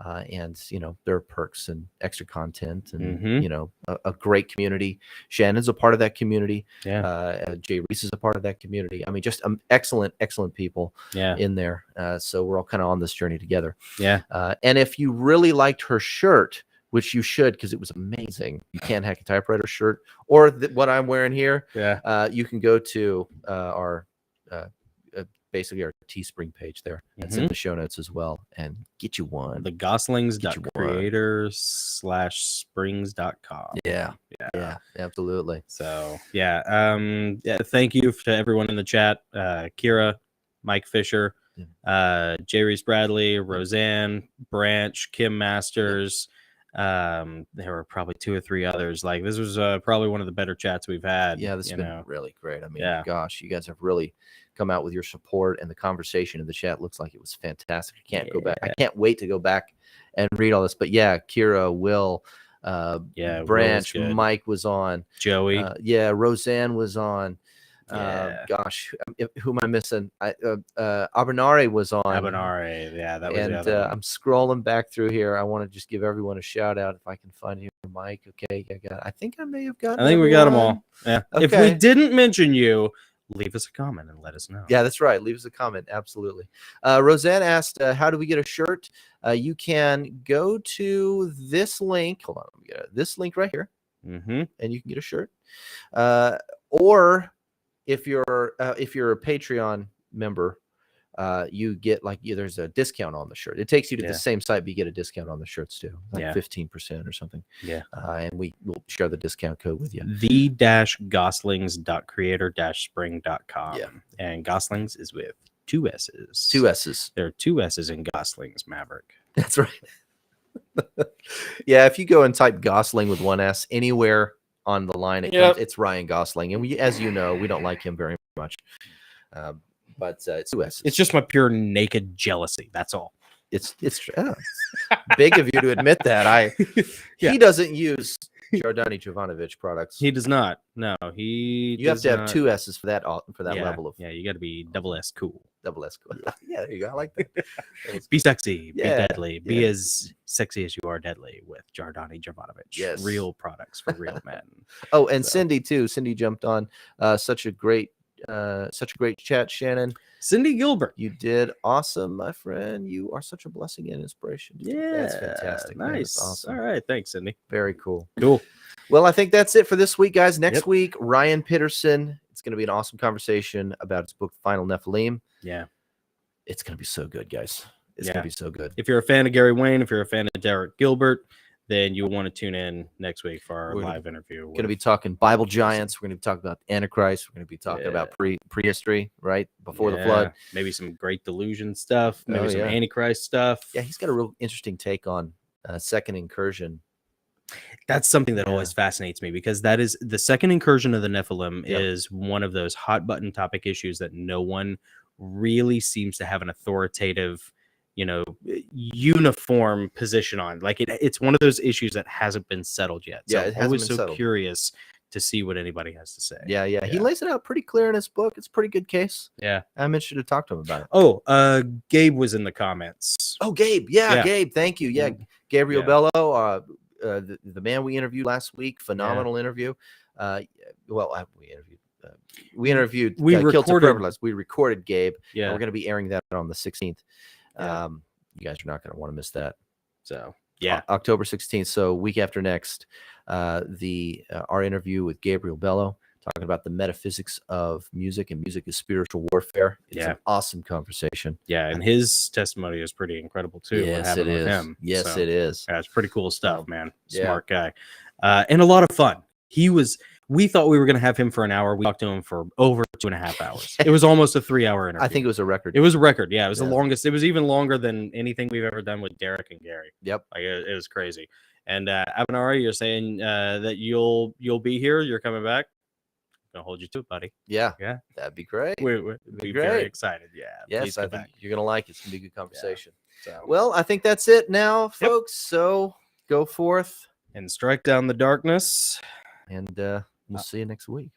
And there are perks and extra content, and Mhm. a great community. Shannon's a part of that community. Yeah. Jay Reese is a part of that community. I mean, just excellent people Yeah. in there. So we're all kind of on this journey together. Yeah. And if you really liked her shirt, which you should, because it was amazing, You Can't Hack a Typewriter shirt, or what I'm wearing here, Yeah. you can go to our basically our Teespring page there. It's in the show notes as well, and get you one. The Gosslings.creator/springs.com. Yeah, absolutely. So yeah, thank you to everyone in the chat. Kira, Mike Fisher, J. Reese Bradley, Roseanne, Branch, Kim Masters. There were probably 2 or 3 others. Like, this was probably one of the better chats we've had. Yeah, this has been really great. I mean, Yeah. gosh, you guys have really come out with your support, and the conversation in the chat looks like it was fantastic. I can't go back. I can't wait to go back and read all this. But yeah, Kira, Will, Branch, Will's good. Mike was on. Joey. Roseanne was on. Gosh, who am I missing? Abernare was on. Abernare, yeah, that was And the other one. I'm scrolling back through here. I want to just give everyone a shout out if I can find you, Mike. Okay, I think I may have got. I think we got them all. Yeah. If we Okay. didn't mention you, leave us a comment and let us know. Yeah, that's right. Leave us a comment. Absolutely. Roseanne asked, how do we get a shirt? You can go to this link. Hold on. Let me get this link right here, Mm-hmm. and you can get a shirt. Or if you're a Patreon member, you get there's a discount on the shirt. It takes you to the same site, but you get a discount on the shirts too, 15% or something. Yeah. And we will share the discount code with you. The-Gosslings.creator-spring.com. Yeah. And Gosslings is with 2 S's. 2 S's. There are 2 S's in Gosslings, Maverick. That's right. Yeah, if you go and type Gosling with 1 S anywhere on the line, it's Ryan Gosling, and as you know, we don't like him very much. But it's 2 S's. It's just my pure naked jealousy. That's all. It's big of you to admit that. He doesn't use Giordani Jovanovic products. He does not. No, you have to have 2 S's for that level of. Yeah, you got to be double S cool. Double S cool. Yeah, there you go. I like that. Be sexy, be deadly, be yeah. as sexy as you are deadly with Giordani Jovanovic. Yes. Real products for real men. Oh, and Cindy too. Cindy jumped on. Such a great chat, Shannon. Cindy Gilbert, you did awesome, my friend. You are such a blessing and inspiration. Yeah, that's fantastic. Nice. Man. That's awesome. All right, thanks, Cindy. Very cool. Cool. Well, I think that's it for this week, guys. Next week, Ryan Pitterson. It's going to be an awesome conversation about his book, Final Nephilim. Yeah. It's going to be so good, guys. It's going to be so good. If you're a fan of Gary Wayne, if you're a fan of Derek Gilbert, then you'll want to tune in next week for our live interview. We're going to be talking Bible giants. We're going to be talking about Antichrist. We're going to be talking about prehistory, right? Before the flood. Maybe some Great Delusion stuff. Maybe some Antichrist stuff. Yeah, he's got a real interesting take on second incursion. That's something that always fascinates me, because that is the second incursion of the Nephilim is one of those hot button topic issues that no one really seems to have an authoritative, uniform position on. Like it's one of those issues that hasn't been settled yet. So it I'm always so settled. Curious to see what anybody has to say. Yeah. He lays it out pretty clear in his book. It's a pretty good case. Yeah. I'm interested to talk to him about it. Oh, Gabe was in the comments. Oh, Gabe. Yeah. Gabe. Thank you. Yeah. Gabriel Bello, the man we interviewed last week. Phenomenal interview. We recorded Gabe. Yeah. And we're going to be airing that on the 16th. You guys are not going to want to miss that. So October 16th. So week after next, our interview with Gabriel Bello, talking about the metaphysics of music, and music is spiritual warfare. It's an awesome conversation. Yeah, and his testimony is pretty incredible too. Yes, it is. With him. Yes, it is. Yeah, it's pretty cool stuff, man. Smart guy, and a lot of fun. We thought we were going to have him for an hour. We talked to him for over 2.5 hours. It was almost a 3-hour interview. I think it was a record. It was a record. Yeah, it was the longest. It was even longer than anything we've ever done with Derek and Gary. Yep. Like it was crazy. And Avanari, you're saying that you'll be here. You're coming back. Gonna hold you to it, buddy. Yeah, that'd be great. We're very excited. Yeah. Yes, I think you're gonna like it. It's gonna be a good conversation. Yeah. So, well, I think that's it now, folks. So go forth and strike down the darkness. And we'll see you next week. Right?